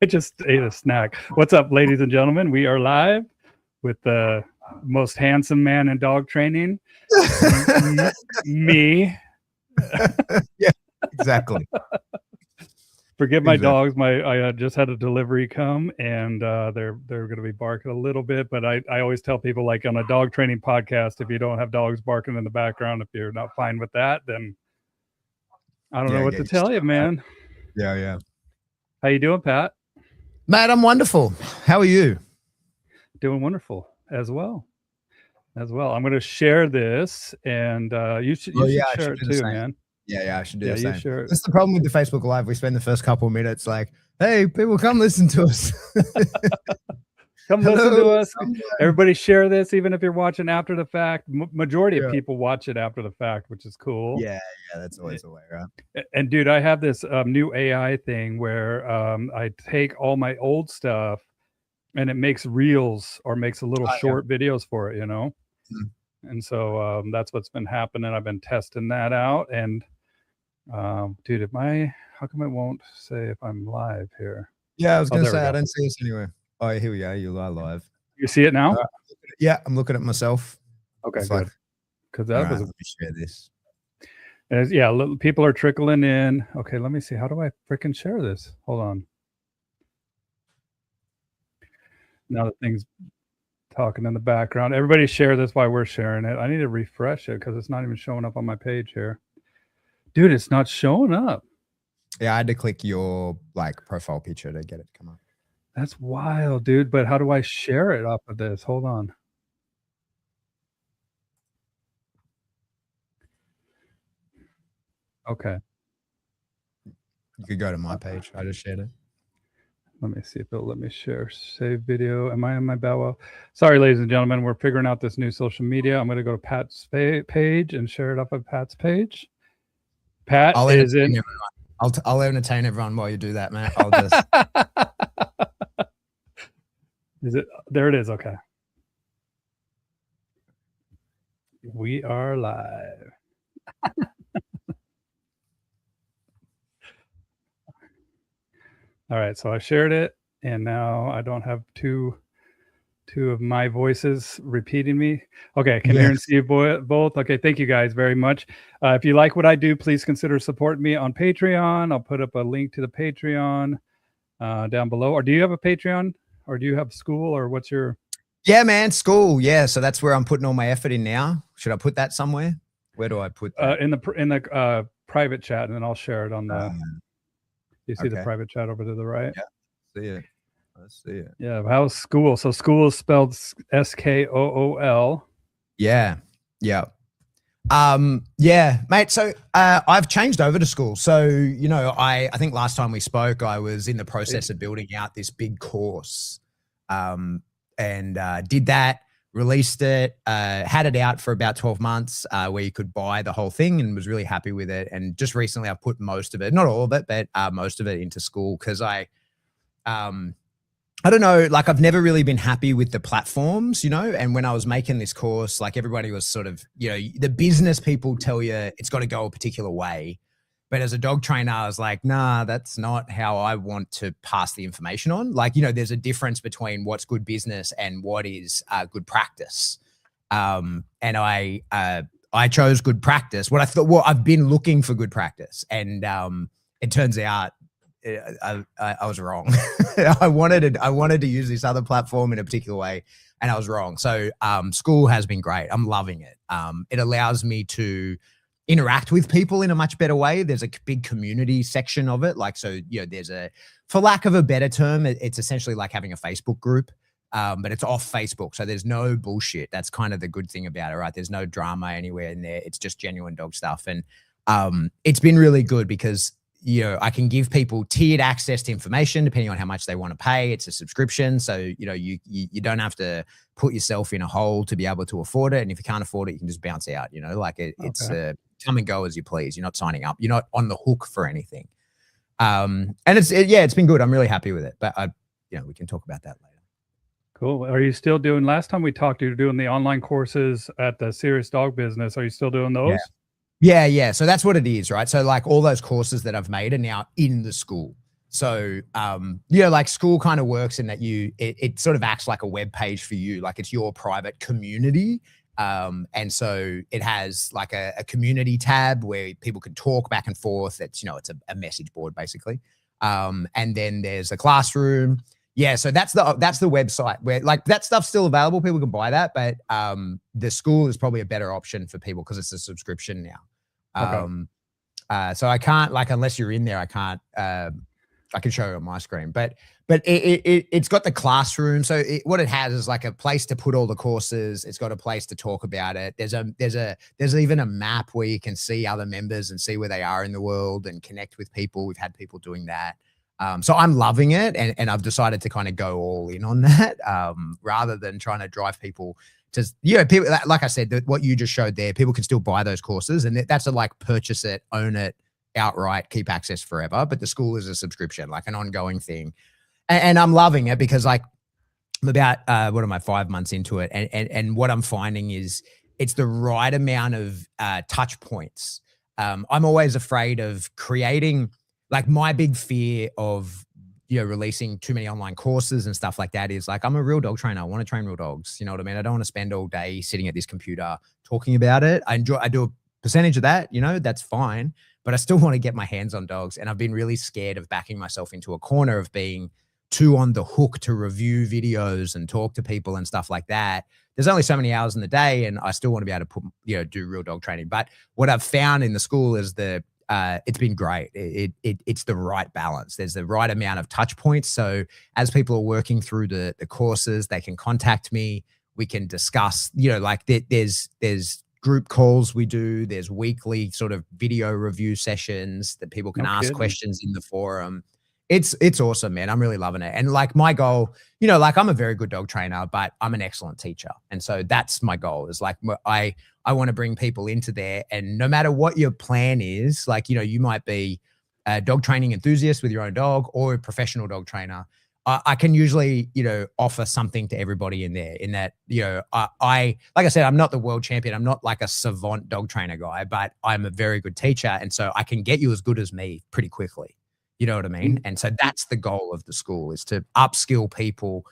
I just ate a snack. What's up, ladies and gentlemen? We are live with the most handsome man in dog training, me. Yeah, exactly. Forgive my dogs. I just had a delivery come, and they're going to be barking a little bit. But I always tell people, like on a dog training podcast, if you don't have dogs barking in the background, if you're not fine with that, then I don't know what to tell you, man. Yeah. How you doing, Pat? Matt, I'm wonderful. How are you? Doing wonderful as well. I'm going to share this, and you should share it too, man. Yeah, I should do the same. Sure. That's the problem with the Facebook Live. We spend the first couple of minutes like, hey, people, come listen to us. Come listen to us. Everybody share this, even if you're watching after the fact. Majority of people watch it after the fact, which is cool. Yeah, that's always the way, right? And dude, I have this new AI thing where I take all my old stuff and it makes reels or makes a little short videos for it, you know? Mm-hmm. And so that's what's been happening. I've been testing that out. And dude, how come it won't say if I'm live here? Yeah, I was going to say, I don't see us anywhere. Oh, here we are. You are live. You see it now? Yeah, I'm looking at myself. Okay, good. Because that was. Let me share this. People are trickling in. Okay, let me see. How do I freaking share this? Hold on. Now the thing's talking in the background. Everybody share this while we're sharing it. I need to refresh it because it's not even showing up on my page here. Dude, it's not showing up. Yeah, I had to click your profile picture to get it to come up. That's wild, dude. But how do I share it off of this? Hold on. Okay. You could go to my page. I just shared it. Let me see if it'll let me share. Save video. Am I on my bow wow? Sorry, ladies and gentlemen. We're figuring out this new social media. I'm going to go to Pat's page and share it off of Pat's page. Pat is in. I'll entertain everyone while you do that, man. I'll just. Is it? There it is. Okay. We are live. All right. So I shared it, and now I don't have two of my voices repeating me. Okay. I can hear and see you both. Okay. Thank you guys very much. If you like what I do, please consider supporting me on Patreon. I'll put up a link to the Patreon down below. Or do you have a Patreon? Or do you have school, or what's your? Yeah, man, school. Yeah, so that's where I'm putting all my effort in now. Should I put that somewhere? Where do I put that? In the private chat, and then I'll share it on the. You see the private chat over to the right? Yeah, see it. Let's see it. Yeah, how's school? So school is spelled SKOOL. Yeah. Yeah, mate. So I've changed over to school. So, I think last time we spoke, I was in the process of building out this big course and did that, released it, had it out for about 12 months where you could buy the whole thing, and was really happy with it. And just recently I've put most of it, not all of it, but most of it into school because I don't know, I've never really been happy with the platforms, and when I was making this course, everybody was sort of, the business people tell you it's got to go a particular way. But as a dog trainer, I was like, nah, that's not how I want to pass the information on. There's a difference between what's good business and what is good practice. And I chose good practice. What I thought, well, I've been looking for good practice, and it turns out I was wrong. I wanted to use this other platform in a particular way, and I was wrong. So school has been great. I'm loving it. It allows me to interact with people in a much better way. There's a big community section of it. There's for lack of a better term, it's essentially like having a Facebook group, but it's off Facebook. So there's no bullshit. That's kind of the good thing about it, right? There's no drama anywhere in there. It's just genuine dog stuff. And it's been really good because I can give people tiered access to information depending on how much they want to pay. It's a subscription. So, you don't have to put yourself in a hole to be able to afford it. And if you can't afford it, you can just bounce out, it's come and go as you please. You're not signing up. You're not on the hook for anything. And it's been good. I'm really happy with it, but we can talk about that later. Cool. Are you still last time we talked, you were doing the online courses at the Serious Dog Business. Are you still doing those? Yeah. So that's what it is, right? So like all those courses that I've made are now in the school. So like school kind of works in that it sort of acts like a web page for you, like it's your private community. And so it has like a community tab where people can talk back and forth. It's it's a message board basically. And then there's a classroom. Yeah, so that's the website where like that stuff's still available. People can buy that, but the school is probably a better option for people because it's a subscription now. So I can't, like, unless you're in there, I can't. I can show you on my screen, but it's got the classroom. So what it has is like a place to put all the courses. It's got a place to talk about it. There's even a map where you can see other members and see where they are in the world and connect with people. We've had people doing that. So I'm loving it, and I've decided to kind of go all in on that rather than trying to drive people to, people, like I said, what you just showed there, people can still buy those courses, and that's a like purchase it, own it outright, keep access forever. But the school is a subscription, like an ongoing thing. And I'm loving it because like I'm about, 5 months into it. And what I'm finding is it's the right amount of touch points. I'm always afraid of creating, like my big fear of, releasing too many online courses and stuff like that is like, I'm a real dog trainer. I want to train real dogs. You know what I mean? I don't want to spend all day sitting at this computer talking about it. I do a percentage of that, that's fine, but I still want to get my hands on dogs. And I've been really scared of backing myself into a corner of being too on the hook to review videos and talk to people and stuff like that. There's only so many hours in the day, and I still want to be able to do real dog training. But what I've found in the school is it's been great. It's the right balance. There's the right amount of touch points. So as people are working through the courses, they can contact me. We can discuss, like there's group calls we do. There's weekly sort of video review sessions that people can ask questions in the forum. It's awesome, man. I'm really loving it. And like my goal, like I'm a very good dog trainer, but I'm an excellent teacher. And so that's my goal, is like I want to bring people into there. And no matter what your plan is, like, you might be a dog training enthusiast with your own dog or a professional dog trainer. I can usually, offer something to everybody in there, in that, like I said, I'm not the world champion. I'm not like a savant dog trainer guy, but I'm a very good teacher. And so I can get you as good as me pretty quickly. You know what I mean? And so that's the goal of the school, is to upskill people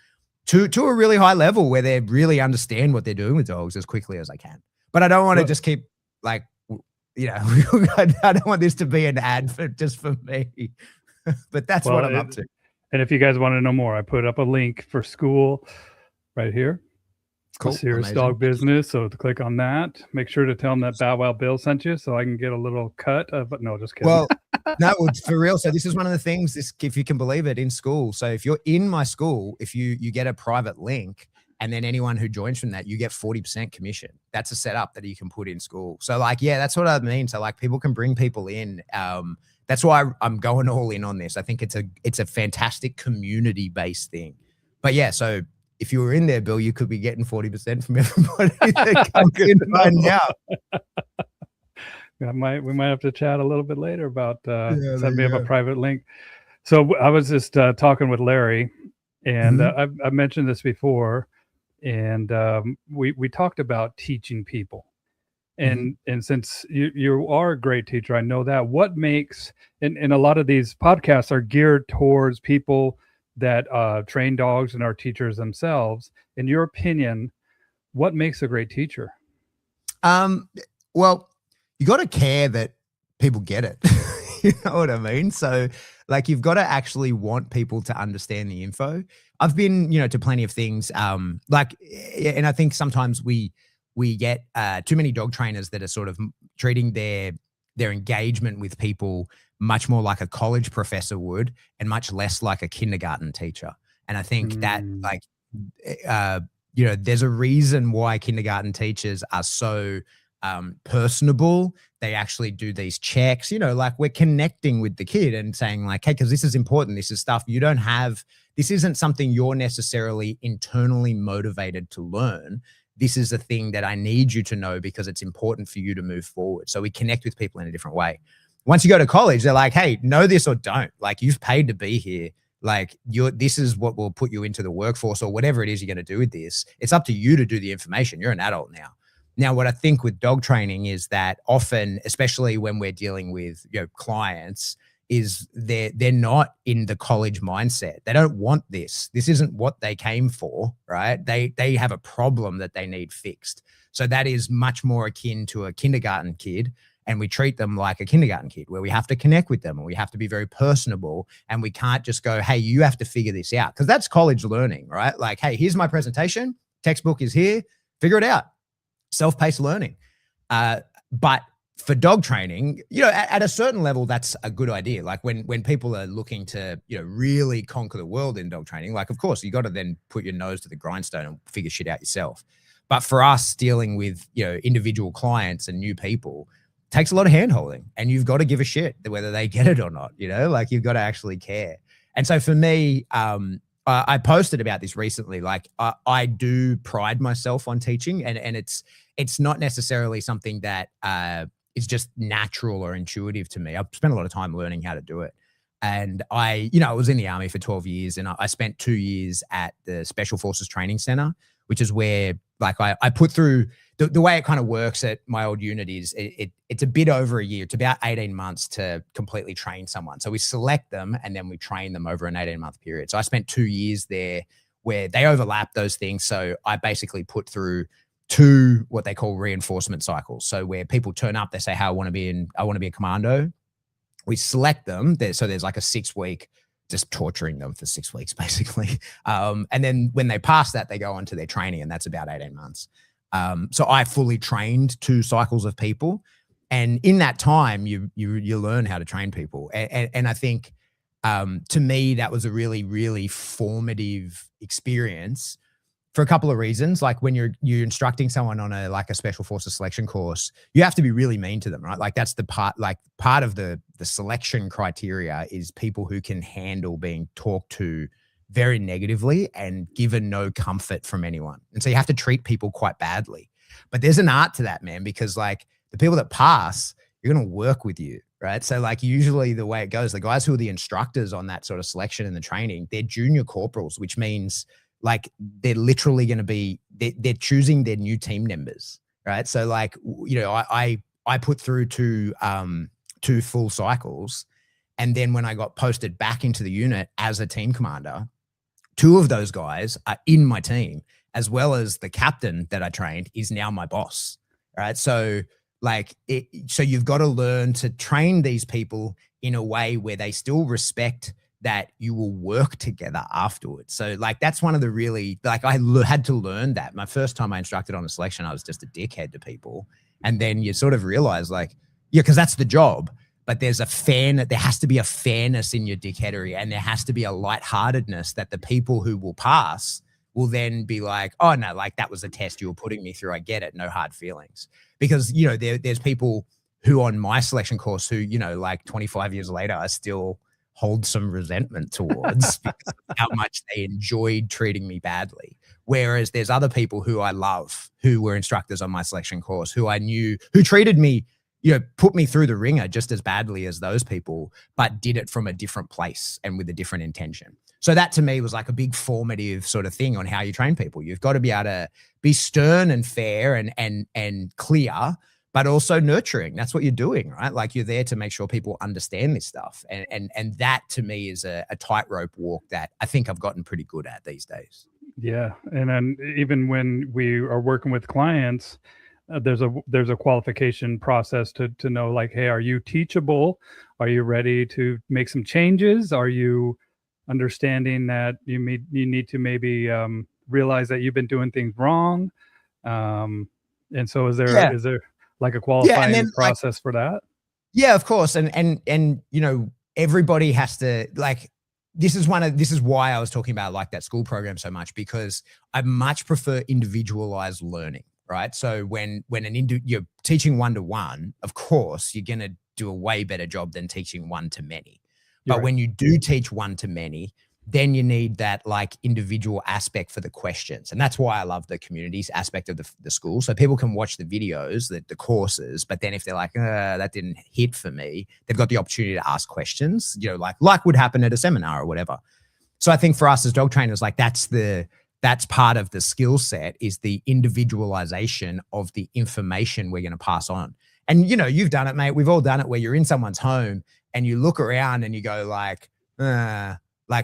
to a really high level where they really understand what they're doing with dogs as quickly as I can. But I don't want to just keep like, I don't want this to be an ad just for me, but that's what I'm up to. And if you guys want to know more, I put up a link for school right here. Cool. Serious Dog Business. So to click on that, make sure to tell them that Bow Wow Bill sent you, so I can get a little cut of it. No, just kidding. Well, no, for real. So this is one of the things, if you can believe it, in school. So if you're in my school, if you get a private link, and then anyone who joins from that, you get 40% commission. That's a setup that you can put in school. So like, yeah, that's what I mean. So like people can bring people in. That's why I'm going all in on this. I think it's a fantastic community-based thing. But yeah, so if you were in there, Bill, you could be getting 40% from everybody that comes in right now. We might have to chat a little bit later about send me up a private link. So I was just talking with Larry, and I've mentioned this before, and we talked about teaching people. And since you are a great teacher, I know that. What makes, and a lot of these podcasts are geared towards people that train dogs and are teachers themselves. In your opinion, what makes a great teacher? Well, you got to care that people get it. You know what I mean? So like, you've got to actually want people to understand the info. I've been, to plenty of things. And I think sometimes we get too many dog trainers that are sort of treating their engagement with people much more like a college professor would, and much less like a kindergarten teacher. And I think that there's a reason why kindergarten teachers are so personable. They actually do these checks, like we're connecting with the kid and saying like, hey, because this is important. This is stuff you don't have. This isn't something you're necessarily internally motivated to learn. This is a thing that I need you to know because it's important for you to move forward. So we connect with people in a different way. Once you go to college, they're like, hey, know this or don't. Like, you've paid to be here. Like, this is what will put you into the workforce, or whatever it is you're going to do with this. It's up to you to do the information. You're an adult now. Now, what I think with dog training is that often, especially when we're dealing with clients, is they're not in the college mindset. They don't want this. This isn't what they came for, right? They have a problem that they need fixed. So that is much more akin to a kindergarten kid. And we treat them like a kindergarten kid where we have to connect with them and we have to be very personable, and we can't just go, hey, you have to figure this out. Because that's college learning, right? Like, hey, here's my presentation. Textbook is here. Figure it out. Self-paced learning. But for dog training, at a certain level, that's a good idea. Like when people are looking to, really conquer the world in dog training, like, of course, you got to then put your nose to the grindstone and figure shit out yourself. But for us dealing with, individual clients and new people, takes a lot of hand-holding, and you've got to give a shit whether they get it or not, like you've got to actually care. And so for me, I posted about this recently. Like I do pride myself on teaching, and it's not necessarily something that is just natural or intuitive to me. I've spent a lot of time learning how to do it. And I was in the Army for 12 years, and I spent 2 years at the Special Forces Training Center, which is where like I put through the way it kind of works at my old unit is it's a bit over a year. It's about 18 months to completely train someone. So we select them and then we train them over an 18-month period. So I spent 2 years there where they overlap those things. So I basically put through 2 what they call reinforcement cycles. So where people turn up, they say, "Hey, I want to be a commando." We select them. So there's like a 6-week just torturing them for 6 weeks, basically. And then when they pass that, they go on to their training, and that's about 18 months. So I fully trained 2 cycles of people. And in that time, you learn how to train people. And I think to me, that was a really, really formative experience for a couple of reasons. Like when you're instructing someone on a special forces selection course, you have to be really mean to them, right? Like that's the part of the selection criteria is people who can handle being talked to very negatively and given no comfort from anyone. And so you have to treat people quite badly. But there's an art to that, man, because like the people that pass, you're going to work with you, right? So like usually the way it goes, the guys who are the instructors on that sort of selection and the training, they're junior corporals, which means like they're literally going to be, they're choosing their new team members, right? So like, I put through 2 full cycles. And then when I got posted back into the unit as a team commander, 2 of those guys are in my team, as well as the captain that I trained is now my boss, right? So so you've got to learn to train these people in a way where they still respect that you will work together afterwards. So like, that's one of the really, like I had to learn that. My first time I instructed on a selection, I was just a dickhead to people. And then you sort of realize like, yeah, because that's the job. But there has to be a fairness in your dickheadery, and there has to be a lightheartedness that the people who will pass will then be like, oh no, like that was a test you were putting me through. I get it. No hard feelings. Because, there's people who on my selection course who, like 25 years later, I still hold some resentment towards because of how much they enjoyed treating me badly. Whereas there's other people who I love, who were instructors on my selection course, who I knew, who treated me, put me through the ringer just as badly as those people, but did it from a different place and with a different intention. So that to me was like a big formative sort of thing on how you train people. You've got to be able to be stern and fair and clear, but also nurturing. That's what you're doing, right? Like you're there to make sure people understand this stuff. And that to me is a tightrope walk that I think I've gotten pretty good at these days. Yeah. And then even when we are working with clients, there's a qualification process to know like, hey, are you teachable? Are you ready to make some changes? Are you understanding that you need to maybe realize that you've been doing things wrong? And so is there like a qualifying process for that? Yeah, of course. And everybody has to like, this is why I was talking about like that school program so much, because I much prefer individualized learning. Right. So when you're teaching 1-to-1, of course, you're going to do a way better job than teaching 1-to-many. But when you do teach 1-to-many, then you need that like individual aspect for the questions. And that's why I love the communities aspect of the school. So people can watch the videos, the courses, but then if they're like, that didn't hit for me, they've got the opportunity to ask questions, like would happen at a seminar or whatever. So I think for us as dog trainers, like that's the that's part of the skill set, is the individualization of the information we're going to pass on. And, you know, you've done it, mate. We've all done it, where you're in someone's home and you look around and you go like,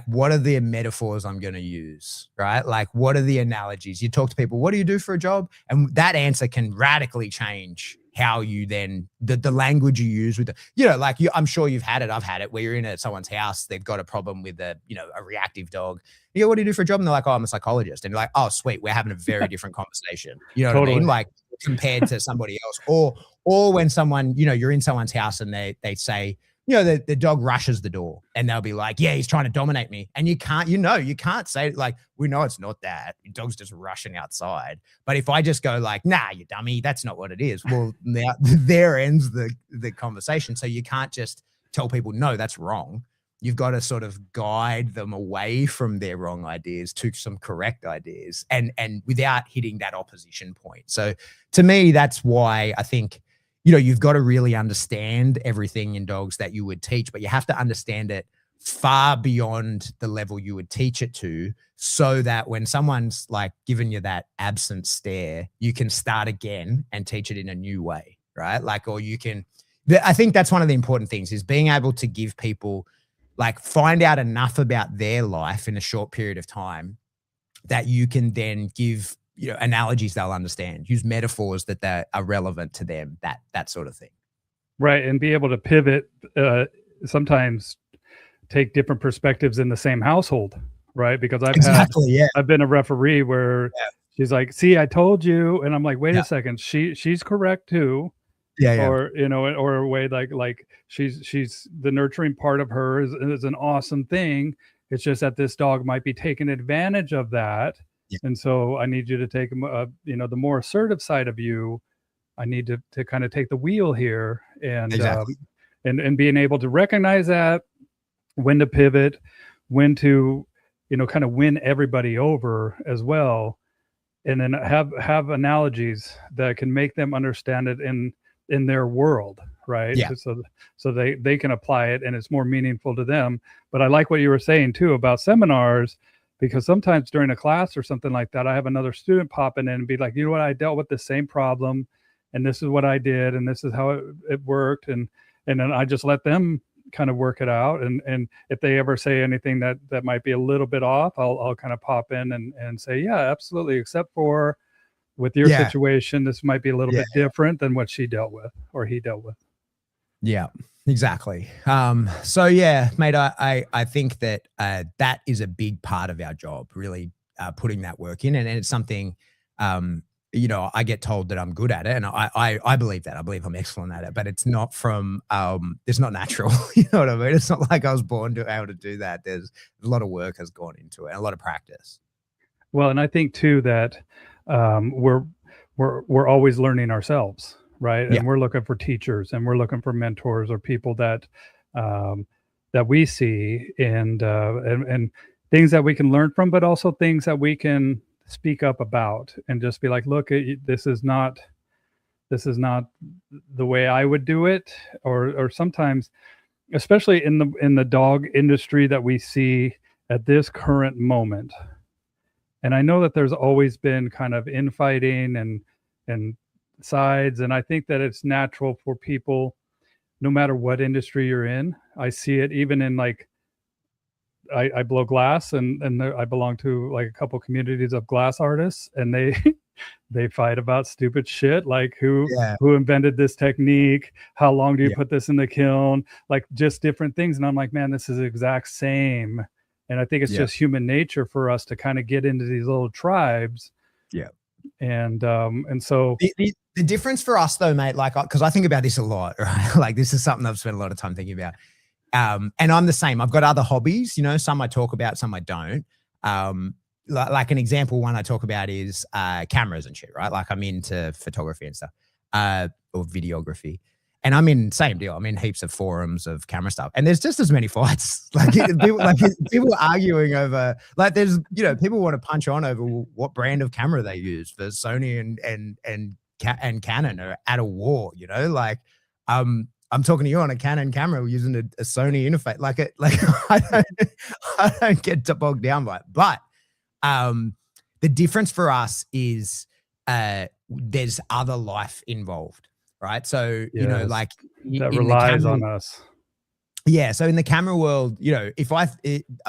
what are the metaphors I'm going to use, right? Like, what are the analogies? You talk to people, what do you do for a job? And that answer can radically change how you then, the language you use with the, you know, like I'm sure you've had it. I've had it where you're in someone's house, they've got a problem with a reactive dog. You go, what do you do for a job? And they're like, oh, I'm a psychologist. And you're like, oh, sweet. We're having a very different conversation. You know what I mean? Like, compared to somebody else, or when someone, you know, you're in someone's house and they say, you know, the dog rushes the door, and they'll be like, yeah, he's trying to dominate me. And you can't say, like, we know it's not that. Your dog's just rushing outside. But if I just go like, nah, you dummy, that's not what it is. Well, now there ends the conversation. So you can't just tell people, no, that's wrong. You've got to sort of guide them away from their wrong ideas to some correct ideas, and without hitting that opposition point. So to me, that's why I think, you know, you've got to really understand everything in dogs that you would teach, but you have to understand it far beyond the level you would teach it to, so that when someone's like giving you that absent stare, you can start again and teach it in a new way, right? Like, or you can, I think that's one of the important things, is being able to give people, like, find out enough about their life in a short period of time that you can then give, you know, analogies they'll understand, use metaphors that are relevant to them, that sort of thing. Right. And be able to pivot, sometimes take different perspectives in the same household. Right. Because I've been a referee where she's like, see, I told you. And I'm like, wait a second. She's correct too. Yeah. Or, you know, or a way like she's the nurturing part of her is an awesome thing. It's just that this dog might be taking advantage of that. Yeah. And so I need you to take, you know, the more assertive side of you. I need to kind of take the wheel here, and and being able to recognize that, when to pivot, when to, you know, kind of win everybody over as well, and then have analogies that can make them understand it in their world, right? Yeah. So they can apply it and it's more meaningful to them. But I like what you were saying too about seminars, because sometimes during a class or something like that, I have another student pop in and be like, you know what, I dealt with the same problem, and this is what I did, and this is how it worked, and then I just let them kind of work it out. And if they ever say anything that might be a little bit off, I'll kind of pop in and say, yeah, absolutely, except for with your situation, this might be a little bit different than what she dealt with or he dealt with. Yeah, exactly. So yeah, mate, I think that that is a big part of our job, really putting that work in. And it's something, you know, I get told that I'm good at it, and I believe that. I believe I'm excellent at it, but it's not from, it's not natural. You know what I mean? It's not like I was born to be able to do that. There's a lot of work has gone into it, and a lot of practice. Well, and I think too that we're always learning ourselves, right? And we're looking for teachers, and we're looking for mentors or people that that we see, and things that we can learn from, but also things that we can speak up about and just be like, look, this is not the way I would do it. Or sometimes, especially in the dog industry that we see at this current moment. And I know that there's always been kind of infighting and sides. And I think that it's natural for people, no matter what industry you're in. I see it even in, like, I blow glass, and I belong to like a couple communities of glass artists, and they fight about stupid shit, like who invented this technique, how long do you put this in the kiln, like just different things. And I'm like, man, this is the exact same. And I think it's just human nature for us to kind of get into these little tribes. Yeah. And so the difference for us though, mate, like, because I think about this a lot, right? Like, this is something I've spent a lot of time thinking about. And I'm the same. I've got other hobbies, you know, some I talk about, some I don't. Like an example, one I talk about is cameras and shit, right? Like, I'm into photography and stuff, or videography. And I'm in, same deal, I'm in heaps of forums of camera stuff. And there's just as many fights. Like, people arguing over, like, there's, you know, people want to punch on over what brand of camera they use. For Sony and Canon are at a war, you know, like, I'm talking to you on a Canon camera using a Sony interface. Like I don't get bogged down by it. But The difference for us is there's other life involved, right? So, you know, Yes, like that in the relies camera, on us. yeah. So in the camera world, you know, if I'm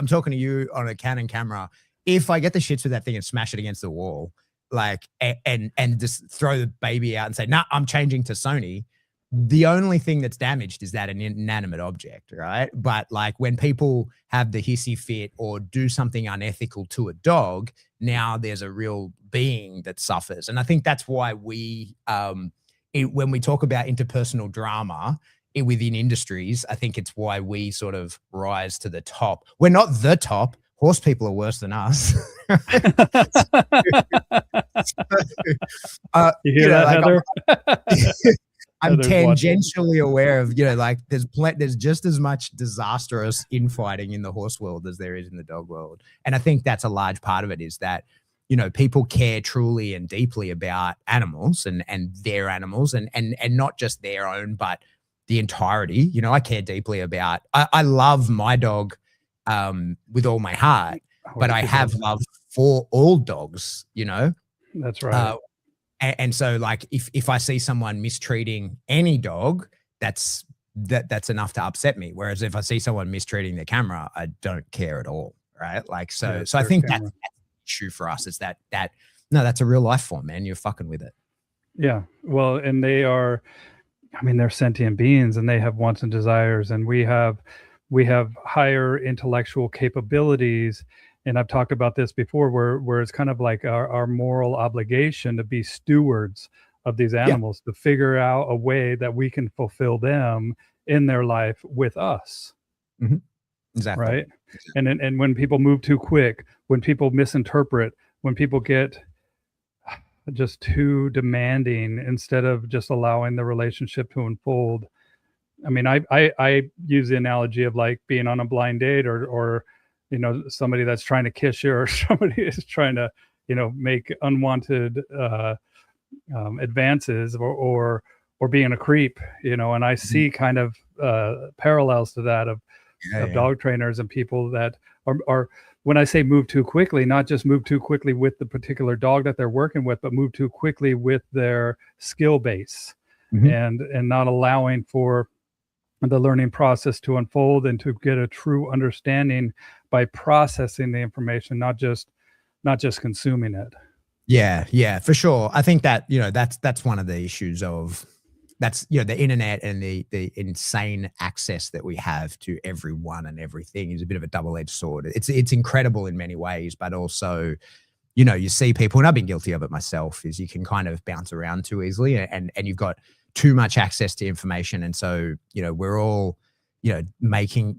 talking to you on a Canon camera, if I get the shits with that thing and smash it against the wall, like, and just throw the baby out and say, nah, I'm changing to Sony, the only thing that's damaged is that an inanimate object, right? But like when people have the hissy fit or do something unethical to a dog, now there's a real being that suffers. And I think that's why we, when we talk about interpersonal drama within industries, I think it's why we sort of rise to the top. We're not the top. Horse people are worse than us. You hear that, like Heather? I'm Heather's watching. tangentially aware of, you know, like there's just as much disastrous infighting in the horse world as there is in the dog world. And I think that's a large part of it, is that, you know, people care truly and deeply about animals and their animals and not just their own, but the entirety. You know, I care deeply about, I love my dog with all my heart, but I have love for all dogs, you know? That's right. And so like if I see someone mistreating any dog, that's enough to upset me. Whereas if I see someone mistreating their camera, I don't care at all. Right. Like, so I think that's the issue for us, is that no, that's a real life form, man. You're fucking with it. Yeah. Well, and they are, I mean, they're sentient beings and they have wants and desires, and we have higher intellectual capabilities. And I've talked about this before, where it's kind of like our moral obligation to be stewards of these animals, to figure out a way that we can fulfill them in their life with us. Mm-hmm. Exactly. Right. Exactly. And when people move too quick, when people misinterpret, when people get just too demanding instead of just allowing the relationship to unfold. I mean, I use the analogy of like being on a blind date, or you know, somebody that's trying to kiss you, or somebody is trying to, you know, make unwanted advances, or being a creep, you know. And I see kind of parallels to that of dog trainers and people that are, when I say move too quickly, not just move too quickly with the particular dog that they're working with, but move too quickly with their skill base, and not allowing for the learning process to unfold and to get a true understanding by processing the information, not just consuming it. Yeah, for sure. I think that, you know, that's one of the issues of, that's, you know, the internet and the insane access that we have to everyone and everything is a bit of a double-edged sword. It's incredible in many ways, but also, you know, you see people, and I've been guilty of it myself, is you can kind of bounce around too easily, and you've got too much access to information. And so, you know, we're all, you know,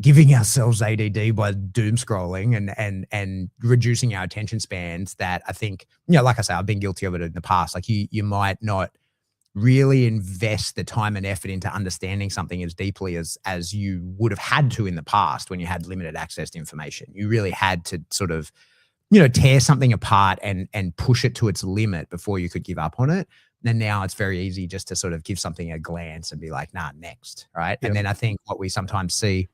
giving ourselves ADD by doom scrolling and reducing our attention spans, that I think, you know, like I say, I've been guilty of it in the past. Like you might not really invest the time and effort into understanding something as deeply as you would have had to in the past when you had limited access to information. You really had to sort of, you know, tear something apart and push it to its limit before you could give up on it. And now it's very easy just to sort of give something a glance and be like, nah, next, right? Yep. And then I think what we sometimes see,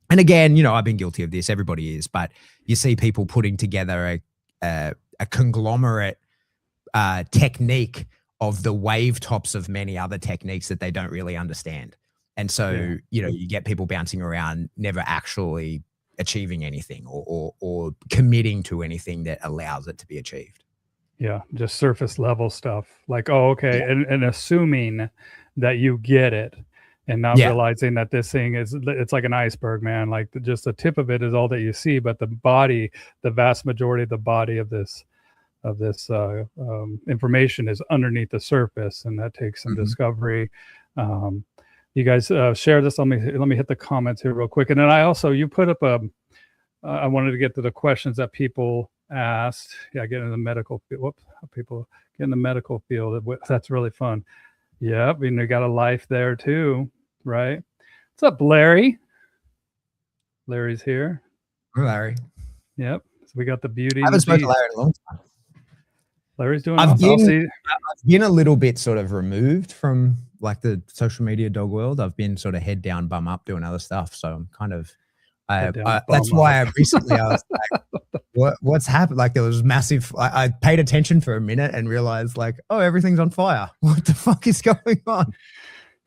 and again, you know, I've been guilty of this, everybody is, but you see people putting together a conglomerate technique of the wave tops of many other techniques that they don't really understand. And so, you know, you get people bouncing around, never actually achieving anything or committing to anything that allows it to be achieved. Yeah, just surface level stuff. Like, oh, okay, and assuming that you get it, and not realizing that this thing it's like an iceberg, man. Like just the tip of it is all that you see, but the body, the vast majority of the body of this information is underneath the surface, and that takes some discovery. You guys share this. Let me hit the comments here real quick, and then you put up I wanted to get to the questions that people asked. Yeah, get in the medical field. Whoops, people get in the medical field. That's really fun. Yep, and we got a life there too, right? What's up, Larry? Larry's here. Larry. Yep. So we got the beauty. I haven't spoken to Larry in a long time. Larry's doing I've been a little bit sort of removed from like the social media dog world. I've been sort of head down, bum up doing other stuff. So I'm kind of That damn That's bum why up. I recently I was like, what's happened? Like there was massive. I paid attention for a minute and realized like, oh, everything's on fire. What the fuck is going on?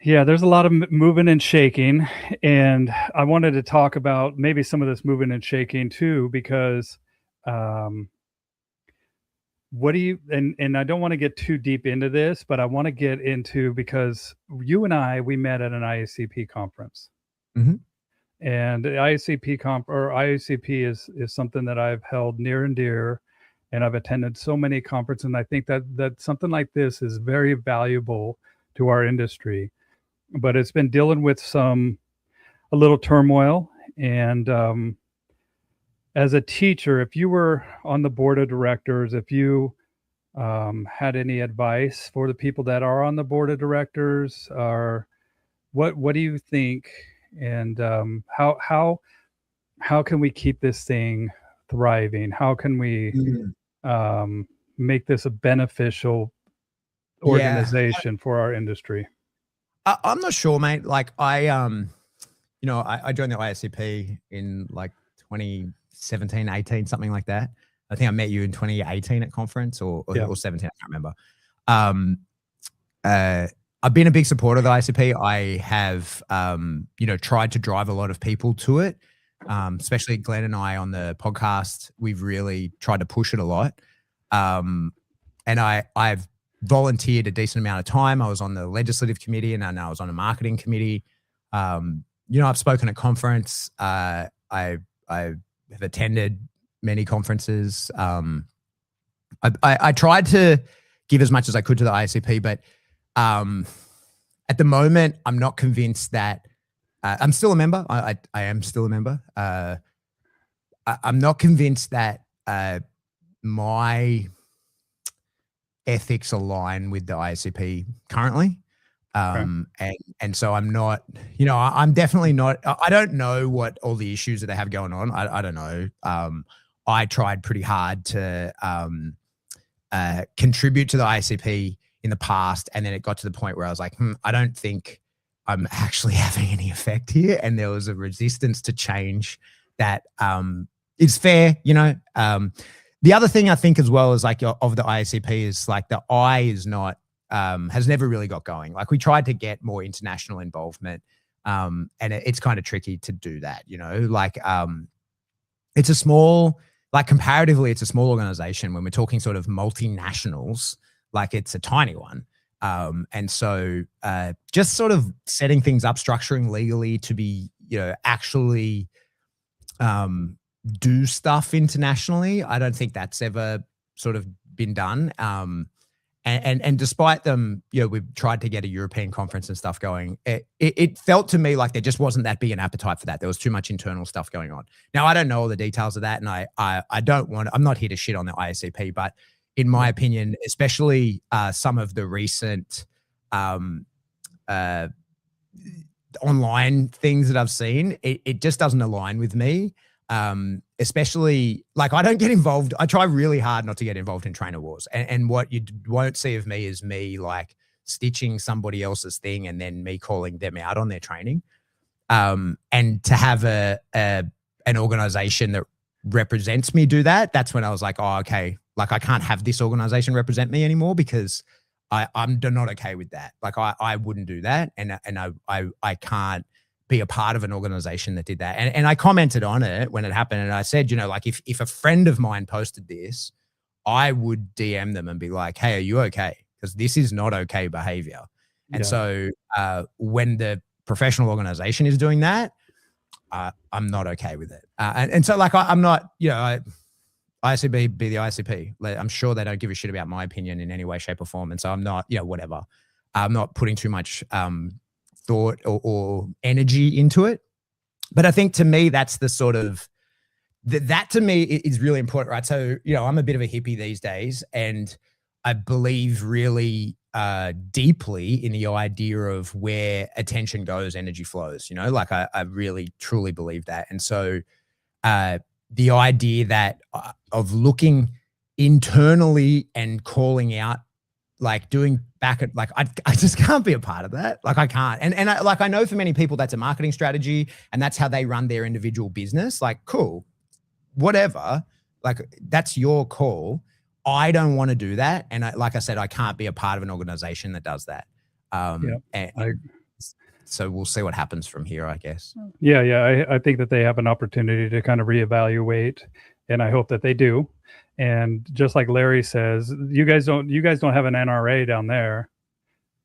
Yeah, there's a lot of moving and shaking, and I wanted to talk about maybe some of this moving and shaking too, because um, what do you and I don't want to get too deep into this, but I want to get into because you and we met at an IACP conference. Mhm. And the IACP or IACP is something that I've held near and dear, and I've attended so many conferences, and I think that something like this is very valuable to our industry. But it's been dealing with a little turmoil, and as a teacher, if you were on the board of directors, if you had any advice for the people that are on the board of directors, or what do you think, and how can we keep this thing thriving? How can we Mm. make this a beneficial Yeah, organization for our industry? I'm not sure, mate. Like I joined the ISCP in like 2017, 18, something like that. I think I met you in 2018 at conference Yeah. or 17, I can't remember. Um, I've been a big supporter of the ICP. I have, tried to drive a lot of people to it, especially Glenn and I on the podcast. We've really tried to push it a lot. And I've volunteered a decent amount of time. I was on the legislative committee and I was on a marketing committee. I've spoken at conference. I have attended many conferences. I tried to give as much as I could to the ISCP, but at the moment, I'm not convinced that I'm still a member. I am still a member. I'm not convinced that my ethics align with the ISCP currently. And so I'm not, I'm definitely not, I don't know what all the issues that they have going on. I don't know. I tried pretty hard to contribute to the ICP in the past. And then it got to the point where I was like, I don't think I'm actually having any effect here. And there was a resistance to change that is fair, the other thing I think as well is like of the IACP is like the I is not, has never really got going. Like we tried to get more international involvement, and it's kind of tricky to do that, like it's a small, like comparatively, it's a small organization. When we're talking sort of multinationals, like it's a tiny one. And so just sort of setting things up, structuring legally to be, actually do stuff internationally. I don't think that's ever sort of been done. And despite them, we've tried to get a European conference and stuff going. It felt to me like there just wasn't that big an appetite for that. There was too much internal stuff going on. Now, I don't know all the details of that, and I don't want, I'm not here to shit on the ISCP, but in my opinion, especially some of the recent online things that I've seen, it just doesn't align with me. Especially like I don't get involved. I try really hard not to get involved in trainer wars. And what you won't see of me is me like stitching somebody else's thing and then me calling them out on their training. And to have an organization that represents me do that, that's when I was like, oh, okay. Like I can't have this organization represent me anymore because I'm not okay with that. Like I wouldn't do that. And I can't be a part of an organization that did that. And I commented on it when it happened. And I said, like if a friend of mine posted this, I would DM them and be like, hey, are you okay? Because this is not okay behavior. And so when the professional organization is doing that, I'm not okay with it. And so like I'm not, ICB be the ICP. I'm sure they don't give a shit about my opinion in any way, shape or form. And so I'm not, whatever. I'm not putting too much thought or energy into it. But I think to me, that's the sort of, that to me is really important, right? So, I'm a bit of a hippie these days, and I believe really deeply in the idea of where attention goes, energy flows, like I really, truly believe that. And so the idea that of looking internally and calling out, like doing back at like, I just can't be a part of that. Like I can't. And I know for many people that's a marketing strategy and that's how they run their individual business. Like, cool, whatever. Like that's your call. I don't want to do that. And like I said, I can't be a part of an organization that does that. So we'll see what happens from here, I guess. Yeah. I think that they have an opportunity to kind of reevaluate, and I hope that they do. And just like Larry says, you guys don't have an NRA down there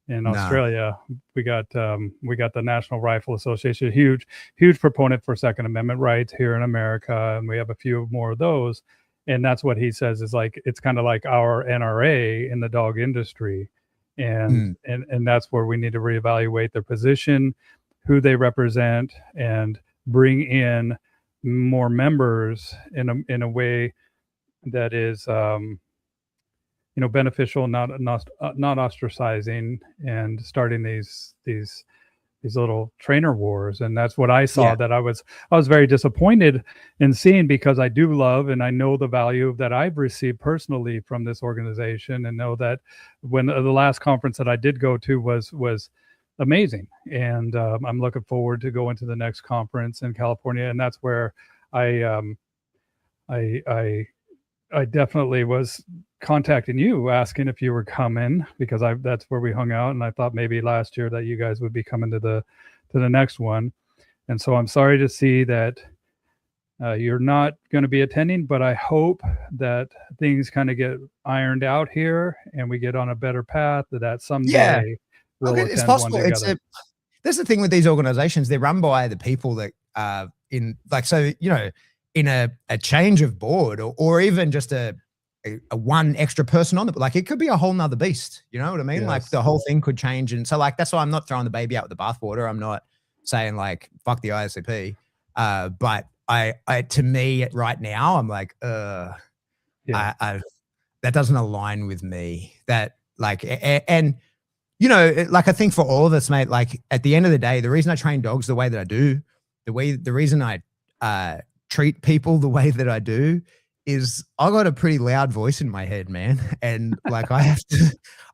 in Australia. We got the National Rifle Association, huge proponent for Second Amendment rights here in America, and we have a few more of those. And that's what he says is like, it's kind of like our NRA in the dog industry. And that's where we need to reevaluate their position, who they represent, and bring in more members in a way that is beneficial, not ostracizing, and starting these little trainer wars. And that's what I saw, that I was very disappointed in seeing, because I do love and I know the value that I've received personally from this organization, and know that when the last conference that I did go to was amazing. And I'm looking forward to going to the next conference in California. And that's where I definitely was contacting you, asking if you were coming, because that's where we hung out, and I thought maybe last year that you guys would be coming to the next one. And so I'm sorry to see that you're not going to be attending, but I hope that things kind of get ironed out here and we get on a better path, that someday we'll attend it's possible. One together. That's the thing with these organizations, they're run by the people that in a change of board, or even just a one extra person on it, like it could be a whole nother beast. You know what I mean? Yes. Like the whole thing could change. And so like, that's why I'm not throwing the baby out with the bathwater. I'm not saying like, fuck the ISCP. But to me right now, I'm like, that doesn't align with me. That like, and like I think for all of us, mate, like at the end of the day, the reason I train dogs the way that I do, the reason I treat people the way that I do is I got a pretty loud voice in my head, man. And like, I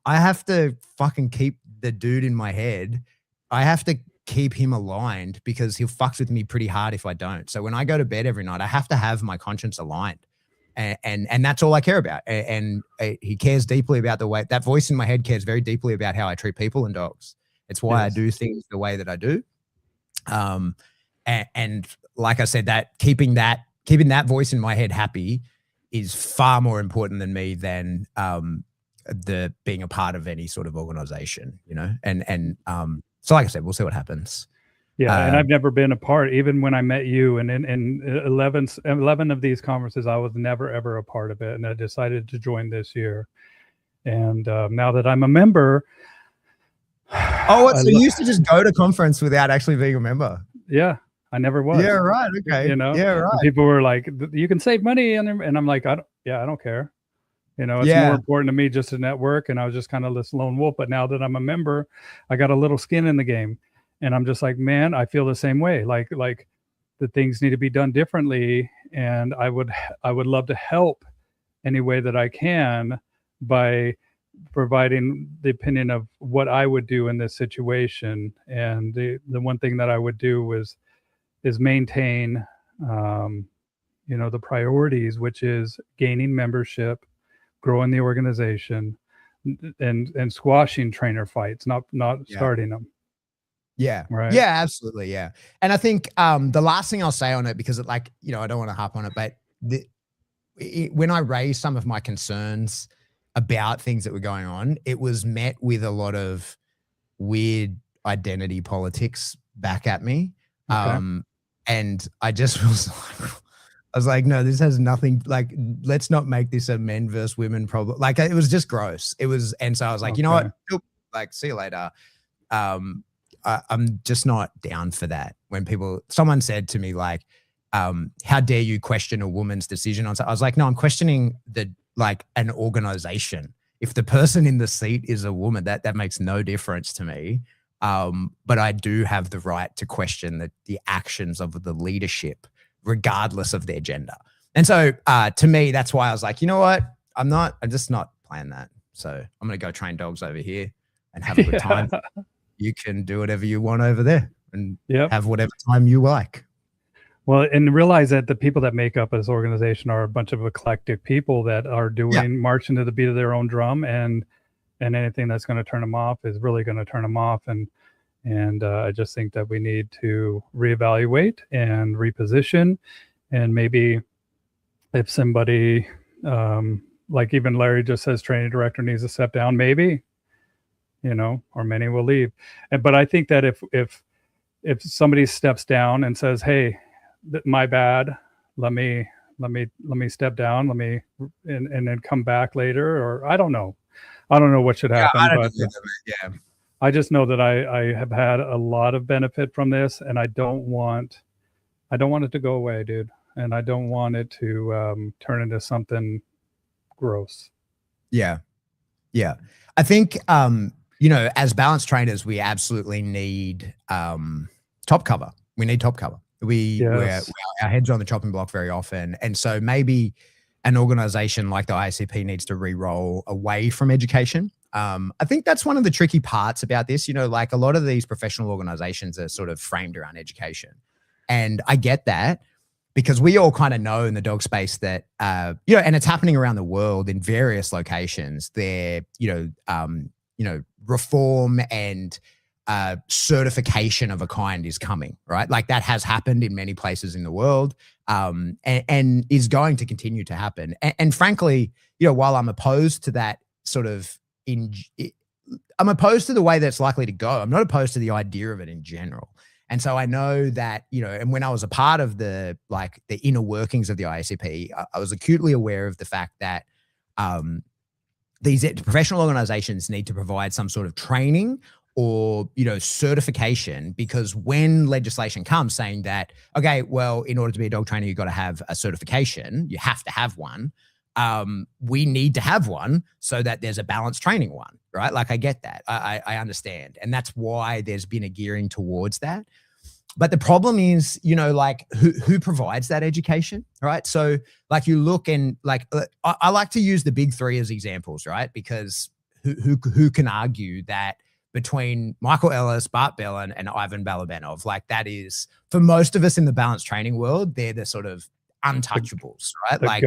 have to fucking keep the dude in my head. I have to keep him aligned, because he'll fucks with me pretty hard if I don't. So when I go to bed every night, I have to have my conscience aligned, and that's all I care about. And he cares deeply about the way that voice in my head cares very deeply about how I treat people and dogs. It's why I do things the way that I do. And like I said, that keeping that voice in my head happy is far more important than me than the being a part of any sort of organization, and so like I said, we'll see what happens. Yeah. And I've never been a part, even when I met you, and in 11 of these conferences, I was never, ever a part of it. And I decided to join this year. And now that I'm a member. So you used to just go to conference without actually being a member? Yeah. I never was. Yeah, right. Okay. Yeah, right. And people were like, you can save money. And I'm like, I don't care. It's more important to me just to network. And I was just kind of this lone wolf. But now that I'm a member, I got a little skin in the game. And I'm just like, man, I feel the same way. Like the things need to be done differently. And I would love to help any way that I can by providing the opinion of what I would do in this situation. And the one thing that I would do is maintain, the priorities, which is gaining membership, growing the organization, and squashing trainer fights, not starting them. Yeah. Right. Yeah, absolutely. Yeah. And I think the last thing I'll say on it, because I don't want to harp on it, but when I raised some of my concerns about things that were going on, it was met with a lot of weird identity politics back at me. Okay. And I just was like, no, this has nothing, like, let's not make this a men versus women problem. Like, it was just gross. And so I was like, you know what? Like, see you later. I'm just not down for that. When someone said to me like, how dare you question a woman's decision on something? I was like, no, I'm questioning an organization. If the person in the seat is a woman, that makes no difference to me. But I do have the right to question the actions of the leadership, regardless of their gender. And so to me, that's why I was like, you know what? I'm just not playing that. So I'm going to go train dogs over here and have a good time. You can do whatever you want over there and have whatever time you like. Well, and realize that the people that make up this organization are a bunch of eclectic people that are doing marching to the beat of their own drum, and anything that's going to turn them off is really going to turn them off. And I just think that we need to reevaluate and reposition, and maybe if somebody like even Larry just says training director needs to step down, maybe, you know, or many will leave. But I think that if somebody steps down and says, hey, my bad, let me step down, and then come back later, or I don't know what should happen. But I just know that I have had a lot of benefit from this, and I don't want it to go away, dude. And I don't want it to turn into something gross. Yeah. I think, you know, as balance trainers, we absolutely need top cover. We need top cover. We're our heads are on the chopping block very often. And so maybe an organization like the IACP needs to re-roll away from education. I think that's one of the tricky parts about this. You know, like a lot of these professional organizations are sort of framed around education. And I get that, because we all kind of know in the dog space that, you know, and it's happening around the world in various locations, there, you know, reform and certification of a kind is coming, right? Like that has happened in many places in the world, and is going to continue to happen. And frankly, you know, while I'm opposed to that sort of I'm opposed to the way that's likely to go, I'm not opposed to the idea of it in general. And so I know that, you know, and when I was a part of the inner workings of the IACP, I was acutely aware of the fact that these professional organizations need to provide some sort of training or, you know, certification, because when legislation comes saying that, okay, well, in order to be a dog trainer, you've got to have a certification, you have to have one. We need to have one so that there's a balanced training one, right? Like I get that. I understand. And that's why there's been a gearing towards that. But the problem is, you know, like who provides that education, right? So like you look and like, I like to use the big three as examples, right? Because who can argue that between Michael Ellis, Bart Bellin, and Ivan Balabanov, like that is, for most of us in the balanced training world, they're the sort of untouchables, right? Like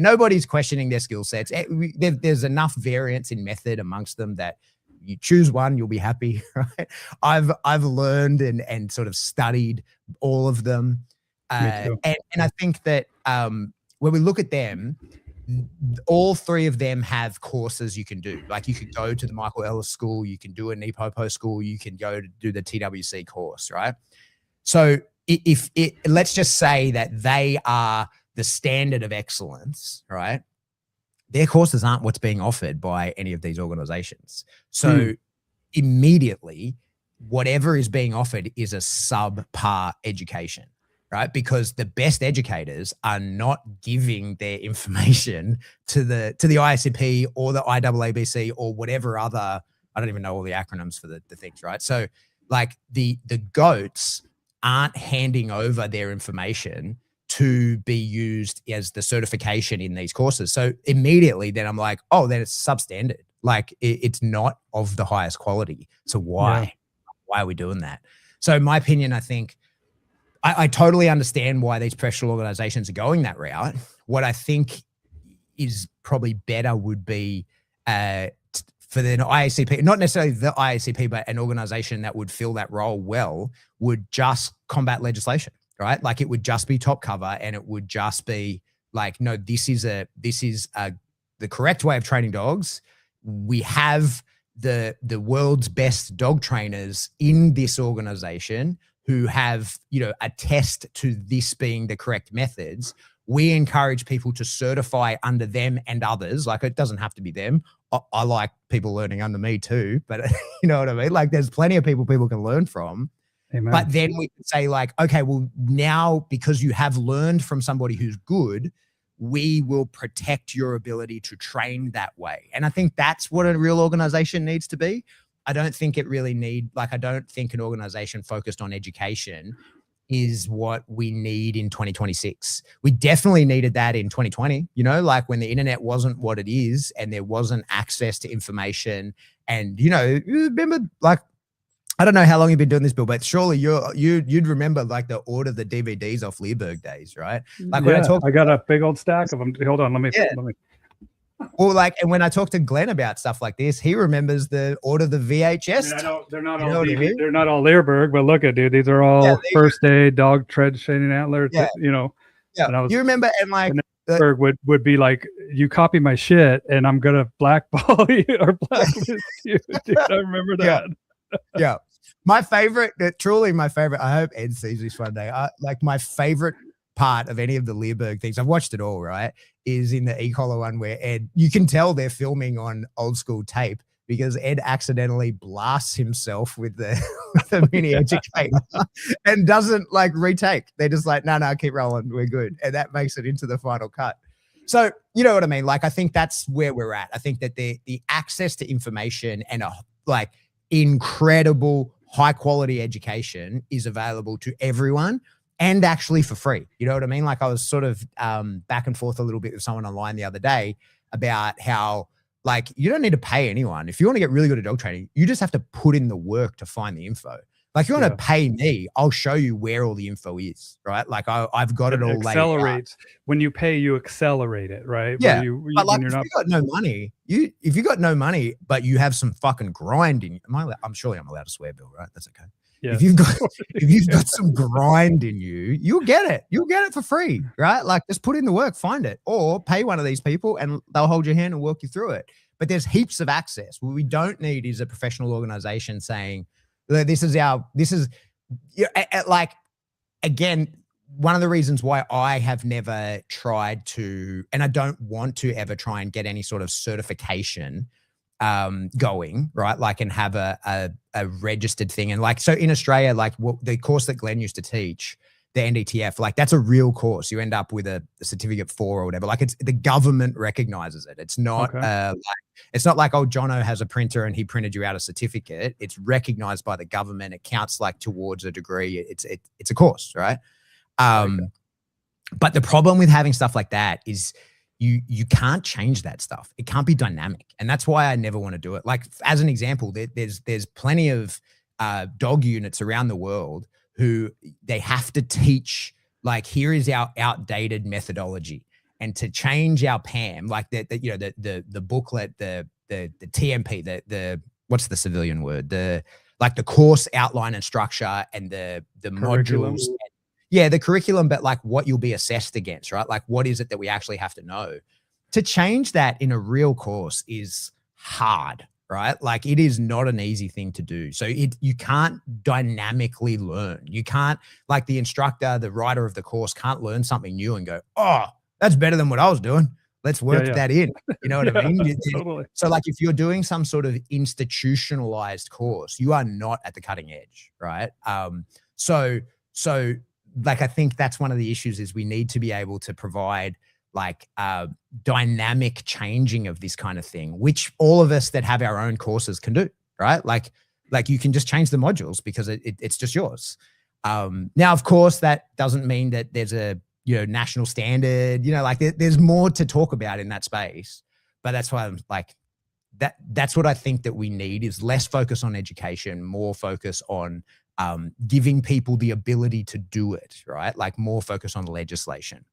nobody's questioning their skill sets. There's enough variance in method amongst them that you choose one, you'll be happy, right? I've learned and sort of studied all of them. And I think that when we look at them, all three of them have courses you can do. Like you could go to the Michael Ellis school, you can do a NePoPo school, you can go to do the TWC course, right? So let's just say that they are the standard of excellence, right? Their courses aren't what's being offered by any of these organizations. So immediately, whatever is being offered is a subpar education, right? Because the best educators are not giving their information to the IACP or the IAABC or whatever other, I don't even know all the acronyms for the things, right? So like the GOATs aren't handing over their information to be used as the certification in these courses. So immediately then I'm like, oh, then it's substandard. Like it's not of the highest quality. So why are we doing that? So in my opinion, I think I totally understand why these professional organizations are going that route. What I think is probably better would be for the IACP, not necessarily the IACP, but an organization that would fill that role well, would just combat legislation, right? Like it would just be top cover, and it would just be like, no, this is the correct way of training dogs. We have the world's best dog trainers in this organization who have, you know, attest to this being the correct methods. We encourage people to certify under them and others. Like it doesn't have to be them. I like people learning under me too, but you know what I mean? Like there's plenty of people can learn from. Amen. But then we can say like, okay, well now because you have learned from somebody who's good, we will protect your ability to train that way. And I think that's what a real organization needs to be. I don't think it really I don't think an organization focused on education is what we need in 2026. We definitely needed that in 2020, you know, like when the internet wasn't what it is and there wasn't access to information. And, you know, you remember, like, I don't know how long you've been doing this, Bill, but surely you'd remember like the order the DVDs off Learberg days, right? Like when I got a big old stack of them. Hold on, let me. Well, like, and when I talk to Glenn about stuff like this, he remembers the order the VHS. I mean, I know they're not all they're not all Learberg, but look at, dude, these are all first aid dog tread shading antler. You know, and you remember, and like Learberg would be like, you copy my shit, and I'm gonna blackball you or blacklist you. Dude, I remember that. Yeah. My favorite, truly my favorite. I hope Ed sees this one day. Like my favorite part of any of the Learberg things, I've watched it all, right, is in the e-collar one where Ed, you can tell they're filming on old school tape because Ed accidentally blasts himself with the mini educator and doesn't like retake. They're just like, no, keep rolling, we're good. And that makes it into the final cut. So, you know what I mean? Like, I think that's where we're at. I think that the access to information and a like incredible high quality education is available to everyone and actually for free. You know what I mean? Like, I was sort of back and forth a little bit with someone online the other day about how, like, you don't need to pay anyone. If you want to get really good at dog training, you just have to put in the work to find the info. Like, if you want to pay me, I'll show you where all the info is, right? Like, I've got it all laid out. When you pay, you accelerate it, right? Yeah. But like, if you got no money, if you got no money, but you have some fucking grind in you, I'm surely I'm allowed to swear, Bill, right? That's okay. Yes. If you've got some grind in you, you'll get it. You'll get it for free, right? Like, just put in the work, find it, or pay one of these people and they'll hold your hand and walk you through it. But there's heaps of access. What we don't need is a professional organization saying, this is like, again, one of the reasons why I have never tried to, and I don't want to ever try and get any sort of certification going, right? Like, and have a registered thing. And like, so in Australia, like the course that Glenn used to teach, the NDTF, like that's a real course. You end up with a certificate for or whatever. Like, it's the government recognizes it. It's not it's not like, oh, Jono has a printer and he printed you out a certificate. It's recognized by the government. It counts like towards a degree. It's a course, right? But the problem with having stuff like that is you can't change that stuff. It can't be dynamic. And that's why I never want to do it. Like, as an example, there's plenty of dog units around the world who they have to teach, like, here is our outdated methodology. And to change our PAM, like the booklet, the TMP, the what's the civilian word? The course outline and structure and the modules. Yeah, the curriculum, but like what you'll be assessed against, right? Like, what is it that we actually have to know? To change that in a real course is hard, right? Like, it is not an easy thing to do. So you can't dynamically learn. You can't, like, the instructor, the writer of the course can't learn something new and go, oh, that's better than what I was doing. Let's work that in. You know what I mean? Totally. So like, if you're doing some sort of institutionalized course, you are not at the cutting edge, right? So like, I think that's one of the issues is we need to be able to provide like dynamic changing of this kind of thing, which all of us that have our own courses can do, right? Like you can just change the modules because it's just yours. Now, of course, that doesn't mean that there's a national standard, like there's more to talk about in that space. But that's why I'm like, that's what I think that we need is less focus on education, more focus on giving people the ability to do it, right? Like, more focus on legislation.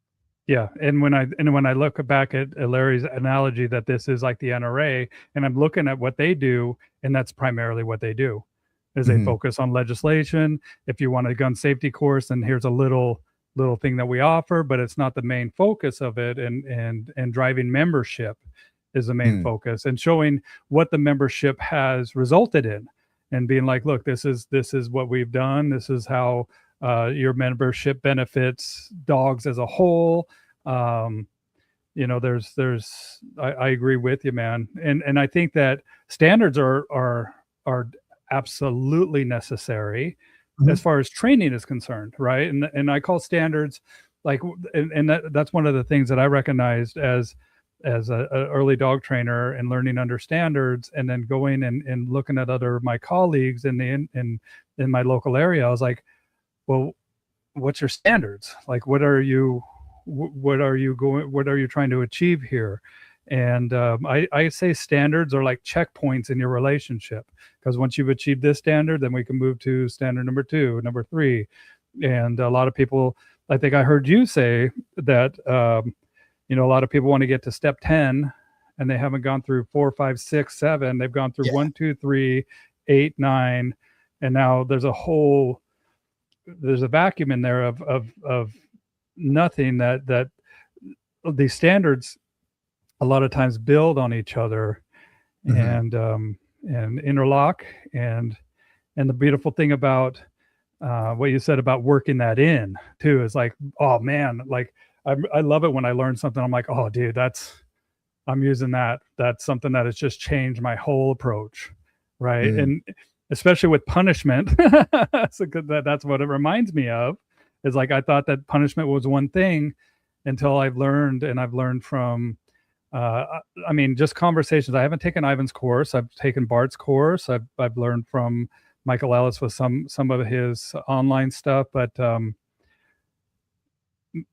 Yeah, and when I look back at Larry's analogy that this is like the NRA, and I'm looking at what they do, and that's primarily what they do, is they focus on legislation. If you want a gun safety course, then here's a little thing that we offer, but it's not the main focus of it. And driving membership is the main focus, and showing what the membership has resulted in, and being like, look, this is what we've done. This is how your membership benefits dogs as a whole. I agree with you, man. And I think that standards are absolutely necessary as far as training is concerned, right? And I call standards like, and that's one of the things that I recognized as a early dog trainer and learning under standards, and then going and looking at my colleagues in my local area. I was like, well, what's your standards? Like, what are you trying to achieve here? And I say standards are like checkpoints in your relationship, because once you've achieved this standard, then we can move to standard number 2, number 3. And a lot of people, I think I heard you say that, a lot of people want to get to step 10 and they haven't gone through 4, 5, 6, 7. They've gone through 1, 2, 3, 8, 9. And now there's a vacuum in there of nothing. That these standards a lot of times build on each other, and interlock. And the beautiful thing about what you said about working that in too is like, oh man, like I love it when I learn something. I'm like, oh dude, I'm using that. That's something that has just changed my whole approach. Right. And especially with punishment, that's what it reminds me of, is like, I thought that punishment was one thing until I've learned from, just conversations. I haven't taken Ivan's course. I've taken Bart's course. I've learned from Michael Ellis with some of his online stuff. But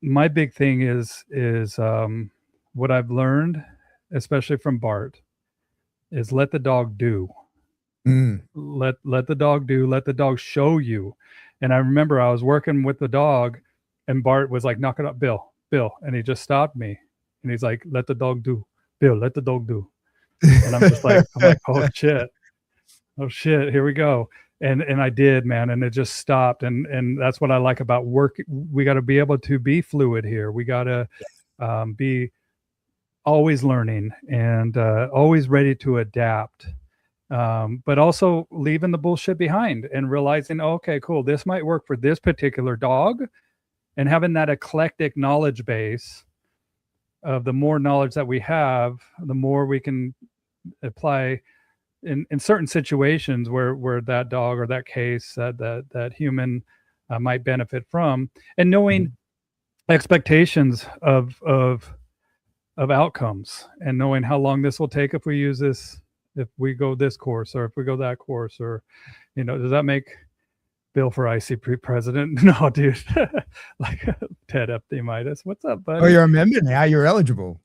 my big thing is what I've learned, especially from Bart, is let the dog do. Let the dog do. Let the dog show you. And I remember I was working with the dog, and Bart was like, "Knock it up, Bill," and he just stopped me, and he's like, "Let the dog do, Bill. Let the dog do." And I'm like, "Oh shit, here we go." And I did, man, and it just stopped. And that's what I like about work. We got to be able to be fluid here. We got to be always learning and always ready to adapt. But also leaving the bullshit behind and realizing, okay, cool, this might work for this particular dog, and having that eclectic knowledge base of the more knowledge that we have, the more we can apply in certain situations where that dog or that case that human might benefit from, and knowing expectations of outcomes, and knowing how long this will take if we use this, if we go this course or if we go that course, or, does that make Bill for ICP president? No, dude. Like Ted Epthemitis. What's up, buddy? Oh, you're a member now. You're eligible.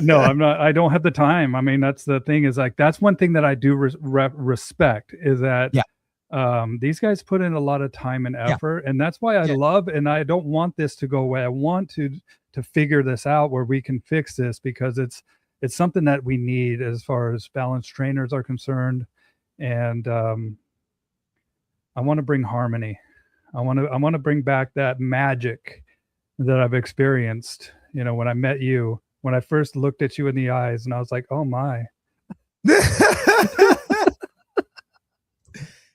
No, I'm not. I don't have the time. I mean, that's the thing, is like, that's one thing that I do respect, is that these guys put in a lot of time and effort. And that's why I love, and I don't want this to go away. I want to figure this out where we can fix this, because it's something that we need as far as balanced trainers are concerned. And I want to bring harmony. I want to bring back that magic that I've experienced, when I met you, when I first looked at you in the eyes, and I was like, oh my.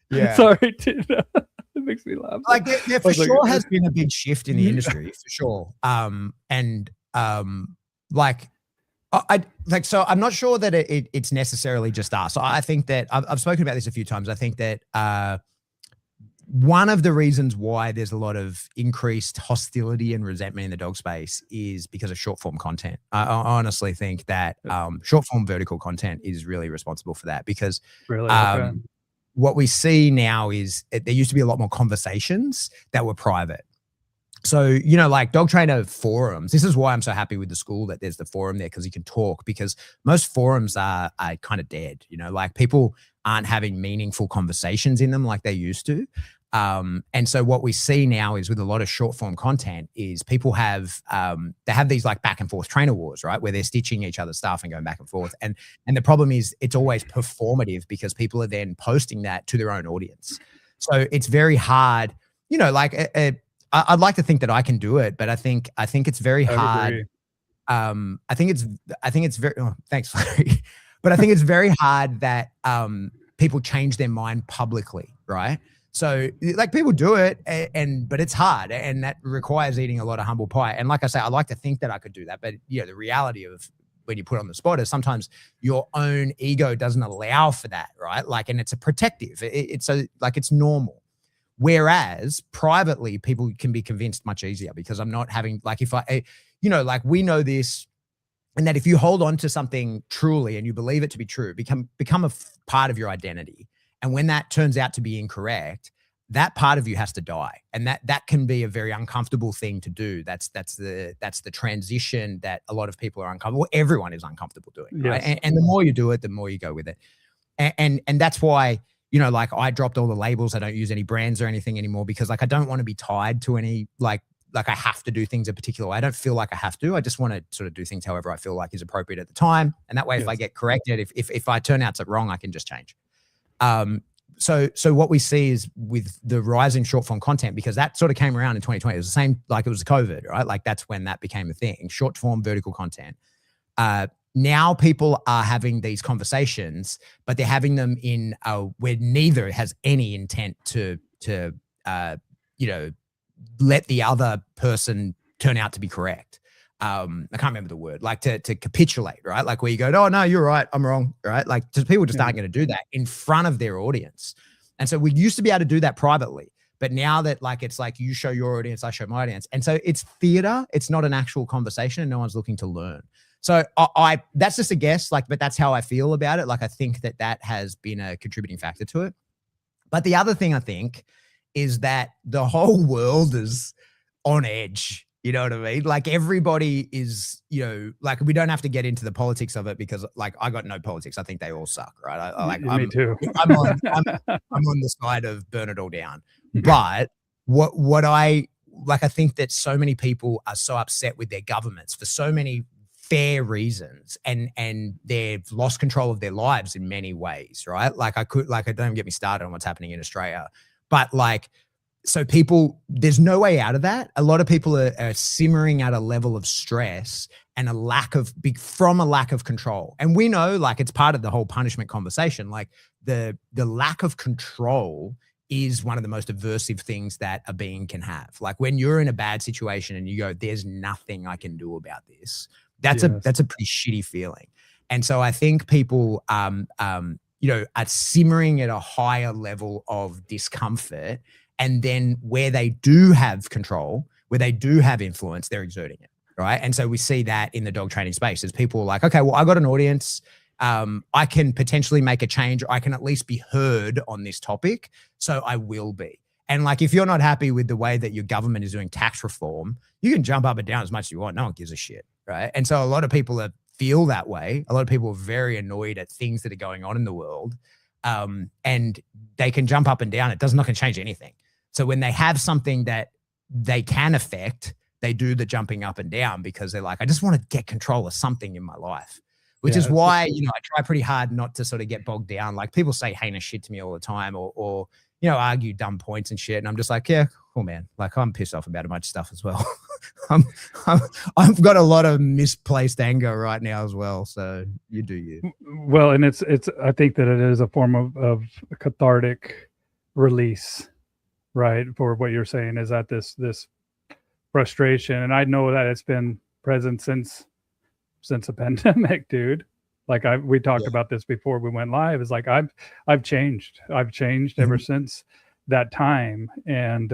Yeah. Sorry, dude. It makes me laugh. Like there for sure has been a big shift in the industry, for sure. So I'm not sure that it's necessarily just us. So I think that I've spoken about this a few times. I think that one of the reasons why there's a lot of increased hostility and resentment in the dog space is because of short form content. I honestly think that short form vertical content is really responsible for that, because what we see now is there used to be a lot more conversations that were private. So, like dog trainer forums, this is why I'm so happy with the school that there's the forum there, because you can talk, because most forums are kind of dead, like people aren't having meaningful conversations in them like they used to. And so what we see now is with a lot of short form content is people have, they have these like back and forth trainer wars, right? Where they're stitching each other's stuff and going back and forth. And the problem is it's always performative, because people are then posting that to their own audience. So it's very hard, I'd like to think that I can do it, but I think it's very hard. I think it's very, thanks, Larry. But I think it's very hard that people change their mind publicly, right? So like people do it, but it's hard, and that requires eating a lot of humble pie. And like I say, I like to think that I could do that, but the reality of when you put on the spot is sometimes your own ego doesn't allow for that, right? Like, and it's a protective. It's normal. Whereas privately, people can be convinced much easier, because I'm not having, like, if I, we know this, and that if you hold on to something truly and you believe it to be true, become a part of your identity. And when that turns out to be incorrect, that part of you has to die. And that can be a very uncomfortable thing to do. That's the transition that a lot of people are uncomfortable. Everyone is uncomfortable doing, right? Yes. And the more you do it, the more you go with it. And that's why, you know, like I dropped all the labels. I don't use any brands or anything anymore because like I don't want to be tied to any like I have to do things a particular way. I don't feel like I have to. I just want to sort of do things however I feel like is appropriate at the time. And that way, if I get corrected, if I turn out wrong, I can just change. So what we see is with the rise in short form content, because that sort of came around in 2020, it was the same, like it was COVID, right? Like that's when that became a thing, short form vertical content. Now people are having these conversations, but they're having them in where neither has any intent to you know, let the other person turn out to be correct. I can't remember the word, like to capitulate, right? Like where you go, oh no, you're right, I'm wrong, right? Like just people just aren't going to do that in front of their audience. And so we used to be able to do that privately, but now that like, it's like you show your audience, I show my audience. And so it's theater. It's not an actual conversation and no one's looking to learn. So I that's just a guess, like, but that's how I feel about it. Like, I think that has been a contributing factor to it. But the other thing I think is that the whole world is on edge. You know what I mean? Like everybody is, you know, like we don't have to get into the politics of it because like I got no politics. I think they all suck, right? Me too. I'm on the side of burn it all down. But what I like, I think that so many people are so upset with their governments for so many fair reasons, and they've lost control of their lives in many ways, right? Like don't get me started on what's happening in Australia, but like, so people, there's no way out of that. A lot of people are simmering at a level of stress and a lack of control. And we know, like, it's part of the whole punishment conversation. Like the lack of control is one of the most aversive things that a being can have. Like when you're in a bad situation and you go, there's nothing I can do about this. That's a pretty shitty feeling. And so I think people, you know, are simmering at a higher level of discomfort. And then where they do have control, where they do have influence, they're exerting it, right? And so we see that in the dog training space as people are like, okay, well, I got an audience. I can potentially make a change. Or I can at least be heard on this topic. So I will be. And like, if you're not happy with the way that your government is doing tax reform, you can jump up and down as much as you want. No one gives a shit, right? And so a lot of people feel that way. A lot of people are very annoyed at things that are going on in the world. And they can jump up and down. It's not going to change anything. So when they have something that they can affect, they do the jumping up and down because they're like, I just want to get control of something in my life, which is why, you know, I try pretty hard not to sort of get bogged down. Like people say heinous shit to me all the time or, you know, argue dumb points and shit. And I'm just like, yeah, cool, man. Like I'm pissed off about a bunch of stuff as well. I've got a lot of misplaced anger right now as well. So you do you. Well, and it's, I think that it is a form of cathartic release. Right, for what you're saying is that this frustration, and I know that it's been present since the pandemic, dude. Like we talked about this before we went live. Is like I've changed ever since that time, and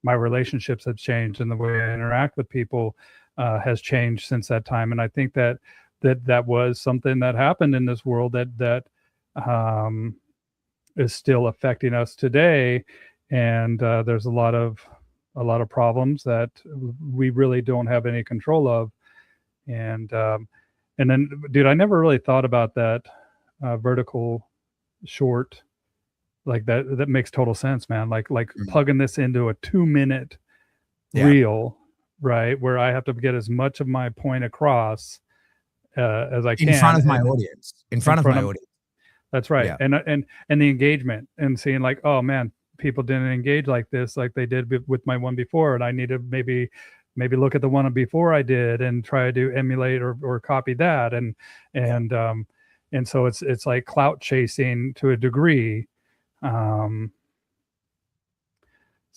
my relationships have changed, and the way I interact with people has changed since that time. And I think that was something that happened in this world that is still affecting us today. And there's a lot of problems that we really don't have any control of. And then, dude, I never really thought about that vertical short, like that makes total sense, man. Like plugging this into a 2-minute reel, right? Where I have to get as much of my point across as I can. In front of my audience. In front of my audience. That's right. Yeah. And the engagement and seeing like, oh man, people didn't engage like this, like they did with my one before. And I need to maybe look at the one before I did and try to emulate or copy that. And so it's like clout chasing to a degree. It's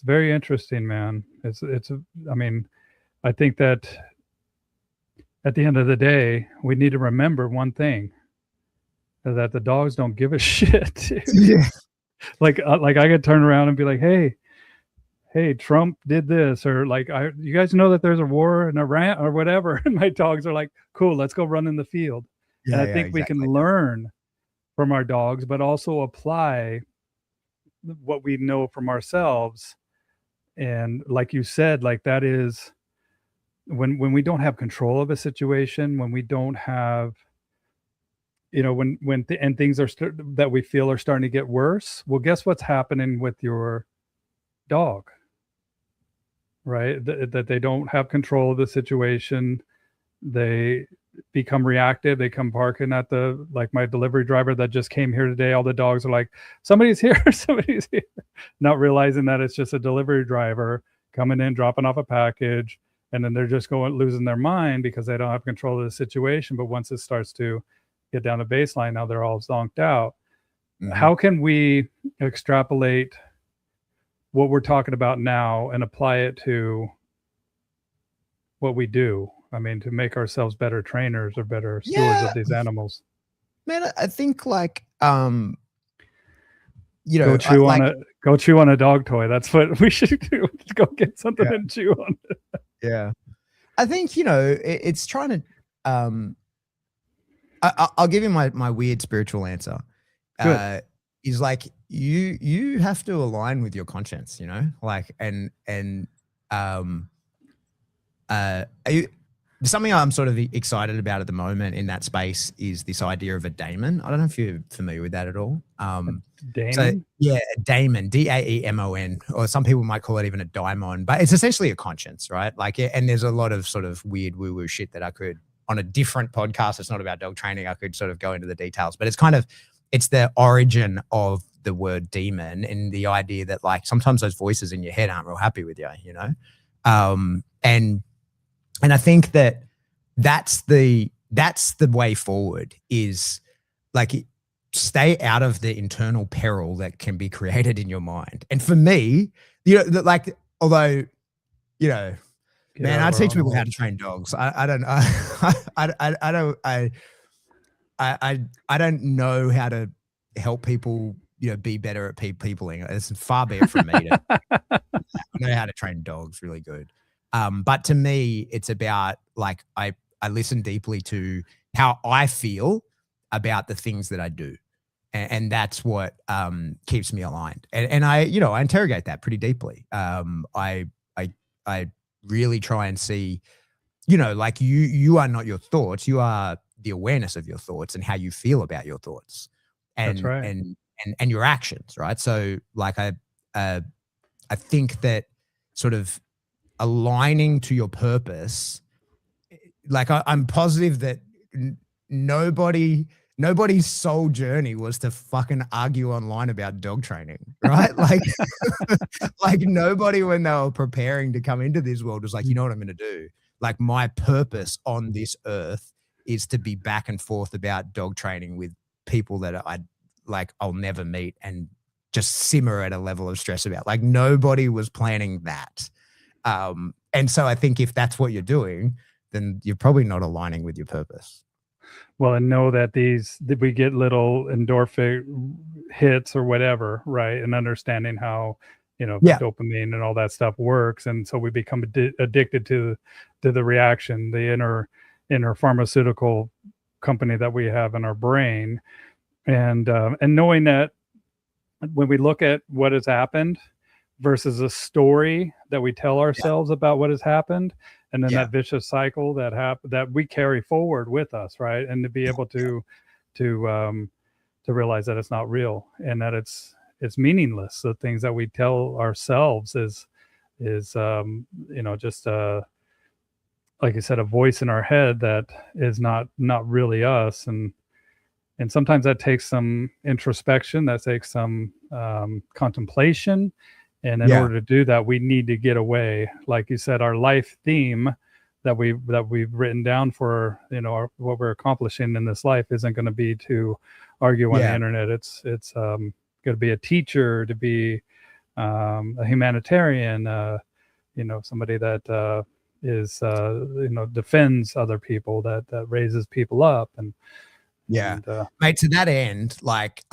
very interesting, man. I mean, I think that at the end of the day, we need to remember one thing, that the dogs don't give a shit. Dude. Yeah. Like I could turn around and be like, hey, Trump did this, or like, you guys know that there's a war in Iran or whatever. And my dogs are like, cool, let's go run in the field. Yeah, and I think we can learn from our dogs, but also apply what we know from ourselves. And like you said, like that is when we don't have control of a situation, when we don't have, and things are that we feel are starting to get worse. Well, guess what's happening with your dog, right? That they don't have control of the situation. They become reactive. They come barking at like my delivery driver that just came here today. All the dogs are like, somebody's here, somebody's here, not realizing that it's just a delivery driver coming in, dropping off a package. And then they're just losing their mind because they don't have control of the situation. But once it starts to get down to baseline, now they're all zonked out. Mm-hmm. How can we extrapolate what we're talking about now and apply it to what we do? I mean, to make ourselves better trainers or better stewards of these animals. Man, I think like, go chew on a dog toy. That's what we should do. Go get something and chew on it. Yeah. I think, it's trying to, I'll give you my weird spiritual answer. Is like, you have to align with your conscience, like, something I'm sort of excited about at the moment in that space is this idea of a daemon. I don't know if you're familiar with that at all. Daemon? So, yeah, a daemon, D-A-E-M-O-N, or some people might call it even a daimon, but it's essentially a conscience, right? Like, and there's a lot of sort of weird woo-woo shit that I could, on a different podcast, it's not about dog training, I could sort of go into the details, but it's the origin of the word demon and the idea that like sometimes those voices in your head aren't real happy with you, and I think that's the way forward, is like stay out of the internal peril that can be created in your mind. And for me, like, although, man, I teach people how to train dogs. I don't know how to help people, be better at peopling. It's far be it from me to know how to train dogs really good. But to me, it's about like, I listen deeply to how I feel about the things that I do. And that's what keeps me aligned. And I interrogate that pretty deeply. I really try and see, like you are not your thoughts. You are the awareness of your thoughts and how you feel about your thoughts. And, that's right. And your actions, right? So like I think that sort of aligning to your purpose, like I'm positive that nobody's sole journey was to fucking argue online about dog training, right? Like, like nobody, when they were preparing to come into this world, was like, you know what I'm going to do? Like, my purpose on this earth is to be back and forth about dog training with people that I'll never meet and just simmer at a level of stress about. Like, nobody was planning that. And so I think if that's what you're doing, then you're probably not aligning with your purpose. Well, and know that we get little endorphin hits or whatever, right? And understanding how, dopamine and all that stuff works. And so we become addicted to the reaction, the inner pharmaceutical company that we have in our brain. And knowing that when we look at what has happened versus a story that we tell ourselves about what has happened, and then that vicious cycle that we carry forward with us, right? And to be able to realize that it's not real and that it's meaningless. The things that we tell ourselves is just like you said, a voice in our head that is not really us. And sometimes that takes some introspection, that takes some contemplation. And in order to do that, we need to get away. Like you said, our life theme that we've written down for, what we're accomplishing in this life isn't going to be to argue on the internet. It's going to be a teacher, to be a humanitarian, somebody that is, defends other people, that raises people up. And mate, to that end, like,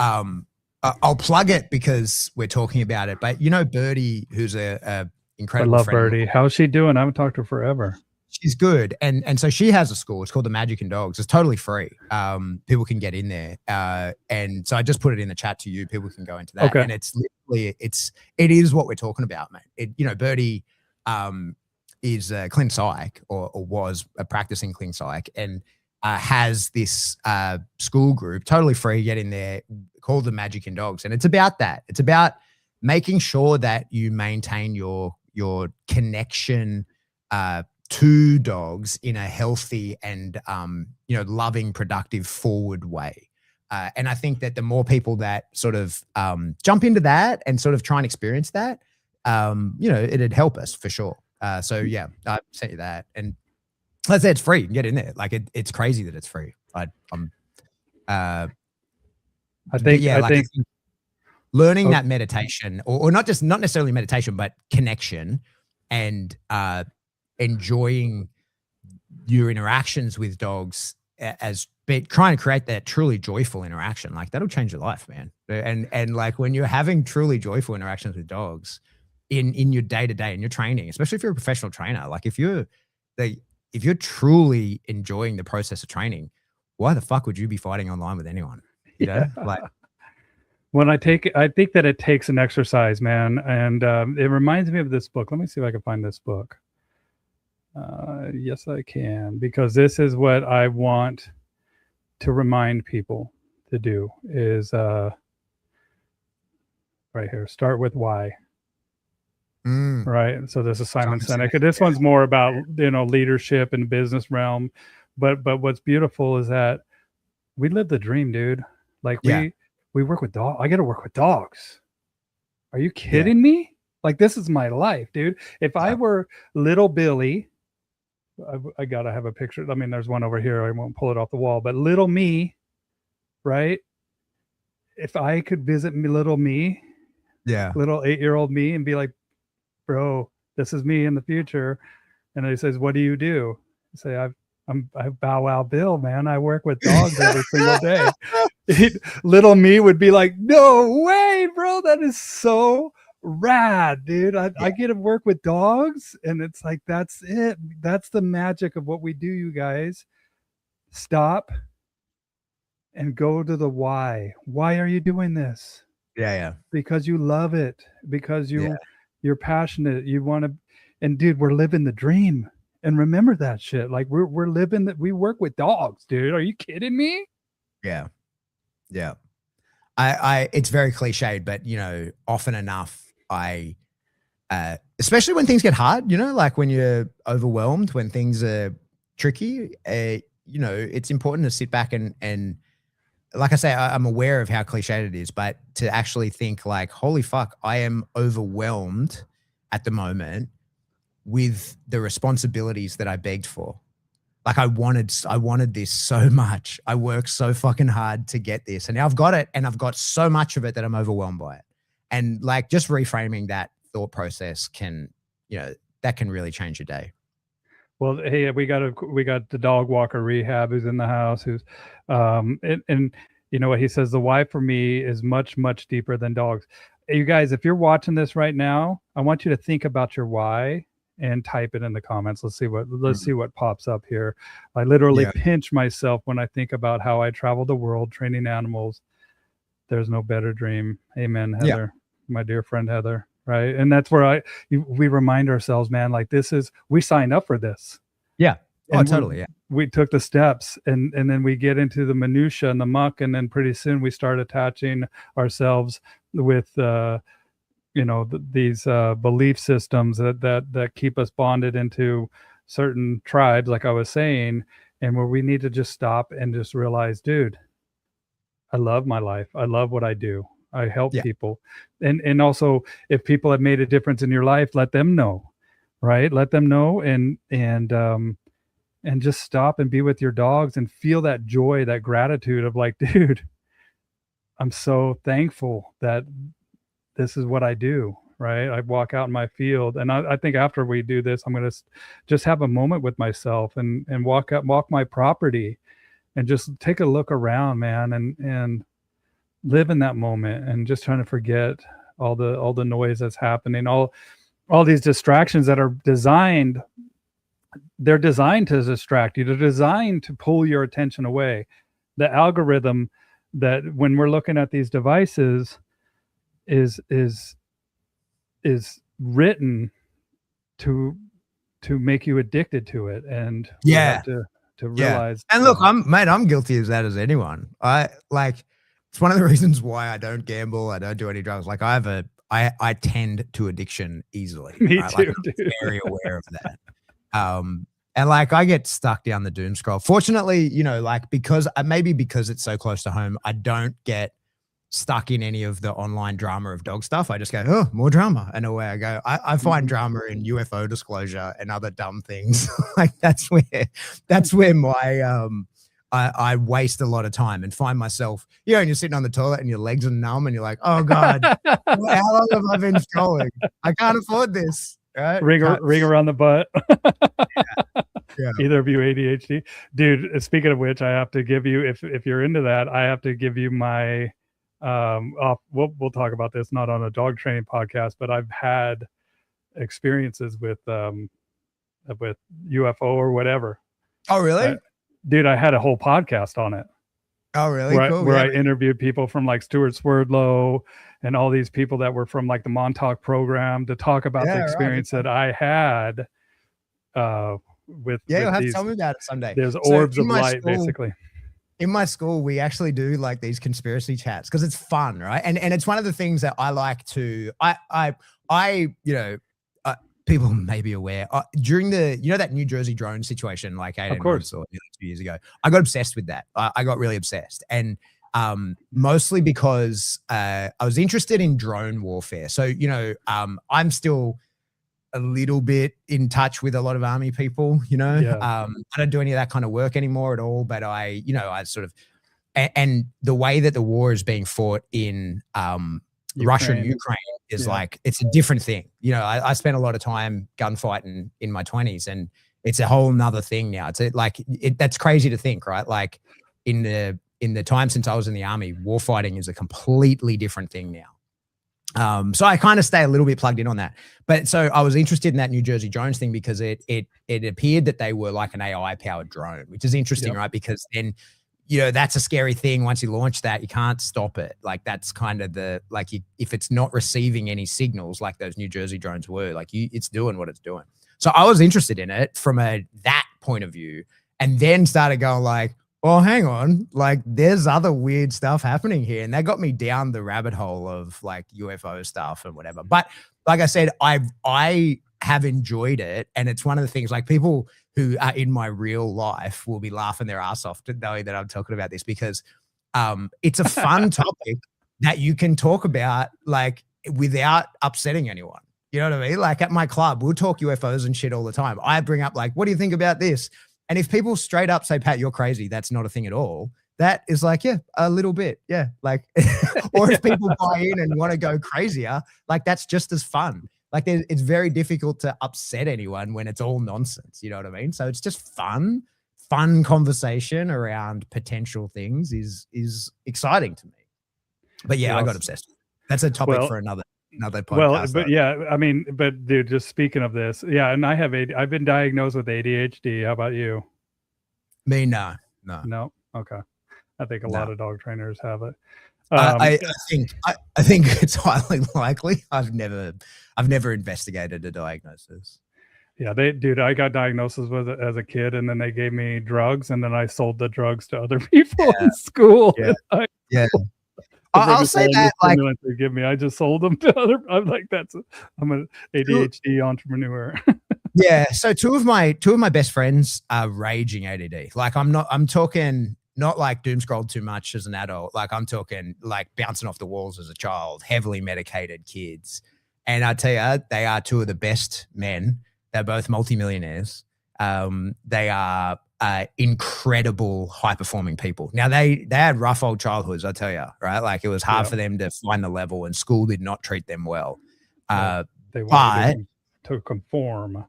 I'll plug it because we're talking about it, but Birdie, who's a incredible I love friend. Birdie. How's she doing? I haven't talked to her forever. she's good. And so she has a school. It's called the Magic and Dogs. It's totally free. People can get in there. And so I just put it in the chat to you. People can go into that. Okay. And it's literally, it is what we're talking about, mate. Birdie is a clin psych or was a practicing clin psych and has this school group, totally free, get in there, called the Magic and Dogs. And it's about that. It's about making sure that you maintain your connection to dogs in a healthy and loving, productive, forward way. And I think that the more people that sort of jump into that and sort of try and experience that, it'd help us for sure. So yeah, I sent you that, and let's say it's free. You can get in there. Like it's crazy that it's free. I think learning that meditation, or not necessarily meditation, but connection and enjoying your interactions with dogs as trying to create that truly joyful interaction. Like that'll change your life, man. And like when you're having truly joyful interactions with dogs in your day-to-day, in your training, especially if you're a professional trainer, like if you're truly enjoying the process of training, why the fuck would you be fighting online with anyone? You know, like when I think that it takes an exercise, man. And it reminds me of this book. Let me see if I can find this book. Yes, I can, because this is what I want to remind people to do is right here. Start with why. Right. So this is Simon Sinek. This one's more about, leadership and business realm. But what's beautiful is that we live the dream, dude. Like we work with dogs. I get to work with dogs. Are you kidding me? Like, this is my life, dude. If I were little Billy, I got to have a picture. I mean, there's one over here. I won't pull it off the wall, but little me, right? If I could visit little me, little 8-year-old me, and be like, bro, this is me in the future. And he says, what do you do? I say, I Bow Wow Bill, man. I work with dogs every single day. Little me would be like, no way, bro. That is so rad, dude. I get to work with dogs. And it's like, that's it. That's the magic of what we do, you guys. Stop and go to the why. Why are you doing this? Yeah. Because you love it. Because you're passionate. You want to, and dude, we're living the dream. And remember that shit. Like we're living that. We work with dogs, dude. Are you kidding me? Yeah. It's very cliched, but often enough, especially when things get hard, like when you're overwhelmed, when things are tricky, it's important to sit back and like I say, I'm aware of how cliched it is, but to actually think like, holy fuck, I am overwhelmed at the moment with the responsibilities that I begged for. Like I wanted this so much. I worked so fucking hard to get this, and now I've got it, and I've got so much of it that I'm overwhelmed by it. And like just reframing that thought process can really change your day. Well, hey, we got the dog walker rehab who's in the house, who's and you know what he says, the why for me is much, much deeper than dogs. You guys, if you're watching this right now, I want you to think about your why and type it in the comments. Let's see what pops up here. I literally pinch myself when I think about how I travel the world training animals. There's no better dream. Amen, Heather, my dear friend Heather. Right. And that's where we remind ourselves, man, like we signed up for this. Yeah. Oh, and totally. We took the steps, and then we get into the minutia and the muck. And then pretty soon we start attaching ourselves with, these belief systems that keep us bonded into certain tribes, like I was saying, and where we need to just stop and just realize, dude, I love my life. I love what I do. I help people. And also, if people have made a difference in your life, let them know, right? Let them know, and just stop and be with your dogs and feel that joy, that gratitude of like, dude, I'm so thankful that this is what I do, right? I walk out in my field, and I think after we do this, I'm going to just have a moment with myself and walk my property and just take a look around, man, and live in that moment, and just trying to forget all the noise that's happening, all these distractions that are designed they're designed to distract you. They're designed to pull your attention away. The algorithm that when we're looking at these devices is written to make you addicted to it, and we have to realize. And look, I'm guilty as that as anyone. It's one of the reasons why I don't gamble. I don't do any drugs. Like I tend to addiction easily. Me right? too, like, I'm dude. very aware of that. And like I get stuck down the doom scroll. Fortunately, you know, like because it's so close to home, I don't get stuck in any of the online drama of dog stuff. I just go, oh, more drama, and away I go. I find drama in UFO disclosure and other dumb things. Like that's where my I waste a lot of time and find myself, you know, and you're sitting on the toilet and your legs are numb and you're like, oh God, how long have I been scrolling? I can't afford this. Right? Ring around the butt. Yeah. Either of you ADHD? Dude, speaking of which, I have to give you, if you're into that, I have to give you my we'll talk about this, not on a dog training podcast, but I've had experiences with UFO or whatever. Oh, really? Dude, I had a whole podcast on it. Oh, really? Cool. Where I interviewed people from like Stuart Swerdlow and all these people that were from like the Montauk program to talk about the experience that I had with you'll have to tell me about it someday. There's orbs of light, basically. In my school, we actually do like these conspiracy chats because it's fun, right? And it's one of the things that I like to. You know, people may be aware during that New Jersey drone situation, like 18 months or 2 years ago, I got obsessed with that. I got really obsessed, and mostly because I was interested in drone warfare. So you know, I'm still a little bit in touch with a lot of army people, you know. I don't do any of that kind of work anymore at all, but I sort of, and the way that the war is being fought in Russia and Ukraine is like, it's a different thing. You know, I spent a lot of time gunfighting in my 20s, and it's a whole nother thing now. It's that's crazy to think, right? Like in the time since I was in the army, war fighting is a completely different thing now. So I kind of stay a little bit plugged in on that. But so I was interested in that New Jersey drones thing because it appeared that they were like an AI powered drone, which is interesting, right? Because then, you know, that's a scary thing. Once you launch that, you can't stop it. Like that's kind of if it's not receiving any signals like those New Jersey drones were, like it's doing what it's doing. So I was interested in it from that point of view, and then started going like, well, hang on, like there's other weird stuff happening here. And that got me down the rabbit hole of like UFO stuff and whatever. But like I said, I have enjoyed it. And it's one of the things, like people who are in my real life will be laughing their ass off to know that I'm talking about this because it's a fun topic that you can talk about like without upsetting anyone. You know what I mean? Like at my club, we'll talk UFOs and shit all the time. I bring up like, what do you think about this? And if people straight up say, Pat, you're crazy, that's not a thing at all. That is like, yeah, a little bit. Yeah. Like, or if people buy in and want to go crazier, like that's just as fun. Like it's very difficult to upset anyone when it's all nonsense. You know what I mean? So it's just fun conversation around potential things is exciting to me. But yeah, I got obsessed. That's a topic for another podcast. Well, but yeah, I mean, but dude, just speaking of this, yeah, and I've been diagnosed with ADHD. How about you? Me, no. Okay, I think a lot of dog trainers have it. I think it's highly likely. I've never investigated a diagnosis. Yeah, I got diagnosis with it as a kid, and then they gave me drugs, and then I sold the drugs to other people in school. Yeah. I'll say that like they give me, I just sold them to other. I'm like, I'm an ADHD entrepreneur. Yeah. So two of my best friends are raging ADD. Like I'm talking not like doom scrolled too much as an adult. Like I'm talking like bouncing off the walls as a child, heavily medicated kids. And I tell you, they are two of the best men. They're both multimillionaires. They are incredible high performing people. Now they had rough old childhoods, I tell you, right? Like it was hard for them to find the level, and school did not treat them well. They wanted to conform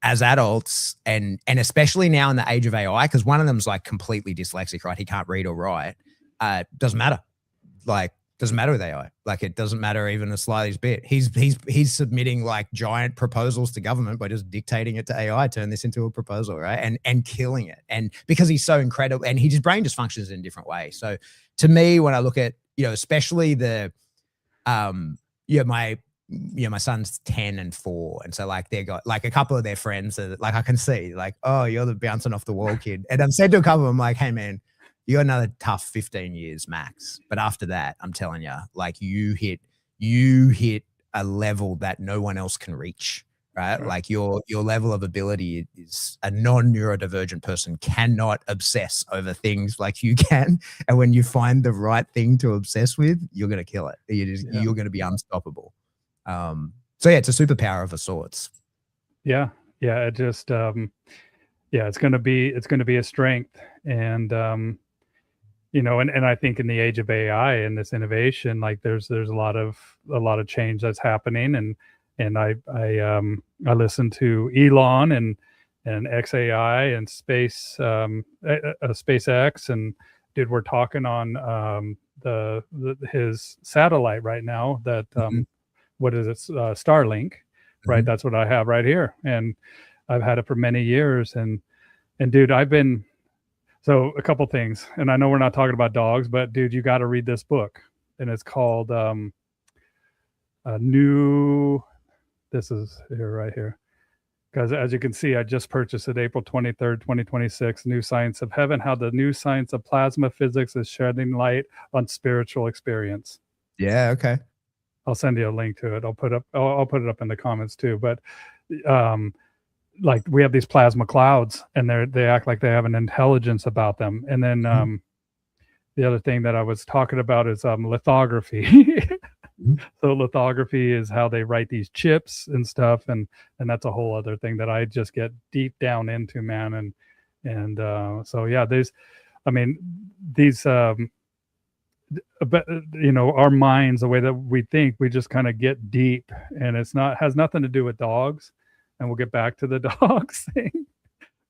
as adults, and especially now in the age of AI, because one of them's like completely dyslexic, right? He can't read or write. Doesn't matter. Like Doesn't matter with AI. Like, it doesn't matter even the slightest bit. He's submitting like giant proposals to government by just dictating it to AI, turn this into a proposal, right? And killing it. And because he's so incredible, and his brain just functions in a different way. So to me, when I look at, especially the my son's 10 and 4. And so like they got like a couple of their friends that like I can see like, oh, you're the bouncing off the wall kid. And I've said to a couple of them like, hey man, you got another tough 15 years max. But after that, I'm telling you, like you hit a level that no one else can reach, right? Sure. Like your level of ability is a non-neurodivergent person cannot obsess over things like you can. And when you find the right thing to obsess with, you're going to kill it. You're going to be unstoppable. So yeah, it's a superpower of a sorts. Yeah. Yeah. It just, it's going to be a strength. And, and I think in the age of AI and this innovation, like there's a lot of change that's happening. And I listen to Elon and XAI and SpaceX, and dude, we're talking on his satellite right now that what is it, Starlink, right? That's what I have right here, and I've had it for many years. And dude, so a couple things, and I know we're not talking about dogs, but dude, you got to read this book, and it's called this is here, right here. Because as you can see, I just purchased it April 23rd, 2026, New Science of Heaven, How the New Science of Plasma Physics is Shedding Light on Spiritual Experience. Yeah, okay. I'll send you a link to it. I'll put it up in the comments too. But like we have these plasma clouds, and they act like they have an intelligence about them. And then the other thing that I was talking about is lithography. So lithography is how they write these chips and stuff, and that's a whole other thing that I just get deep down into, man. And so yeah, these but our minds, the way that we think, we just kind of get deep, and has nothing to do with dogs. And we'll get back to the dogs thing.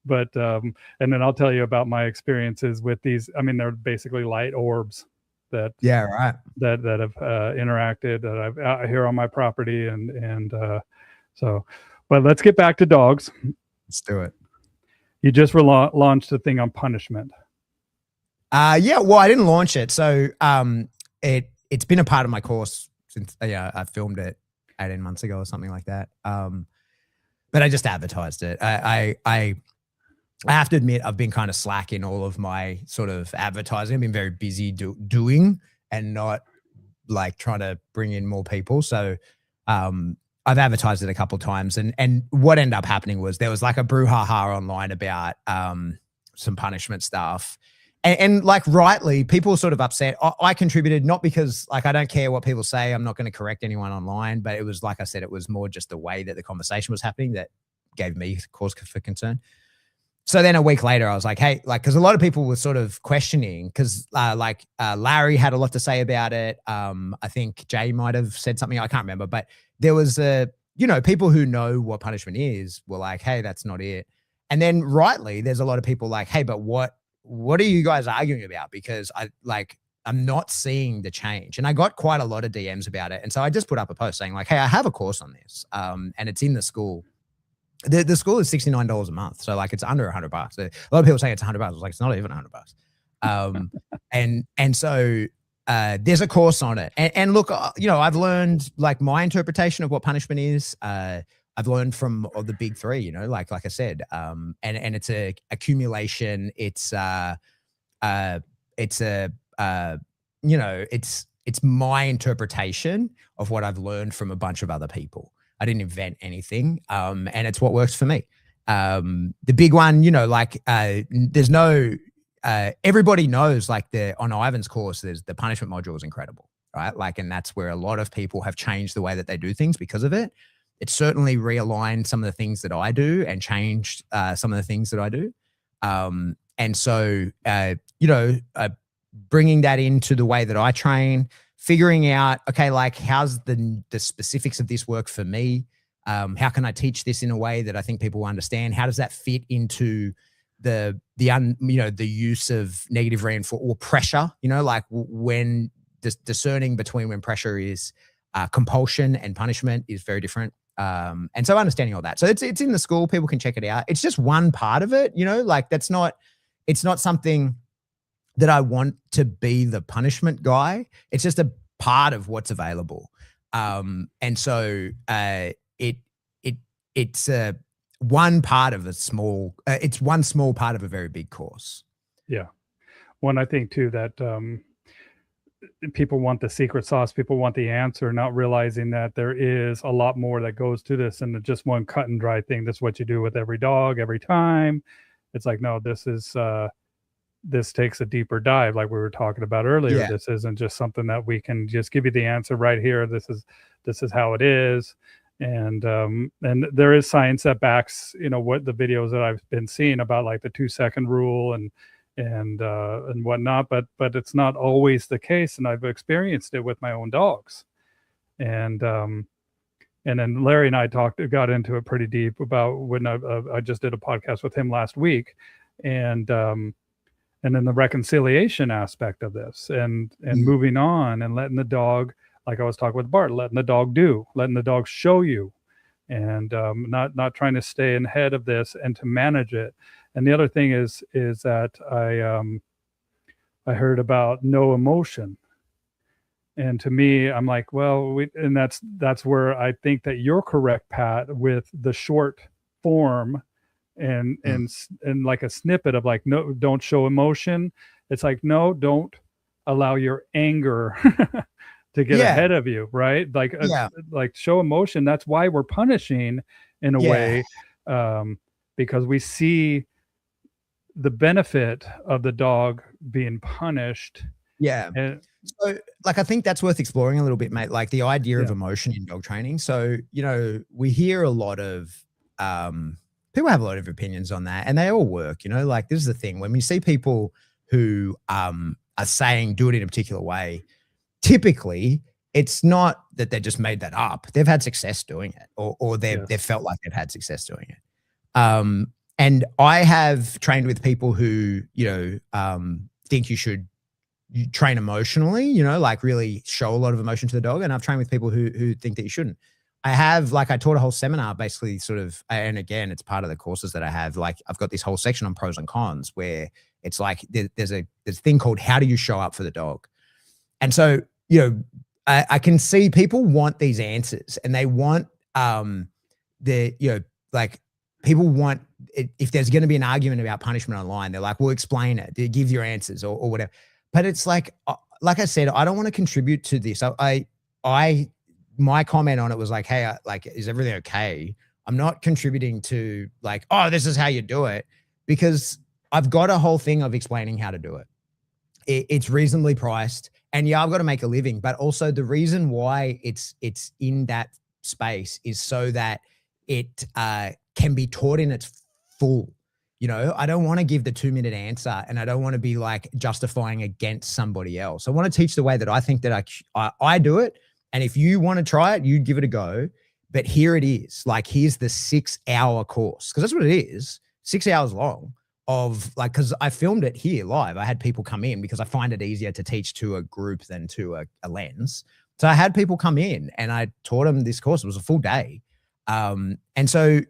But and then I'll tell you about my experiences with these. I mean, they're basically light orbs that that have interacted, that I've out here on my property, and so. But let's get back to dogs. Let's do it. You just launched a thing on punishment. Yeah, well, I didn't launch it, so it's been a part of my course since I filmed it 18 months ago or something like that. But I just advertised it. I have to admit, I've been kind of slack in all of my sort of advertising. I've been very busy doing and not like trying to bring in more people. So I've advertised it a couple of times, and what ended up happening was there was like a brouhaha online about some punishment stuff. And like rightly, people were sort of upset. I contributed, not because like I don't care what people say. I'm not going to correct anyone online, but it was like I said, it was more just the way that the conversation was happening that gave me cause for concern. So then a week later, I was like, hey, like, because a lot of people were sort of questioning, because Larry had a lot to say about it. I think Jay might have said something. I can't remember, but there was people who know what punishment is were like, hey, that's not it. And then rightly, there's a lot of people like, hey, but what are you guys arguing about? Because I'm not seeing the change. And I got quite a lot of DMs about it. And so I just put up a post saying like, hey, I have a course on this. And it's in the school. The school is $69 a month. So like it's under $100. A lot of people say it's $100. I was like, it's not even $100. And so there's a course on it. And look, I've learned like my interpretation of what punishment is. I've learned from the big three, like I said, and it's a accumulation. It's my interpretation of what I've learned from a bunch of other people. I didn't invent anything. And it's what works for me. The big one, there's no, everybody knows like on Ivan's course, there's the punishment module is incredible, right? Like, and that's where a lot of people have changed the way that they do things because of it. It certainly realigned some of the things that I do and changed some of the things that I do. And so, bringing that into the way that I train, figuring out, okay, like how's the specifics of this work for me? How can I teach this in a way that I think people understand? How does that fit into the use of negative reinforcement or pressure? Like when discerning between when pressure is compulsion and punishment is very different. And so understanding all that. So it's in the school, people can check it out. It's just one part of it, you know, like it's not something that I want to be the punishment guy. It's just a part of what's available. And so it's one part of a small, it's one small part of a very big course. Yeah. One, I think too, that people want the secret sauce, people want the answer, not realizing that there is a lot more that goes to this than just one cut and dry thing. This is what you do with every dog, every time. It's like, no, this takes a deeper dive, like we were talking about earlier. Yeah. This isn't just something that we can just give you the answer right here. This is how it is. And there is science that backs, you know, what the videos that I've been seeing about, like the 2-second rule and whatnot, but it's not always the case. And I've experienced it with my own dogs. And then Larry and I got into it pretty deep about when I just did a podcast with him last week, and then the reconciliation aspect of this, and moving on and letting the dog, like I was talking with Bart, letting the dog do, letting the dog show you, and not trying to stay ahead of this and to manage it. And the other thing is that I heard about no emotion. And to me, I'm like, well, and that's where I think that you're correct, Pat, with the short form and like a snippet of like, no, don't show emotion. It's like, no, don't allow your anger to get ahead of you, right? Like, like show emotion. That's why we're punishing in a way, because we see the benefit of the dog being punished. Yeah. So like, I think that's worth exploring a little bit, mate. Like the idea of emotion in dog training. So, you know, we hear a lot of, people have a lot of opinions on that, and they all work, you know, like this is the thing. When we see people who are saying do it in a particular way, typically it's not that they just made that up. They've had success doing it, or they've felt like they've had success doing it. And I have trained with people who, you know, think you should train emotionally, you know, like really show a lot of emotion to the dog. And I've trained with people who think that you shouldn't. I taught a whole seminar basically sort of, and again, it's part of the courses that I have. Like I've got this whole section on pros and cons where it's like, there's a thing called how do you show up for the dog? And so, you know, I can see people want these answers, and they want, you know, like people want, if there's going to be an argument about punishment online, they're like, well, explain it, give your answers or whatever. But it's like I said, I don't want to contribute to this. My comment on it was like, hey, like, is everything okay? I'm not contributing to like, oh, this is how you do it, because I've got a whole thing of explaining how to do it. It's reasonably priced, and yeah, I've got to make a living, but also the reason why it's in that space is so that it can be taught in its full. You know, I don't want to give the 2-minute answer, and I don't want to be like justifying against somebody else. I want to teach the way that I think that I do it. And if you want to try it, you give it a go. But here it is. Like, here's the 6-hour course, because that's what it is. 6 hours long of like, because I filmed it here live. I had people come in because I find it easier to teach to a group than to a lens. So I had people come in and I taught them this course. It was a full day. And so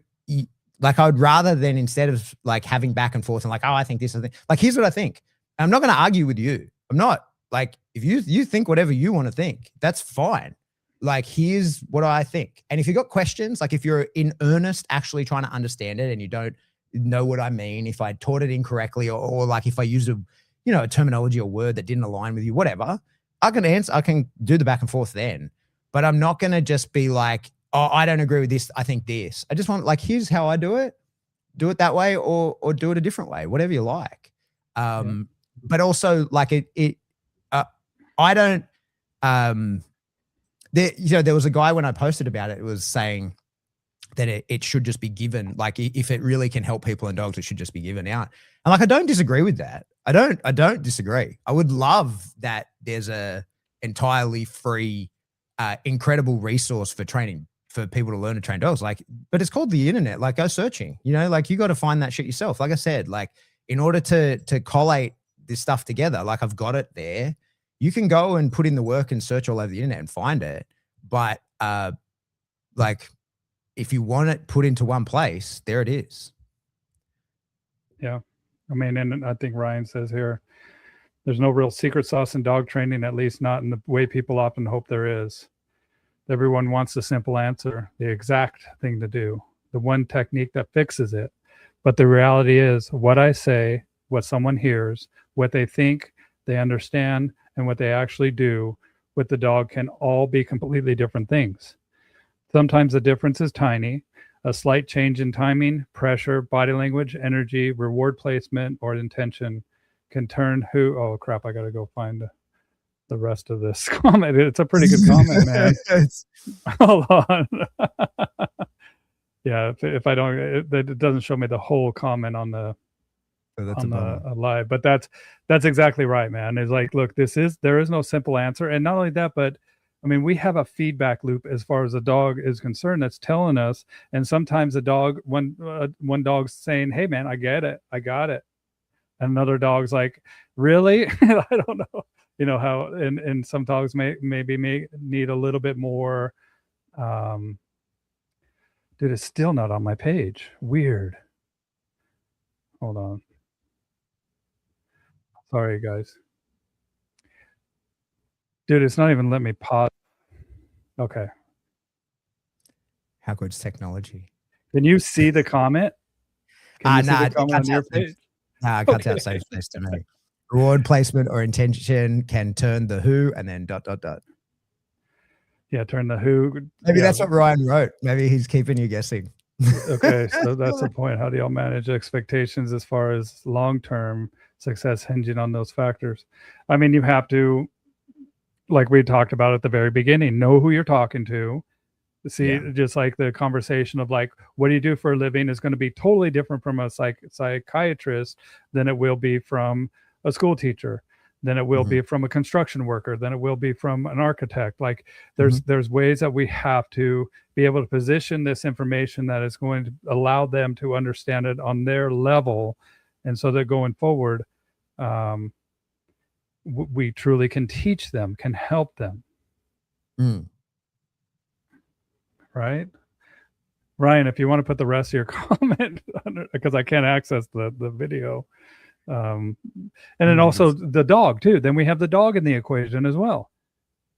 like, I would rather than, instead of like having back and forth and like, oh, I think this, like, here's what I think. I'm not going to argue with you. I'm not. Like, if you think whatever you want to think, that's fine. Like, here's what I think. And if you got questions, like if you're in earnest actually trying to understand it and you don't know what I mean, if I taught it incorrectly, or like if I used a terminology or word that didn't align with you, whatever, I can answer, I can do the back and forth then. But I'm not going to just be like, oh, I don't agree with this, I think this. I just want, like, here's how I do it that way, or do it a different way, whatever you like. But also, like, I don't, there was a guy when I posted about it, it was saying that it should just be given. Like, if it really can help people and dogs, it should just be given out. And like, I don't disagree with that. I don't disagree. I would love that there's a entirely free, incredible resource for training, for people to learn to train dogs. Like, but it's called the internet. Like, go searching, you know, like, you got to find that shit yourself. Like I said, like, in order to collate this stuff together, like, I've got it there. you can go and put in the work and search all over the internet and find it. But like, if you want it put into one place, there it is. Yeah. I mean, and I think Ryan says here, there's no real secret sauce in dog training, at least not in the way people often hope there is. Everyone wants the simple answer, the exact thing to do, the one technique that fixes it. But the reality is what I say, what someone hears, what they think, they understand, and what they actually do with the dog can all be completely different things. Sometimes the difference is tiny. A slight change in timing, pressure, body language, energy, reward placement, or intention can turn who, oh crap, I gotta go find the rest of this comment. It's a pretty good comment, man. Hold on. Yeah, if I don't, it doesn't show me the whole comment on the live, but that's exactly right, man. It's like, look, there is no simple answer, and not only that, but I mean, we have a feedback loop as far as the dog is concerned that's telling us, and sometimes the dog, one dog's saying, "Hey, man, I get it, I got it," and another dog's like, "Really?" I don't know, you know how, and some dogs maybe need a little bit more. Dude, it's still not on my page. Weird. Hold on. Sorry, guys. Dude, it's not even letting me pause. Okay. How good's technology? Can you see the comment? Nah, it cuts out safe. Nah, it cuts out safe space to me. Reward placement or intention can turn the who and then ... Yeah, turn the who. Maybe that's what Ryan wrote. Maybe he's keeping you guessing. Okay, so that's the point. How do y'all manage expectations as far as long-term success hinging on those factors? I mean, you have to, like we talked about at the very beginning, know who you're talking to. See, just like the conversation of like, what do you do for a living is going to be totally different from a psychiatrist than it will be from a school teacher, than it will be from a construction worker, than it will be from an architect. Like there's ways that we have to be able to position this information that is going to allow them to understand it on their level. And so that going forward, we truly can teach them, can help them. Right? Ryan, if you want to put the rest of your comment under, because I can't access the video. And then also the dog too. Then we have the dog in the equation as well.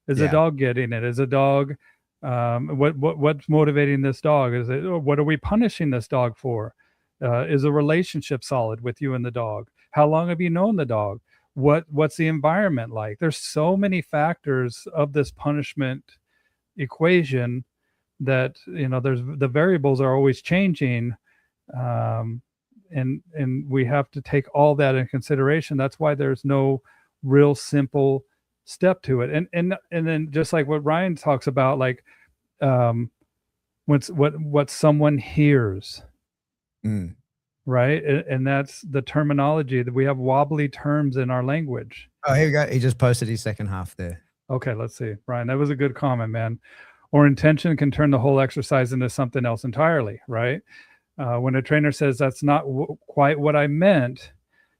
Is the dog getting it? Is a dog, what's motivating this dog? Is it, what are we punishing this dog for? Is a relationship solid with you and the dog? How long have you known the dog? What's the environment like? There's so many factors of this punishment equation that, you know, the variables are always changing. And we have to take all that in consideration. That's why there's no real simple step to it. And then just like what Ryan talks about, like what someone hears, right? And that's the terminology that we have wobbly terms in our language. Oh, here we go. He just posted his second half there. Okay, let's see. Ryan, that was a good comment, man. Or intention can turn the whole exercise into something else entirely, right? When a trainer says that's not quite what I meant,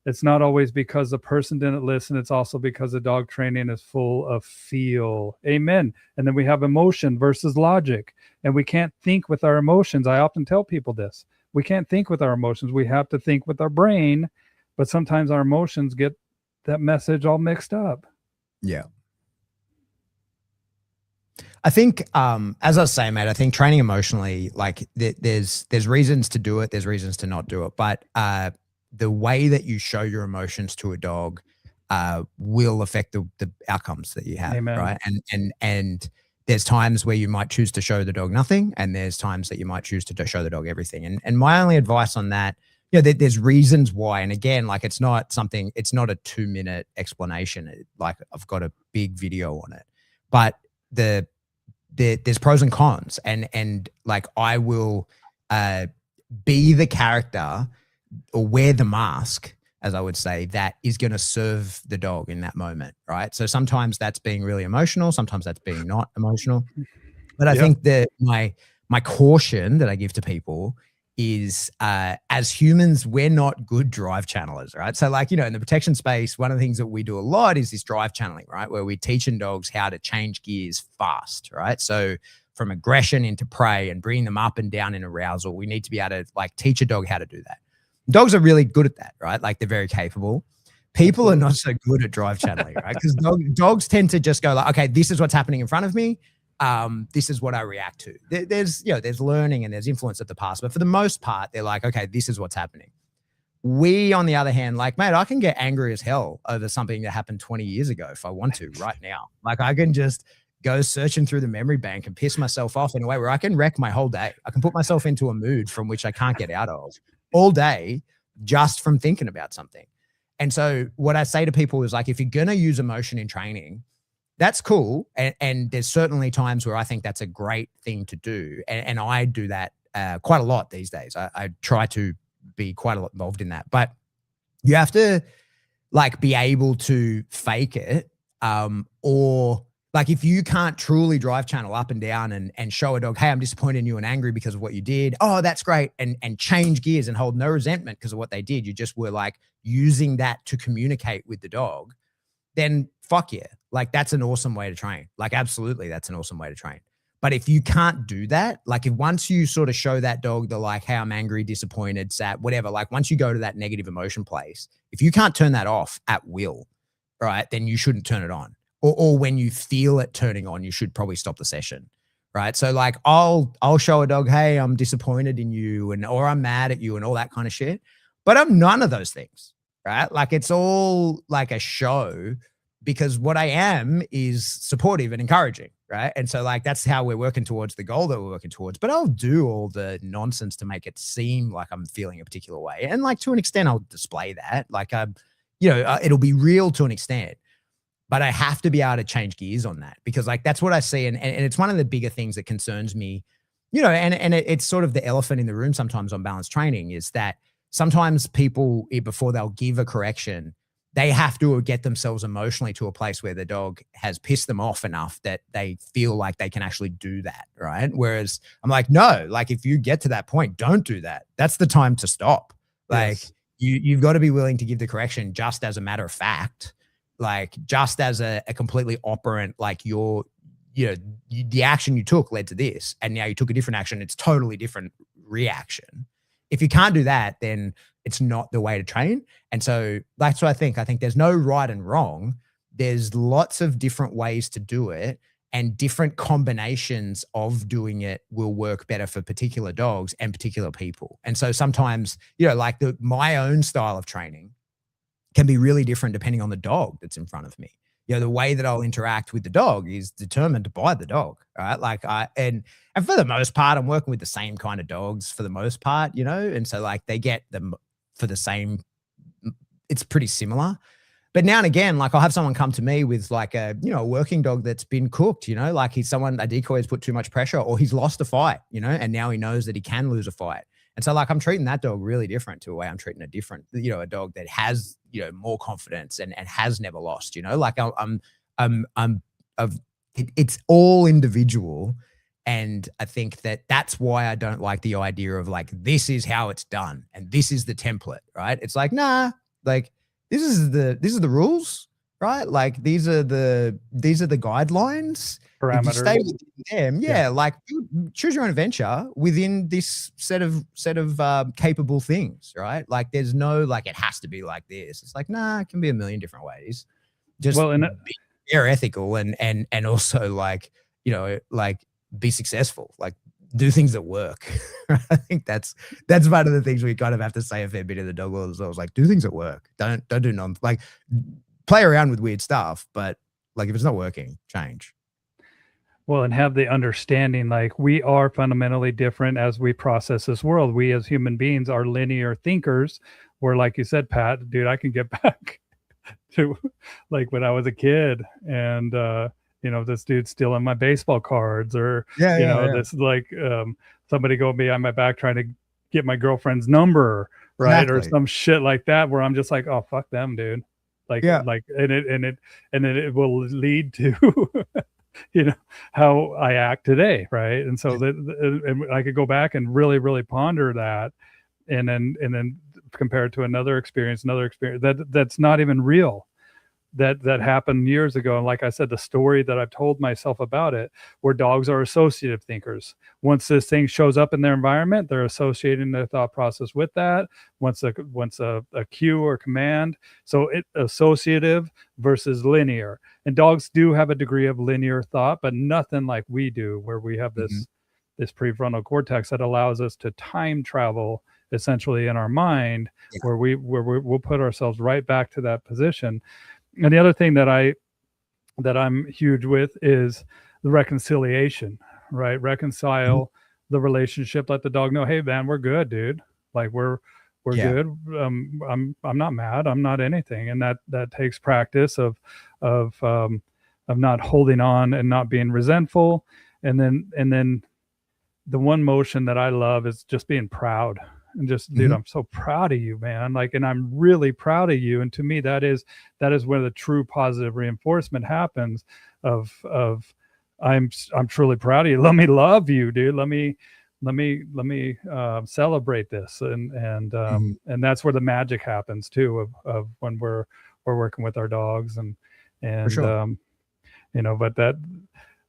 it's not always because the person didn't listen. It's also because the dog training is full of feel. Amen. And then we have emotion versus logic. And we can't think with our emotions. I often tell people this. We can't think with our emotions. We have to think with our brain. But sometimes our emotions get that message all mixed up. Yeah. I think, as I was saying, mate, I think training emotionally, like there's reasons to do it. There's reasons to not do it. But the way that you show your emotions to a dog will affect the outcomes that you have. Amen. Right? And there's times where you might choose to show the dog nothing, and there's times that you might choose to show the dog everything. And my only advice on that, you know, there's reasons why. And again, like it's not a 2-minute explanation. Like I've got a big video on it, but there's pros and cons, and like I will be the character or wear the mask, as I would say, that is going to serve the dog in that moment, right? So sometimes that's being really emotional, sometimes that's being not emotional. But I think that my caution that I give to people is as humans, we're not good drive channelers, right? So like, in the protection space, one of the things that we do a lot is this drive channeling, right? Where we're teaching dogs how to change gears fast, right? So from aggression into prey and bringing them up and down in arousal, we need to be able to like teach a dog how to do that. Dogs are really good at that, right? Like they're very capable. People are not so good at drive channeling, right? Because dogs tend to just go like, okay, this is what's happening in front of me. This is what I react to. There's learning and there's influence of the past, but for the most part, they're like, okay, this is what's happening. We, on the other hand, like, mate, I can get angry as hell over something that happened 20 years ago if I want to right now. Like I can just go searching through the memory bank and piss myself off in a way where I can wreck my whole day. I can put myself into a mood from which I can't get out of all day just from thinking about something. And so what I say to people is like, if you're going to use emotion in training, that's cool. And there's certainly times where I think that's a great thing to do. And I do that quite a lot these days. I try to be quite a lot involved in that. But you have to like be able to fake it. Or like if you can't truly drive channel up and down and show a dog, hey, I'm disappointed in you and angry because of what you did. Oh, that's great. And change gears and hold no resentment because of what they did. You just were like using that to communicate with the dog. Then fuck yeah. Like that's an awesome way to train. Like absolutely, that's an awesome way to train. But if you can't do that, like if once you sort of show that dog the like, hey, I'm angry, disappointed, sad, whatever, like once you go to that negative emotion place, if you can't turn that off at will, right, then you shouldn't turn it on. Or when you feel it turning on, you should probably stop the session, right? So like I'll show a dog, hey, I'm disappointed in you or I'm mad at you and all that kind of shit. But I'm none of those things, right? Like it's all like a show because what I am is supportive and encouraging, right? And so like that's how we're working towards the goal that we're working towards. But I'll do all the nonsense to make it seem like I'm feeling a particular way. And like to an extent, I'll display that. Like it'll be real to an extent. But I have to be able to change gears on that because like that's what I see. And it's one of the bigger things that concerns me, and it's sort of the elephant in the room sometimes on balance training is that sometimes people, before they'll give a correction, they have to get themselves emotionally to a place where the dog has pissed them off enough that they feel like they can actually do that, right? Whereas I'm like, no, like if you get to that point, don't do that. That's the time to stop. Like Yes. you've got to be willing to give the correction just as a matter of fact. Like just as a completely operant, like the action you took led to this, and now you took a different action. It's totally different reaction. If you can't do that, then it's not the way to train. And so that's what I think. I think there's no right and wrong. There's lots of different ways to do it, and different combinations of doing it will work better for particular dogs and particular people. And so sometimes, like my own style of training can be really different depending on the dog that's in front of me. The way that I'll interact with the dog is determined by the dog, right? Like and for the most part, I'm working with the same kind of dogs for the most part, and so like they get them for the same, it's pretty similar. But now and again, like I'll have someone come to me with like a working dog that's been cooked, like a decoy has put too much pressure or he's lost a fight, and now he knows that he can lose a fight. And so like I'm treating that dog really different to a way I'm treating a dog that has, more confidence and has never lost, like it's all individual. And I think that's why I don't like the idea of like, this is how it's done. And this is the template, right? It's like, nah, like this is the rules, right? Like these are the guidelines. If you stay Parameters. within them, like choose your own adventure within this set of capable things, right? Like there's no like it has to be like this. It's like nah, it can be a million different ways. Just be fair, ethical, and also like like be successful. Like do things that work. I think that's one of the things we kind of have to say a fair bit of the dog world as well. Is like do things that work. Don't do like play around with weird stuff, but like if it's not working, change. Well, and have the understanding like we are fundamentally different as we process this world. We as human beings are linear thinkers, where like you said, Pat, dude, I can get back to like when I was a kid and this dude's stealing my baseball cards or this like somebody going behind my back trying to get my girlfriend's number, right? Exactly. Or some shit like that where I'm just like, oh fuck them, dude. Like and it will lead to you know, how I act today, right? And so and I could go back and really, really ponder that, and then compare it to another experience that's not even real, that happened years ago. And like I said, the story that I've told myself about it, where dogs are associative thinkers. Once this thing shows up in their environment, they're associating their thought process with that. Once a cue or command, so it associative versus linear. And dogs do have a degree of linear thought, but nothing like we do, where we have this prefrontal cortex that allows us to time travel essentially in our mind, where we'll put ourselves right back to that position. And the other thing that I'm huge with is the reconciliation, right? Reconcile the relationship. Let the dog know, hey man, we're good, dude. Like we're good. I'm not mad. I'm not anything. And that takes practice of not holding on and not being resentful. And then the one motion that I love is just being proud. And just, dude, I'm so proud of you, man. Like, and I'm really proud of you. And to me, that is where the true positive reinforcement happens of I'm truly proud of you. Let me love you, dude. Let me celebrate this. And that's where the magic happens too, of when we're working with our dogs and sure. But that,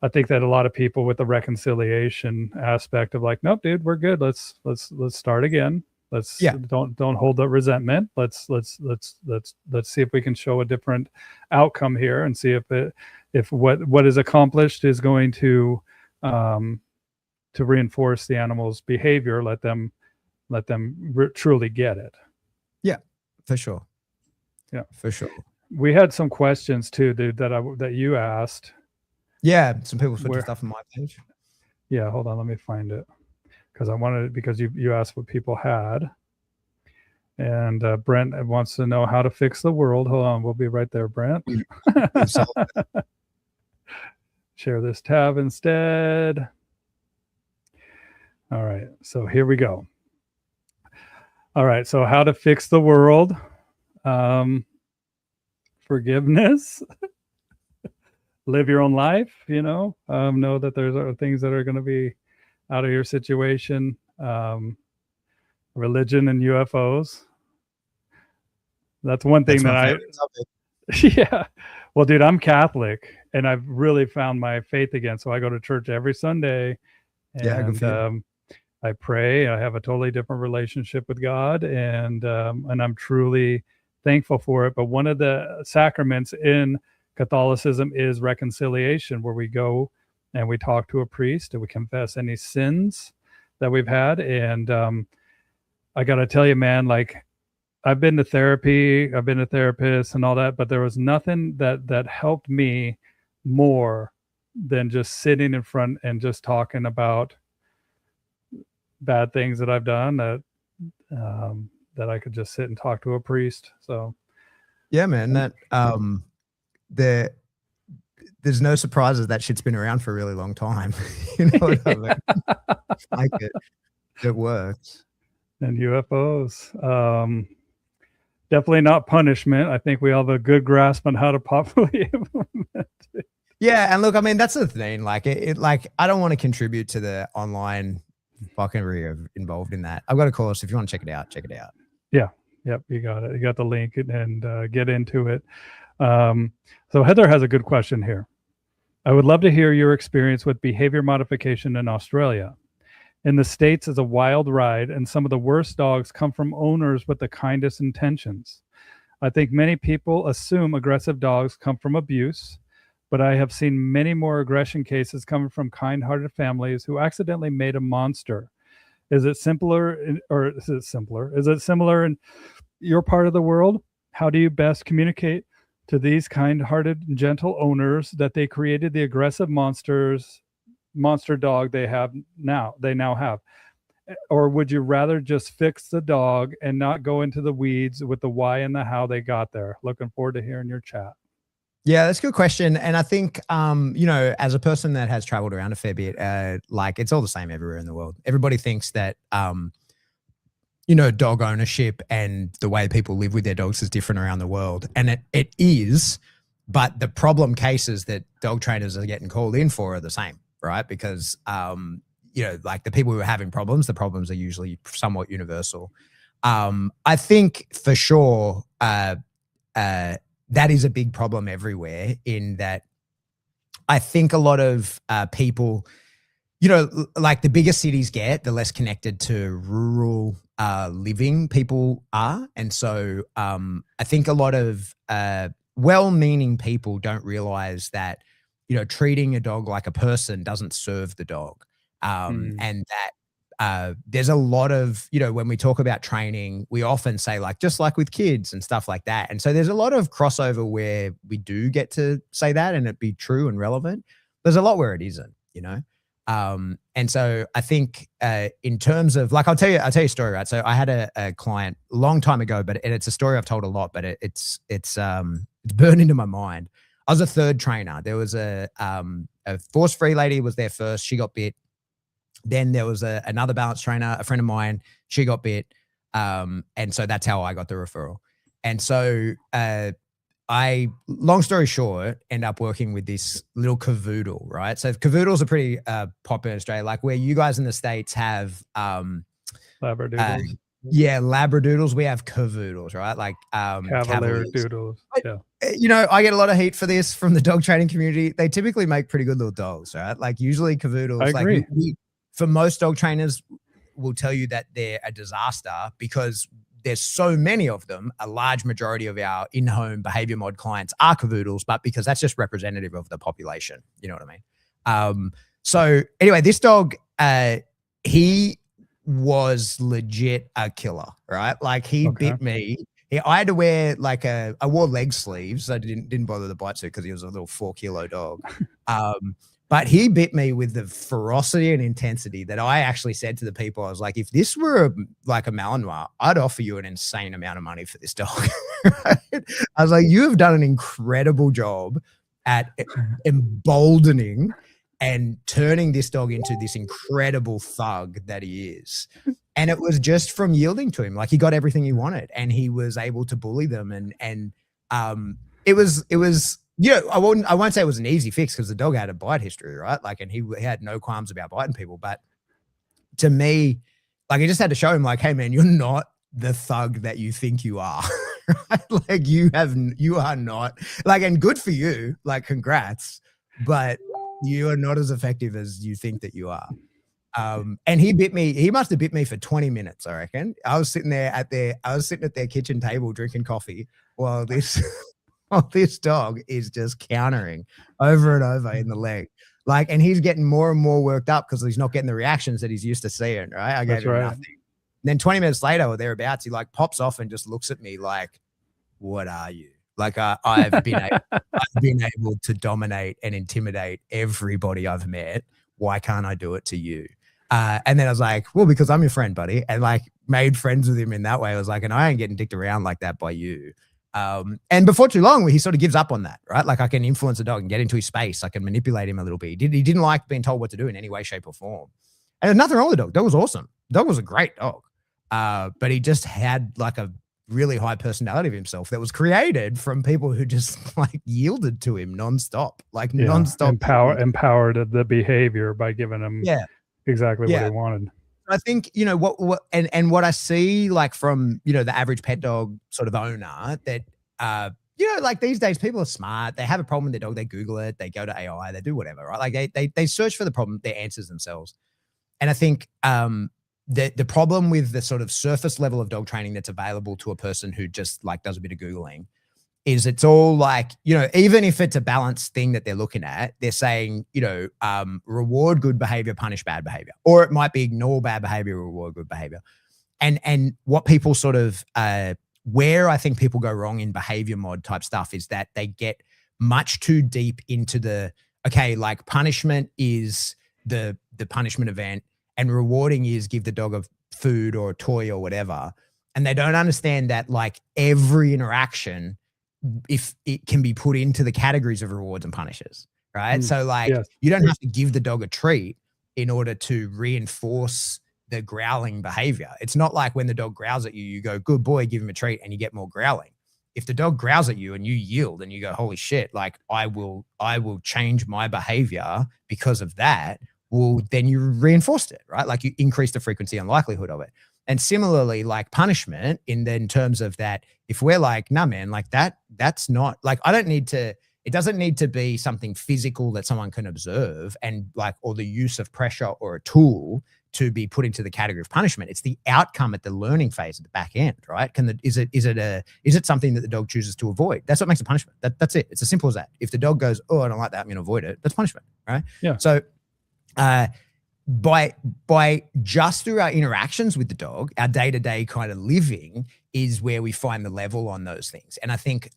I think that a lot of people with the reconciliation aspect of like, nope, dude, we're good. Let's start again. Don't hold the resentment. Let's see if we can show a different outcome here, and see if what is accomplished is going to reinforce the animal's behavior. Let them truly get it. Yeah, for sure. Yeah, for sure. We had some questions too, dude, that you asked. Yeah, some people put stuff on my page. Yeah, hold on, let me find it, because you asked what people had, and Brent wants to know how to fix the world. Hold on, we'll be right there, Brent. Share this tab instead. All right, so here we go. All right, so how to fix the world. Forgiveness. Live your own life, know that there's things that are going to be out of your situation. Religion and UFOs. That's one thing yeah. Well, dude, I'm Catholic, and I've really found my faith again. So I go to church every Sunday, and I pray. I have a totally different relationship with God, and I'm truly thankful for it. But one of the sacraments in Catholicism is reconciliation, where we go and we talk to a priest and we confess any sins that we've had. And I got to tell you, man, like, I've been to therapy, I've been to therapists and all that, but there was nothing that helped me more than just sitting in front and just talking about bad things that I've done, that I could just sit and talk to a priest. So yeah, man, that there's no surprises that shit's been around for a really long time. You know what I mean? Like it works. And UFOs, definitely not punishment. I think we all have a good grasp on how to properly implement it. Yeah, and look, I mean, that's the thing. Like like I don't want to contribute to the online fuckery involved in that. I've got a course. If you want to check it out, check it out. Yeah. Yep. You got it. You got the link, and get into it. So Heather has a good question here. I would love to hear your experience with behavior modification in Australia. In the States, it's a wild ride, and some of the worst dogs come from owners with the kindest intentions. I think many people assume aggressive dogs come from abuse, but I have seen many more aggression cases coming from kind-hearted families who accidentally made a monster. Is it similar in your part of the world? How do you best communicate to these kind-hearted, gentle owners that they created the aggressive monster dog they now have? Or would you rather just fix the dog and not go into the weeds with the why and the how they got there? Looking forward to hearing your chat. Yeah, that's a good question. And I think, as a person that has traveled around a fair bit, like it's all the same everywhere in the world. Everybody thinks that, dog ownership and the way people live with their dogs is different around the world. And it is, But the problem cases that dog trainers are getting called in for are the same, right? Because, like the people who are having problems, the problems are usually somewhat universal. I think for sure that is a big problem everywhere, in that I think a lot of people, like the bigger cities get, the less connected to rural living people are. And so I think a lot of well-meaning people don't realize that, treating a dog like a person doesn't serve the dog. And that there's a lot of, when we talk about training, we often say like, just like with kids and stuff like that. And so there's a lot of crossover where we do get to say that and it be true and relevant. There's a lot where it isn't, and so I think in terms of, like, I'll tell you a story, right? So I had a client a long time ago, and it's a story I've told a lot, but it's burned into my mind. I was a third trainer. There was a force-free lady was there first. She got bit. Then there was another balance trainer, a friend of mine. She got bit. And so that's how I got the referral. And so long story short, end up working with this little cavoodle, right? So cavoodles are pretty popular in Australia, like where you guys in the States have Labradoodles. Yeah, Labradoodles. We have cavoodles, right? Like Cavalier doodles. Yeah. I get a lot of heat for this from the dog training community. They typically make pretty good little dogs, right? Like usually cavoodles. I agree. Like for most dog trainers, will tell you that they're a disaster because there's so many of them. A large majority of our in-home behavior mod clients are cavoodles, but because that's just representative of the population. You know what I mean? So anyway, this dog, he was legit a killer, right? Like he bit me. I had to wear like I wore leg sleeves. I didn't bother the bite suit because he was a little 4-kilo dog. But he bit me with the ferocity and intensity that I actually said to the people, I was like, if this were like a Malinois, I'd offer you an insane amount of money for this dog. Right? I was like, you have done an incredible job at emboldening and turning this dog into this incredible thug that he is. And it was just from yielding to him. Like he got everything he wanted and he was able to bully them. And it was, I won't say it was an easy fix because the dog had a bite history, right? Like, and he had no qualms about biting people. But to me, like, I just had to show him, like, hey, man, you're not the thug that you think you are. Right? Like, you are not. Like, and good for you. Like, congrats. But you are not as effective as you think that you are. And he bit me. He must have bit me for 20 minutes, I reckon. I was sitting at their kitchen table drinking coffee while this. This dog is just countering over and over in the leg. Like, and he's getting more and more worked up because he's not getting the reactions that he's used to seeing, right? I gave him nothing. And then 20 minutes later or thereabouts, he like pops off and just looks at me like, what are you? Like I've been able to dominate and intimidate everybody I've met. Why can't I do it to you? And then I was like, well, because I'm your friend, buddy. And like made friends with him in that way. I was like, and I ain't getting dicked around like that by you. And before too long, he sort of gives up on that, right? Like I can influence a dog and get into his space. I can manipulate him a little bit. He didn't like being told what to do in any way, shape or form. And there's nothing wrong with the dog. Dog was awesome. Dog was a great dog. But he just had like a really high personality of himself that was created from people who just like yielded to him nonstop, like nonstop. Empowered the behavior by giving him exactly what he wanted. I think, what I see like from, the average pet dog sort of owner that, like these days people are smart. They have a problem with their dog. They Google it, they go to AI, they do whatever, right? Like they search for the problem, their answers themselves. And I think, the problem with the sort of surface level of dog training that's available to a person who just like does a bit of Googling is it's all like, even if it's a balanced thing that they're looking at, they're saying, reward good behavior, punish bad behavior, or it might be ignore bad behavior, reward good behavior. And what people sort of, where I think people go wrong in behavior mod type stuff is that they get much too deep into like punishment is the punishment event and rewarding is give the dog a food or a toy or whatever. And they don't understand that like every interaction, if it can be put into the categories of rewards and punishes, right? So like you don't have to give the dog a treat in order to reinforce the growling behavior. It's not like when the dog growls at you, you go, good boy, give him a treat and you get more growling. if the dog growls at you and you yield and you go, holy shit, like I will change my behavior because of that. Well, then you reinforced it, right? Like you increase the frequency and likelihood of it. And similarly, like punishment in terms of that, if we're like, nah, man, like that's not like, it doesn't need to be something physical that someone can observe and like, or the use of pressure or a tool to be put into the category of punishment. It's the outcome at the learning phase at the back end, right? Is it something that the dog chooses to avoid? That's what makes a punishment. That's it. It's as simple as that. If the dog goes, oh, I don't like that, I'm going to avoid it, that's punishment, right? Yeah. So, by just through our interactions with the dog, our day-to-day kind of living is where we find the level on those things. And I think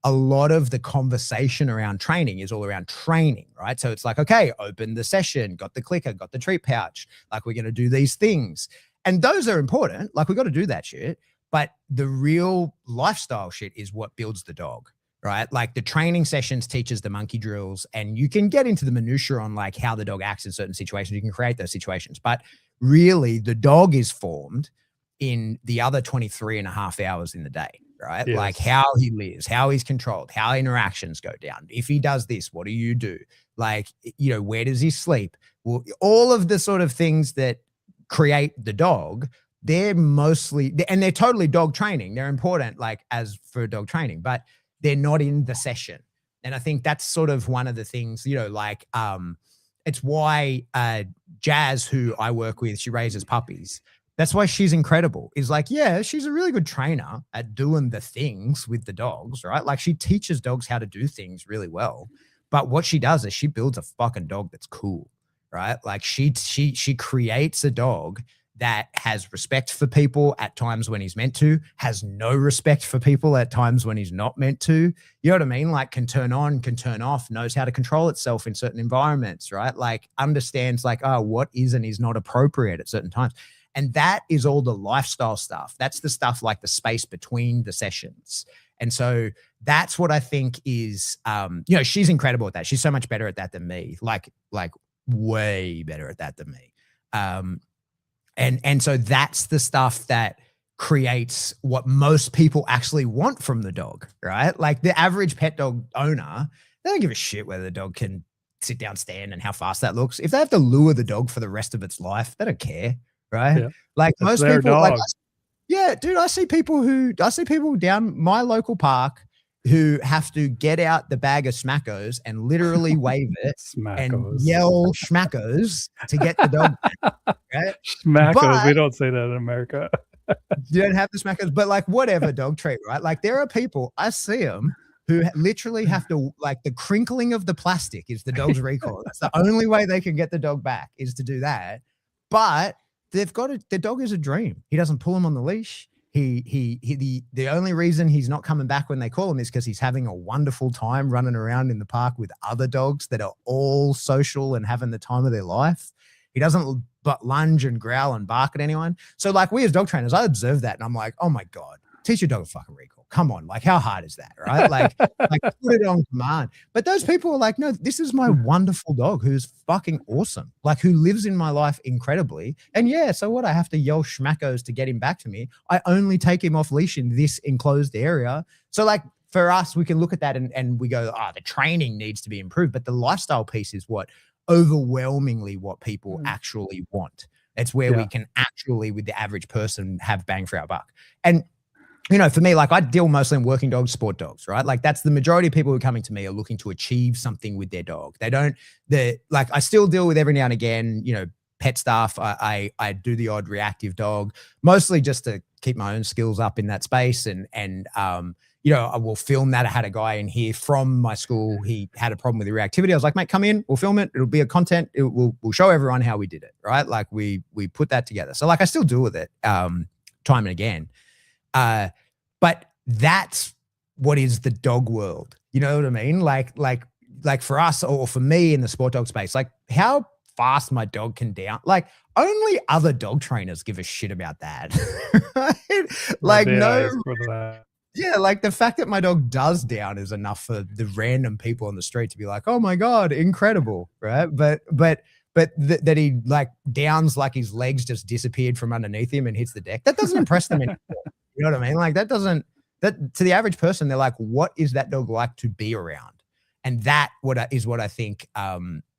a lot of the conversation around training is all around training, right? So it's like, okay, open the session, got the clicker, got the treat pouch, like we're going to do these things. And those are important. Like we got to do that shit. But the real lifestyle shit is what builds the dog, right? Like the training sessions teaches the monkey drills, and you can get into the minutia on like how the dog acts in certain situations. You can create those situations, but really the dog is formed in the other 23 and a half hours in the day, right? Yes. Like how he lives, how he's controlled, how interactions go down. If he does this, what do you do? Like, you know, where does he sleep? Well, all of the sort of things that create the dog, they're mostly, and they're totally dog training. They're important, like as for dog training, but they're not in the session. And I think that's sort of one of the things, you know, like it's why Jazz, who I work with, she raises puppies. That's why she's incredible. Is like, yeah, she's a really good trainer at doing the things with the dogs, right? Like she teaches dogs how to do things really well. But what she does is she builds a fucking dog that's cool, right? Like she creates a dog that has respect for people at times when he's meant to, has no respect for people at times when he's not meant to. You know what I mean? Like can turn on, can turn off, knows how to control itself in certain environments, right? Like understands like, oh, what is and is not appropriate at certain times. And that is all the lifestyle stuff. That's the stuff like the space between the sessions. And so that's what I think is, you know, she's incredible at that. She's so much better at that than me, like way better at that than me. And so that's the stuff that creates what most people actually want from the dog, right? Like the average pet dog owner, they don't give a shit whether the dog can sit down, stand, and how fast that looks. If they have to lure the dog for the rest of its life, they don't care, right? Yeah. Like that's most people, like, yeah, dude, I see people down my local park who have to get out the bag of Smackos and literally wave it and yell Schmackos to get the dog back, right? Smackos, we don't say that in America. You don't have the Smackos, but like whatever dog treat, right? Like there are people, I see them, who literally have to, like the crinkling of the plastic is the dog's recall. That's the only way they can get the dog back is to do that. But they've got the dog is a dream. He doesn't pull him on the leash. The only reason he's not coming back when they call him is because he's having a wonderful time running around in the park with other dogs that are all social and having the time of their life. He doesn't but lunge and growl and bark at anyone. So like we as dog trainers, I observe that and I'm like, oh my God, teach your dog a fucking recall. Come on. Like how hard is that? Right? Like put it on command. But those people are like, no, this is my wonderful dog who's fucking awesome. Like who lives in my life incredibly. And yeah, so what? I have to yell Schmackos to get him back to me. I only take him off leash in this enclosed area. So like for us, we can look at that and we go, the training needs to be improved. But the lifestyle piece is what overwhelmingly what people actually want. It's where we can actually, with the average person, have bang for our buck. And you know, for me, like I deal mostly in working dogs, sport dogs, right? Like that's the majority of people who are coming to me are looking to achieve something with their dog. I still deal with every now and again, you know, pet stuff. I do the odd reactive dog, mostly just to keep my own skills up in that space. And you know, I will film that. I had a guy in here from my school. He had a problem with the reactivity. I was like, mate, come in, we'll film it. It'll be a content. We'll show everyone how we did it, right? Like we put that together. So like I still deal with it time and again. But that's what is the dog world. You know what I mean? Like for us or for me in the sport dog space, like how fast my dog can down, like only other dog trainers give a shit about that. Right? Like yeah, like the fact that my dog does down is enough for the random people on the street to be like, oh my God, incredible. Right. But that he like downs like his legs just disappeared from underneath him and hits the deck. That doesn't impress them anymore. You know what I mean? Like that doesn't that to the average person, they're like, what is that dog like to be around? And that is what I think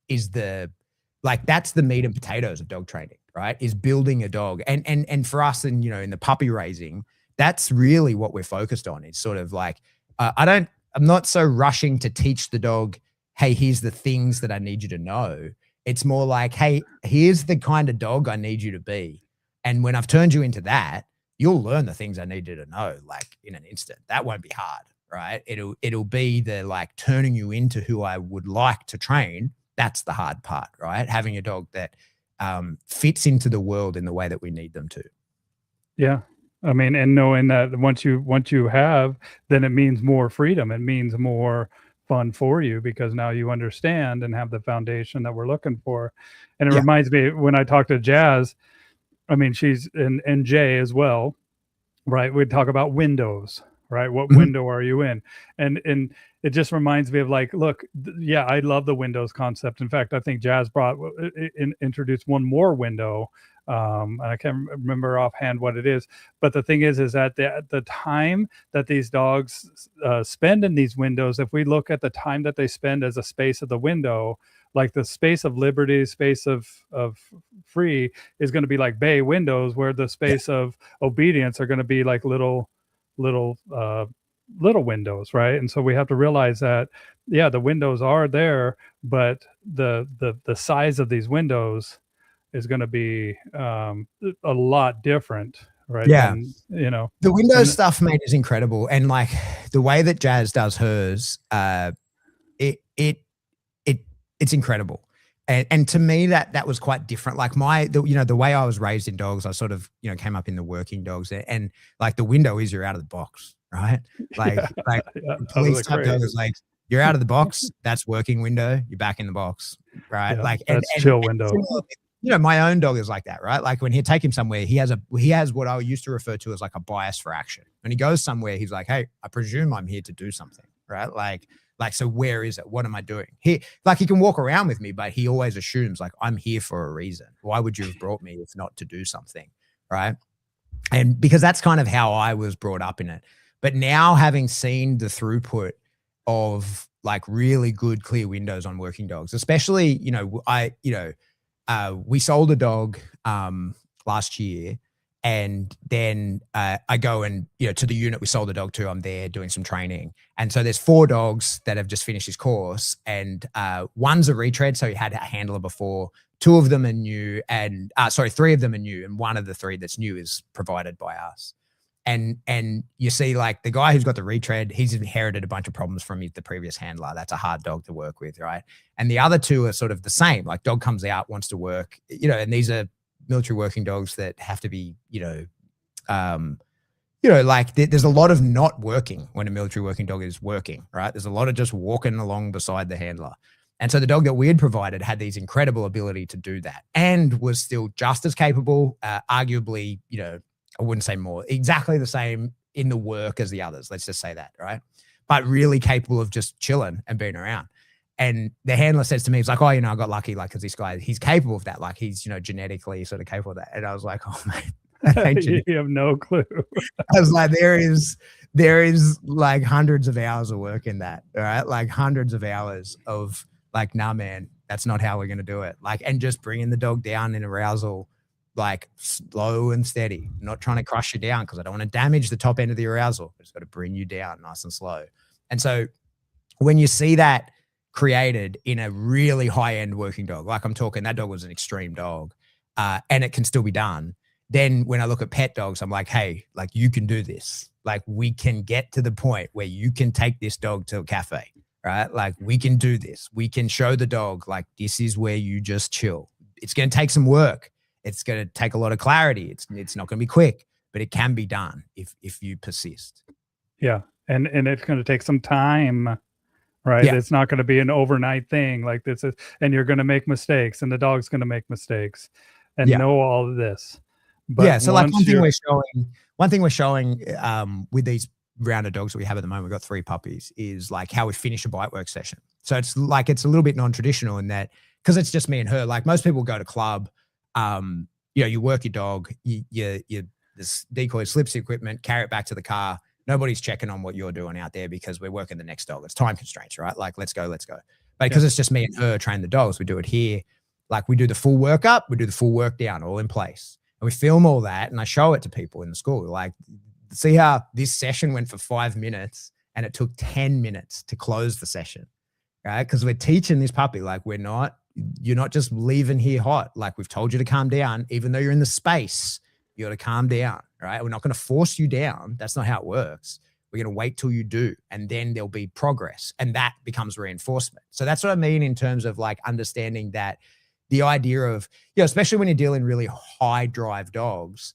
is that's the meat and potatoes of dog training, right? Is building a dog. And for us in, in the puppy raising, that's really what we're focused on. It's sort of like, I'm not so rushing to teach the dog, hey, here's the things that I need you to know. It's more like, hey, here's the kind of dog I need you to be. And when I've turned you into that, you'll learn the things I need you to know, like in an instant. That won't be hard, right? It'll be the like turning you into who I would like to train. That's the hard part, right? Having a dog that fits into the world in the way that we need them to. Yeah. I mean, and knowing that once you have, then it means more freedom. It means more fun for you because now you understand and have the foundation that we're looking for. And it reminds me when I talk to Jazz, I mean, she's in Jay as well, right? We talk about windows, right? What window are you in? And it just reminds me of like, look, yeah, I love the windows concept. In fact, I think Jazz introduced one more window. I can't remember offhand what it is, but the thing is that the time that these dogs spend in these windows, if we look at the time that they spend as a space of the window, like the space of liberty, space of free is going to be like bay windows, where the space of obedience are going to be like little windows, right? And so we have to realize that, yeah, the windows are there, but the size of these windows is going to be a lot different, right? Yeah. Than, the Windows stuff, mate, is incredible. And like the way that Jazz does hers, it's incredible. And to me, that was quite different. Like the way I was raised in dogs, I sort of, came up in the working dogs, and like the window is you're out of the box, right? Like, police type dog is like, you're out of the box. That's working window. You're back in the box, right? Yeah, that's chill window. My own dog is like that, right? Like when you take him somewhere, he has what I used to refer to as like a bias for action. When he goes somewhere, he's like, hey, I presume I'm here to do something, right? Like, so where is it? What am I doing? He can walk around with me, but he always assumes like I'm here for a reason. Why would you have brought me if not to do something, right? And because that's kind of how I was brought up in it. But now having seen the throughput of like really good clear windows on working dogs, especially, we sold a dog last year, and then I go and to the unit we sold the dog to, I'm there doing some training, and so there's 4 dogs that have just finished his course, and one's a retread, so he had a handler before. 2 of them are new, and 3 of them are new, and one of the 3 that's new is provided by us. And you see, like the guy who's got the retread, he's inherited a bunch of problems from the previous handler. That's a hard dog to work with, right? And the other 2 are sort of the same. Like dog comes out, wants to work, and these are military working dogs that have to be, like there's a lot of not working when a military working dog is working, right? There's a lot of just walking along beside the handler. And so the dog that we had provided had these incredible ability to do that, and was still just as capable, arguably, I wouldn't say more, exactly the same in the work as the others. Let's just say that, right? But really capable of just chilling and being around. And the handler says to me, he's like, oh, I got lucky, like, because this guy, he's capable of that. Like he's, genetically sort of capable of that. And I was like, oh, man, you have no clue. I was like, there is like hundreds of hours of work in that, all right? Like hundreds of hours of like, nah, man, that's not how we're going to do it. Like, and just bringing the dog down in arousal, like slow and steady, not trying to crush you down, because I don't want to damage the top end of the arousal. I just got to bring you down nice and slow. And so when you see that created in a really high-end working dog, like I'm talking, that dog was an extreme dog, and it can still be done. Then when I look at pet dogs, I'm like, hey, like you can do this. Like we can get to the point where you can take this dog to a cafe, right? Like we can do this. We can show the dog, like, this is where you just chill. It's going to take some work. It's going to take a lot of clarity. It's not going to be quick, but it can be done if you persist. Yeah. And it's going to take some time, right? Yeah. It's not going to be an overnight thing like this is, and you're going to make mistakes, and the dog's going to make mistakes, and know all of this. But so like one thing we're showing with these rounded dogs that we have at the moment, we've got 3 puppies, is like how we finish a bite work session. So it's like, it's a little bit non-traditional in that, because it's just me and her. Like most people go to club, you work your dog, this decoy slips the equipment, carry it back to the car, Nobody's checking on what you're doing out there because we're working the next dog. It's time constraints, right? Like, let's go. But because it's just me and her train the dogs, we do it here. Like, we do the full workup, we do the full work down, all in place. And we film all that, and I show it to people in the school. Like, see how this session went for 5 minutes and it took 10 minutes to close the session, right? Because we're teaching this puppy, like, you're not just leaving here hot. Like, we've told you to calm down. Even though you're in the space, you got to calm down, right? We're not going to force you down. That's not how it works. We're going to wait till you do, and then there'll be progress, and that becomes reinforcement. So that's what I mean in terms of like understanding that the idea of, especially when you're dealing really high drive dogs,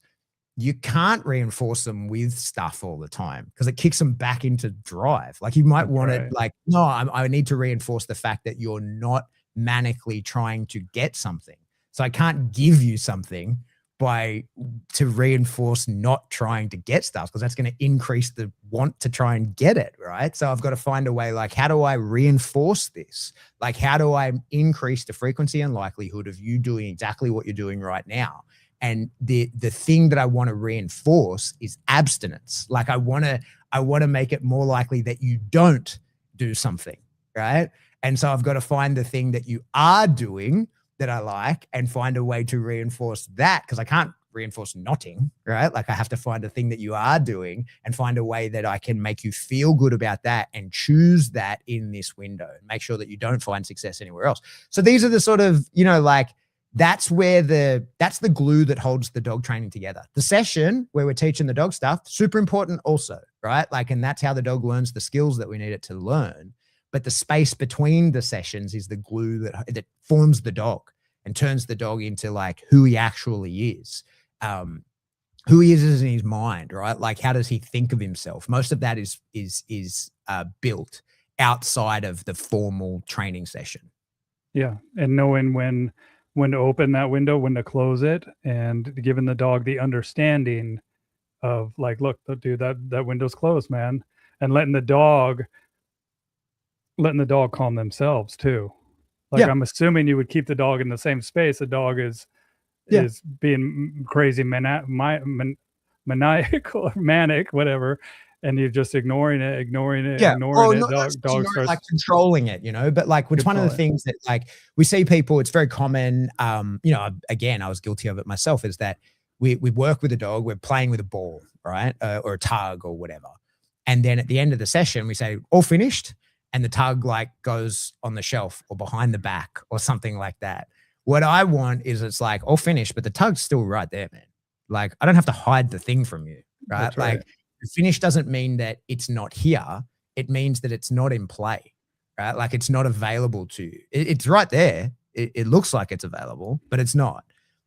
you can't reinforce them with stuff all the time because it kicks them back into drive. Like, you might want it like, no, I need to reinforce the fact that you're not manically trying to get something. So I can't give you something to reinforce not trying to get stuff, because that's going to increase the want to try and get it, right? So I've got to find a way, like, how do I reinforce this? Like, how do I increase the frequency and likelihood of you doing exactly what you're doing right now? And the thing that I want to reinforce is abstinence. Like, I want to make it more likely that you don't do something, right? And so I've got to find the thing that you are doing that I like and find a way to reinforce that, because I can't reinforce notting, right? Like, I have to find a thing that you are doing and find a way that I can make you feel good about that and choose that in this window and make sure that you don't find success anywhere else. So these are the sort of, like, that's the glue that holds the dog training together. The session where we're teaching the dog stuff, super important also, right? Like, and that's how the dog learns the skills that we need it to learn. But the space between the sessions is the glue that forms the dog and turns the dog into like who he actually is, who he is in his mind, right? Like, how does he think of himself? Most of that is built outside of the formal training session. Yeah, and knowing when to open that window, when to close it, and giving the dog the understanding of like, look, dude, that window's closed, man, and letting the dog calm themselves too. Like, I'm assuming you would keep the dog in the same space. The dog is being crazy, maniacal, manic, whatever, and you're just ignoring it. Dog starts like controlling it, but like, it's one of the things that, like, we see people, it's very common. Again, I was guilty of it myself, is that we work with a dog, we're playing with a ball, right? Or a tug or whatever. And then at the end of the session, we say, all finished. And the tug like goes on the shelf or behind the back or something like that. What I want is, it's like, all finished, but the tug's still right there, man. Like, I don't have to hide the thing from you, right? That's right. Like, finish doesn't mean that it's not here. It means that it's not in play, right? Like, it's not available to you. It's right there. It looks like it's available, but it's not.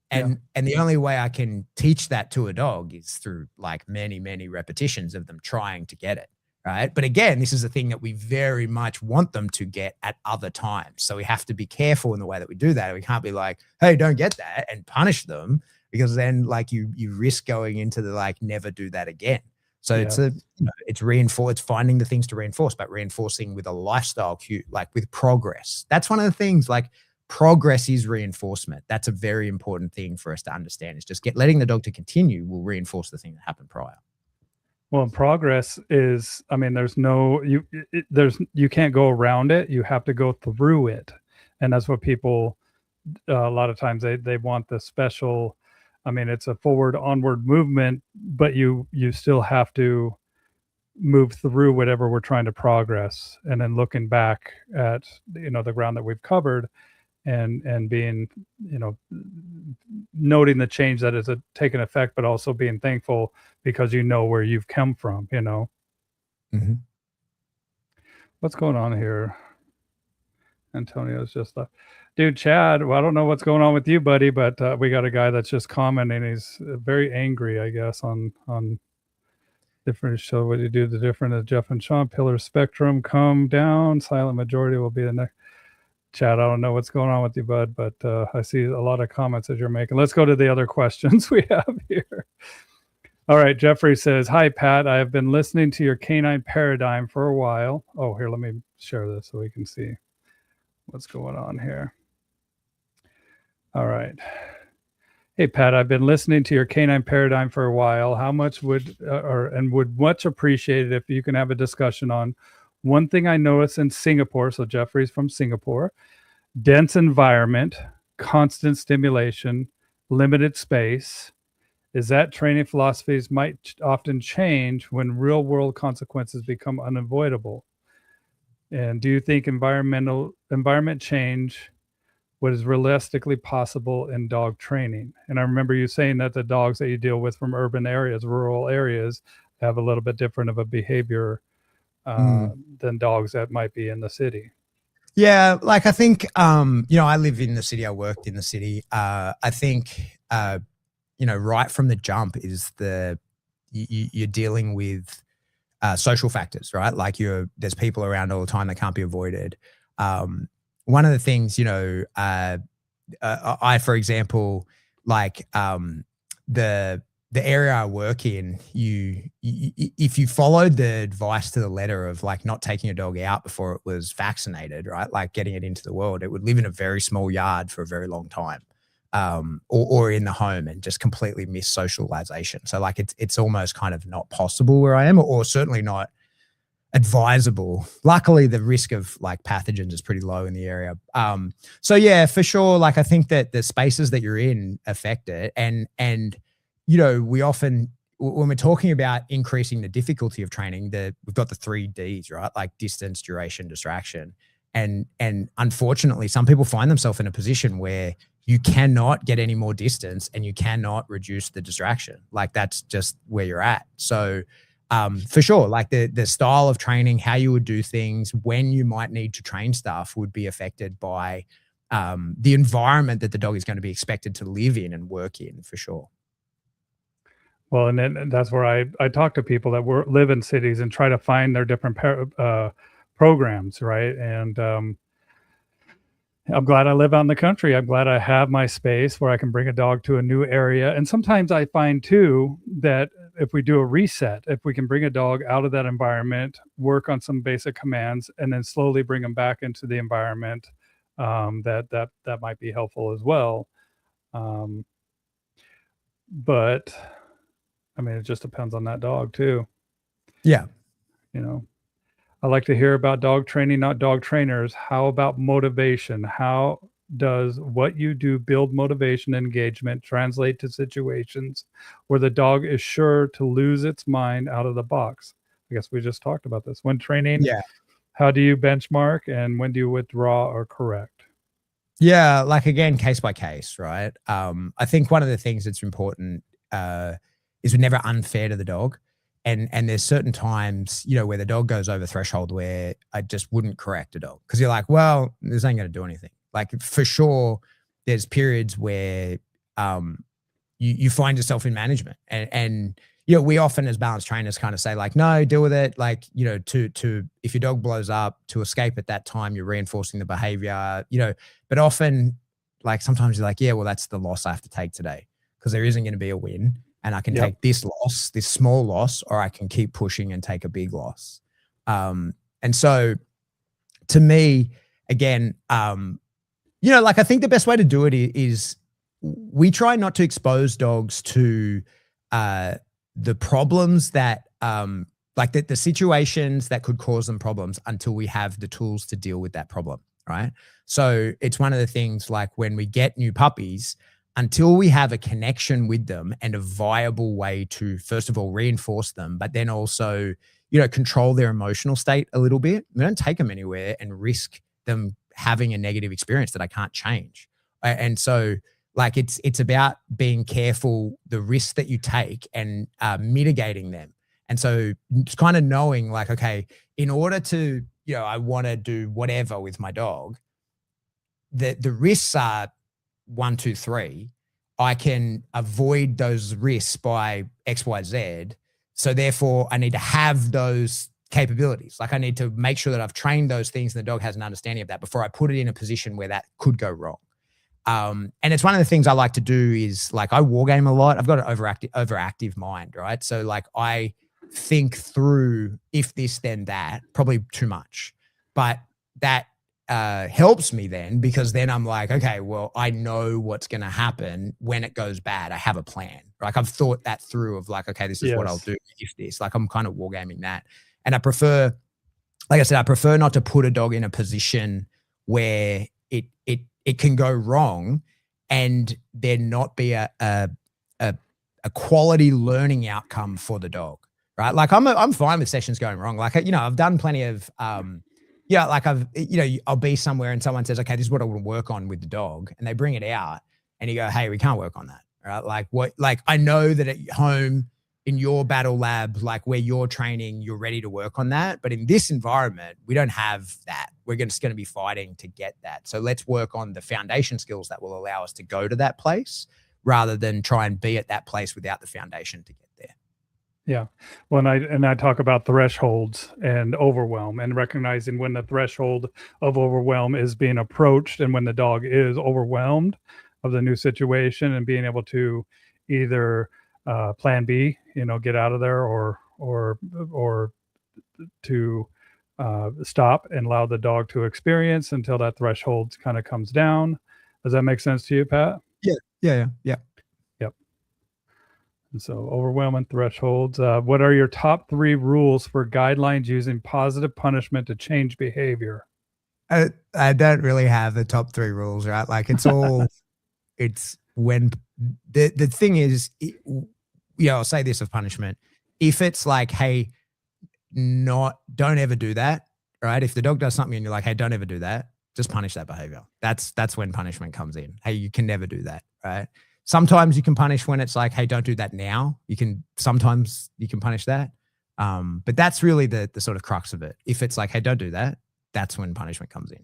And the only way I can teach that to a dog is through like many, many repetitions of them trying to get it. Right. But again, this is a thing that we very much want them to get at other times. So we have to be careful in the way that we do that. We can't be like, hey, don't get that, and punish them, because then like you risk going into the like, never do that again. So it's finding the things to reinforce, but reinforcing with a lifestyle cue, like with progress. That's one of the things, like, progress is reinforcement. That's a very important thing for us to understand, is just letting the dog to continue will reinforce the thing that happened prior. Well, progress is, I mean, you can't go around it. You have to go through it. And that's what people, a lot of times they want the special, I mean, it's a forward onward movement, but you still have to move through whatever we're trying to progress. And then looking back at, the ground that we've covered, and being, noting the change that has taken effect, but also being thankful because where you've come from, Mm-hmm. What's going on here? Antonio's just left. Dude, Chad, well, I don't know what's going on with you, buddy, but we got a guy that's just commenting. He's very angry, I guess, on different show. What do you do? The different Jeff and Sean, Pillar Spectrum, come down. Silent Majority will be the next. Chad, I don't know what's going on with you, bud, but I see a lot of comments that you're making. Let's go to the other questions we have here. All right, Jeffrey says, hi, Pat. I have been listening to your canine paradigm for a while. Oh, here, let me share this so we can see what's going on here. All right. Hey, Pat, I've been listening to your canine paradigm for a while. How much would much appreciate it if you can have a discussion on one thing I noticed in Singapore. So Jeffrey's from Singapore. Dense environment, constant stimulation, limited space. Is that training philosophies might often change when real world consequences become unavoidable? And do you think environment change what is realistically possible in dog training? And I remember you saying that the dogs that you deal with from urban areas, rural areas, have a little bit different of a behavior than dogs that might be in the city. Yeah, like I think, I live in the city. I worked in the city. I think, right from the jump is you're dealing with social factors, right? Like there's people around all the time that can't be avoided. One of the things, I, for example, like the area I work in, if you followed the advice to the letter of like not taking a dog out before it was vaccinated, right? Like getting it into the world, it would live in a very small yard for a very long time, or in the home and just completely miss socialization. So like it's almost kind of not possible where I am, or certainly not advisable. Luckily, the risk of like pathogens is pretty low in the area. So yeah, for sure. Like I think that the spaces that you're in affect it, and we often, when we're talking about increasing the difficulty of training, we've got the 3 Ds, right? Like distance, duration, distraction. And unfortunately, some people find themselves in a position where you cannot get any more distance and you cannot reduce the distraction. Like that's just where you're at. So for sure, like the style of training, how you would do things, when you might need to train stuff would be affected by the environment that the dog is going to be expected to live in and work in, for sure. Well, and then that's where I talk to people that live in cities and try to find their different programs, right? And I'm glad I live out in the country. I'm glad I have my space where I can bring a dog to a new area. And sometimes I find too that if we do a reset, if we can bring a dog out of that environment, work on some basic commands, and then slowly bring them back into the environment, that might be helpful as well. But I mean, it just depends on that dog too. Yeah. I like to hear about dog training, not dog trainers. How about motivation? How does what you do build motivation and engagement translate to situations where the dog is sure to lose its mind out of the box? I guess we just talked about this. When training, how do you benchmark and when do you withdraw or correct? Yeah, like again, case by case, right? I think one of the things that's important is we're never unfair to the dog. And there's certain times, where the dog goes over threshold where I just wouldn't correct a dog. Cause you're like, well, this ain't gonna do anything. Like for sure, there's periods where you find yourself in management. And we often as balance trainers kind of say like, no, deal with it. Like, to if your dog blows up, to escape at that time, you're reinforcing the behavior, but often like sometimes you're like, yeah, well, that's the loss I have to take today because there isn't going to be a win. And I can take this loss, this small loss, or I can keep pushing and take a big loss. And so to me, again, like I think the best way to do it is we try not to expose dogs to the problems that like the situations that could cause them problems until we have the tools to deal with that problem, right? So it's one of the things like when we get new puppies, until we have a connection with them and a viable way to, first of all, reinforce them, but then also, control their emotional state a little bit. We don't take them anywhere and risk them having a negative experience that I can't change. And so like it's about being careful, the risks that you take and mitigating them. And so it's kind of knowing like, okay, in order to, I want to do whatever with my dog, the risks are 1, 2, 3. I can avoid those risks by X, Y, Z. So therefore I need to have those capabilities. Like I need to make sure that I've trained those things and the dog has an understanding of that before I put it in a position where that could go wrong. And it's one of the things I like to do is like I war game a lot. I've got an overactive mind, right? So like I think through if this, then that, probably too much. But that helps me then, because then I'm like, okay, well, I know what's going to happen when it goes bad. I have a plan. Like I've thought that through of like, okay, this is what I'll do if this, like I'm kind of wargaming that. And I prefer, like I said, I prefer not to put a dog in a position where it can go wrong and there not be a quality learning outcome for the dog, right? Like I'm fine with sessions going wrong. Like, you know, I've done plenty of, yeah, like I'll be somewhere and someone says, okay, this is what I want to work on with the dog. And they bring it out and you go, hey, we can't work on that. Right. Like what, like I know that at home in your battle lab, like where you're training, you're ready to work on that. But in this environment, we don't have that. We're just going to be fighting to get that. So let's work on the foundation skills that will allow us to go to that place rather than try and be at that place without the foundation to get there. Yeah. Well, and I talk about thresholds and overwhelm, and recognizing when the threshold of overwhelm is being approached and when the dog is overwhelmed of the new situation, and being able to either plan B, you know, get out of there, or to stop and allow the dog to experience until that threshold kind of comes down. Does that make sense to you, Pat? Yeah. Yep. And so overwhelming thresholds. What are your top 3 rules for guidelines using positive punishment to change behavior? I don't really have the top 3 rules, right? Like it's all, it's when the thing is, I'll say this of punishment. If it's like, hey, don't ever do that, right? If the dog does something and you're like, hey, don't ever do that, just punish that behavior. That's when punishment comes in. Hey, you can never do that, right? Sometimes you can punish when it's like, hey, don't do that now. Sometimes you can punish that. But that's really the sort of crux of it. If it's like, hey, don't do that, that's when punishment comes in.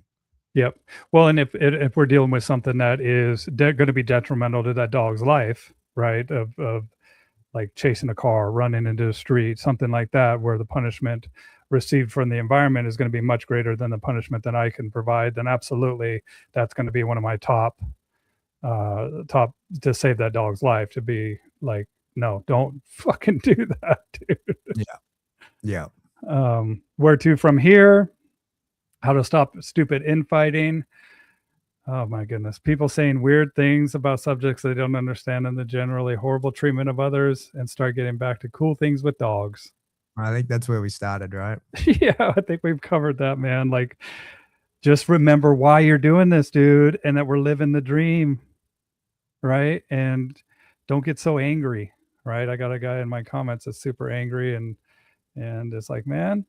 Yep. Well, and if we're dealing with something that is going to be detrimental to that dog's life, right? Of like chasing a car, running into the street, something like that, where the punishment received from the environment is going to be much greater than the punishment that I can provide, then absolutely that's going to be one of my top to save that dog's life, to be like, no, don't fucking do that, dude. Yeah. Where to from here? How to stop stupid infighting. Oh my goodness. People saying weird things about subjects they don't understand, and the generally horrible treatment of others, and start getting back to cool things with dogs. I think that's where we started, right? Yeah, I think we've covered that, man. Like, just remember why you're doing this, dude, and that we're living the dream, right? And don't get so angry, right? I got a guy in my comments that's super angry, and it's like, man,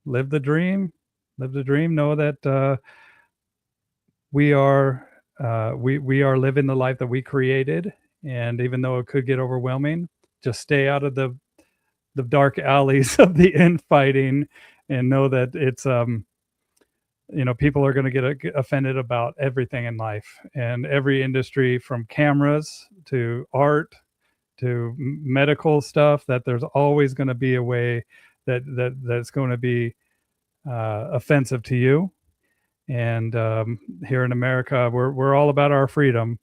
live the dream. Live the dream. Know that we are living the life that we created, and even though it could get overwhelming, just stay out of the dark alleys of the infighting, and know that it's people are going to get offended about everything in life, and every industry, from cameras to art to medical stuff, that there's always going to be a way that's going to be offensive to you. And here in America, we're all about our freedom,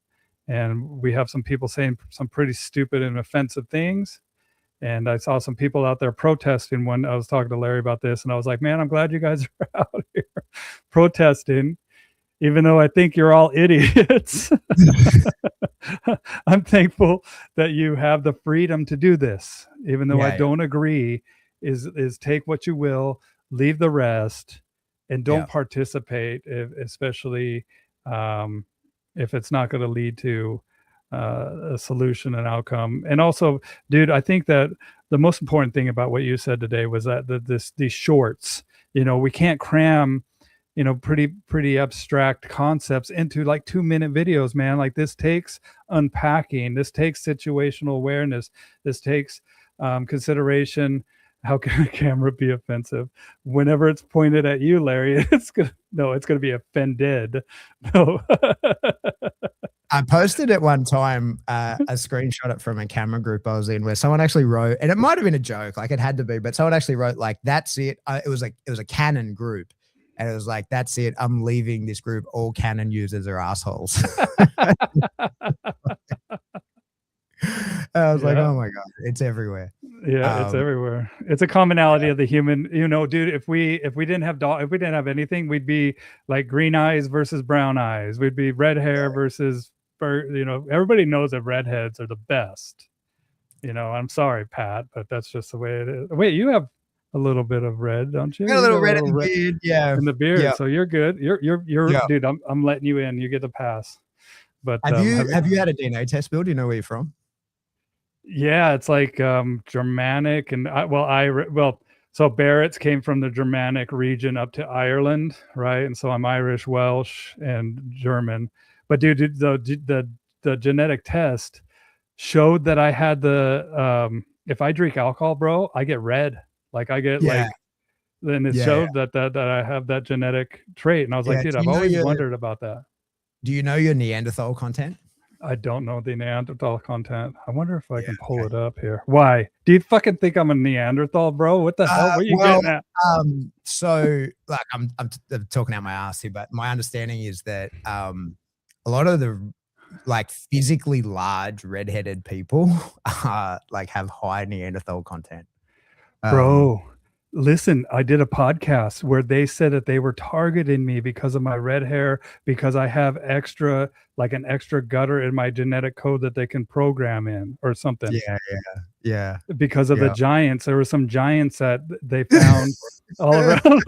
and we have some people saying some pretty stupid and offensive things. And I saw some people out there protesting when I was talking to Larry about this, and I was like, man, I'm glad you guys are out here protesting, even though I think you're all idiots. I'm thankful that you have the freedom to do this, even though I don't agree. Is take what you will, leave the rest, and don't participate, especially if it's not going to lead to a solution and outcome. And also, dude, I think that the most important thing about what you said today was that these shorts, we can't cram, pretty abstract concepts into like 2-minute videos, man. Like, this takes unpacking. This takes situational awareness. This takes consideration. How can a camera be offensive? Whenever it's pointed at you, Larry, it's gonna be offended. No. I posted at one time a screenshot it from a camera group I was in, where someone actually wrote, and it might have been a joke, like it had to be, but someone actually wrote like, "That's it." It was a Canon group, and it was like, "That's it. I'm leaving this group. All Canon users are assholes." I was like, Yeah. oh my God, it's everywhere. Yeah, it's everywhere. It's a commonality of the human, dude. If we didn't have if we didn't have anything, we'd be like green eyes versus brown eyes. We'd be red hair versus, everybody knows that redheads are the best. I'm sorry, Pat, but that's just the way it is. Wait, you have a little bit of red, don't you? Got a You little got red in the beard. Yeah. in the beard, Yeah. so you're good. You're Yeah. dude. I'm letting you in. You get the pass. But Have you had a DNA test, Bill? Do you know where you're from? yeah, it's like Germanic and so Barrett's came from the Germanic region up to Ireland, right? And so I'm Irish, Welsh, and German. But dude, the genetic test showed that I had if I drink alcohol, bro, I get red. Like I get then it showed that I have that genetic trait. And I was like, dude, I've always wondered about that. Do you know your Neanderthal content? I don't know the Neanderthal content. I wonder if I can pull it up here. Why? Do you fucking think I'm a Neanderthal, bro? What the hell? What are you getting at? So like I'm talking out my ass here, but my understanding is that a lot of the like physically large redheaded people like have high Neanderthal content. Bro, listen, I did a podcast where they said that they were targeting me because of my red hair, because I have an extra gutter in my genetic code that they can program in or something. Yeah. Because of the giants. There were some giants that they found all around,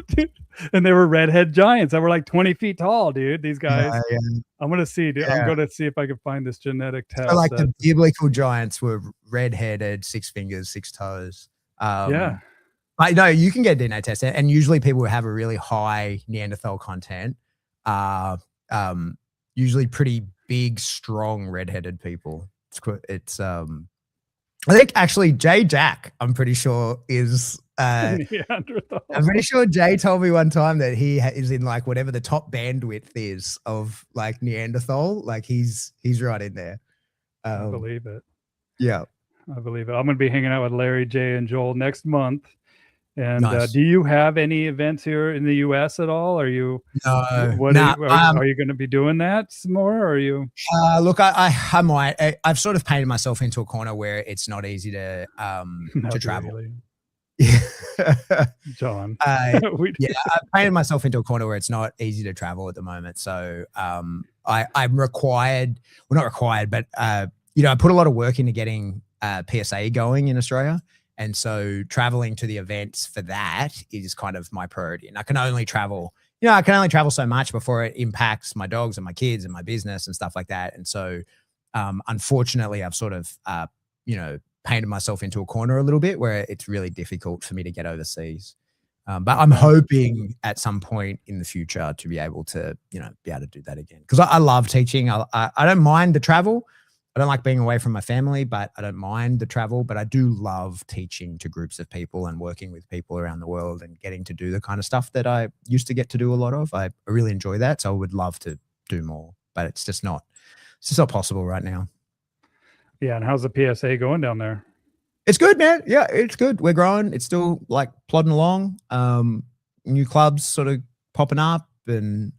and they were redhead giants that were like 20 feet tall, dude. These guys. I'm gonna see, dude. I'm gonna see if I can find this genetic test. So like the biblical giants were redheaded, 6 fingers, 6 toes. I know you can get a DNA test, and usually people who have a really high Neanderthal content are usually pretty big, strong, redheaded people. It's I think actually Jay Jack, I'm pretty sure is Neanderthal. I'm pretty sure Jay told me one time that he is in like whatever the top bandwidth is of like Neanderthal. Like he's right in there. I believe it. Yeah, I believe it. I'm going to be hanging out with Larry, Jay, and Joel next month. And nice. Do you have any events here in the U.S. at all? Are you? No. Are you going to be doing that some more? Or are you? Look, I might. I've sort of painted myself into a corner where it's not easy to travel. Really. John. I've painted myself into a corner where it's not easy to travel at the moment. So I'm required. Well, not required, but I put a lot of work into getting PSA going in Australia. And so traveling to the events for that is kind of my priority. And I can only travel, so much before it impacts my dogs and my kids and my business and stuff like that. And so unfortunately, I've sort of, painted myself into a corner a little bit where it's really difficult for me to get overseas. But I'm hoping at some point in the future to be able to, be able to do that again. Because I love teaching. I don't mind the travel. I don't like being away from my family, but I don't mind the travel. But I do love teaching to groups of people and working with people around the world and getting to do the kind of stuff that I used to get to do a lot of. I really enjoy that. So I would love to do more, but it's just not possible right now. Yeah. And how's the PSA going down there? It's good, man. Yeah, it's good. We're growing. It's still like plodding along. New clubs sort of popping up, and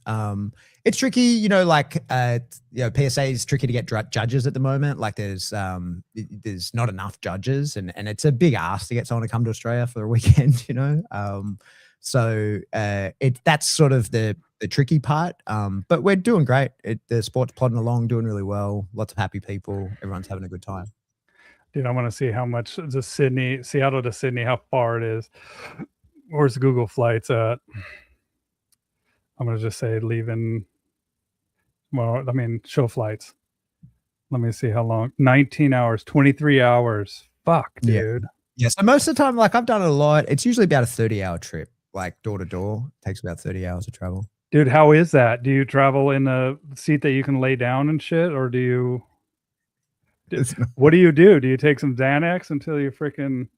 it's tricky, PSA is tricky to get judges at the moment. Like there's not enough judges, and it's a big ask to get someone to come to Australia for a weekend, So that's sort of the tricky part. But we're doing great. The sport's plodding along, doing really well. Lots of happy people. Everyone's having a good time. Dude, I want to see how much Seattle to Sydney, how far it is. Where's Google Flights at? I'm going to just say leaving. Well, show flights. Let me see how long. 19 hours, 23 hours. Fuck, dude. Yeah. So most of the time, like I've done it a lot. It's usually about a 30-hour trip, like door to door. It takes about 30 hours of travel. Dude, how is that? Do you travel in a seat that you can lay down and shit? Or do you... What do you do? Do you take some Xanax until you freaking...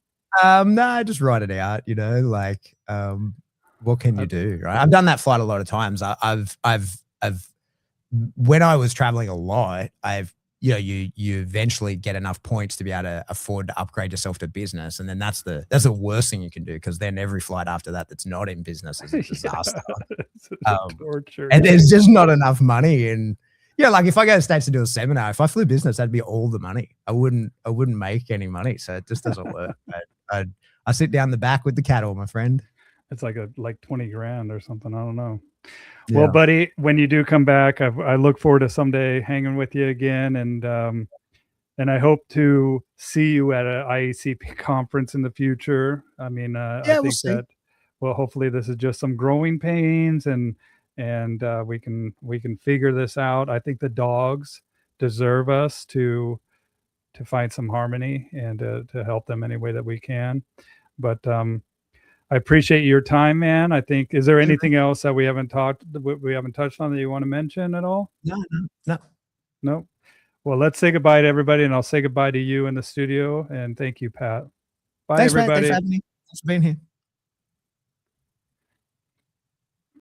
No, I just write it out, what can you do, right? I've done that flight a lot of times. I've when I was traveling a lot, you eventually get enough points to be able to afford to upgrade yourself to business. And then that's the worst thing you can do, because then every flight after that's not in business is a disaster. Torture. And there's just not enough money in Yeah, like if I go to the States to do a seminar, if I flew business, that'd be all the money. I wouldn't make any money. So it just doesn't work. I sit down the back with the cattle, my friend. It's like 20 grand or something. I don't know. Well, Yeah. buddy, when you do come back, I look forward to someday hanging with you again, and I hope to see you at a IECP conference in the future. I mean, I Yeah, we'll think see. that, well, hopefully this is just some growing pains, and we can figure this out. I think the dogs deserve us to find some harmony and to help them any way that we can. But I appreciate your time, man. I think, is there Yeah, man. anything else that we haven't touched on that you want to mention at all? No, no, no. No. Well, let's say goodbye to everybody, and I'll say goodbye to you in the studio. And thank you, Pat. Bye, Thanks, mate. Thanks for everybody. having me. Thanks for being here.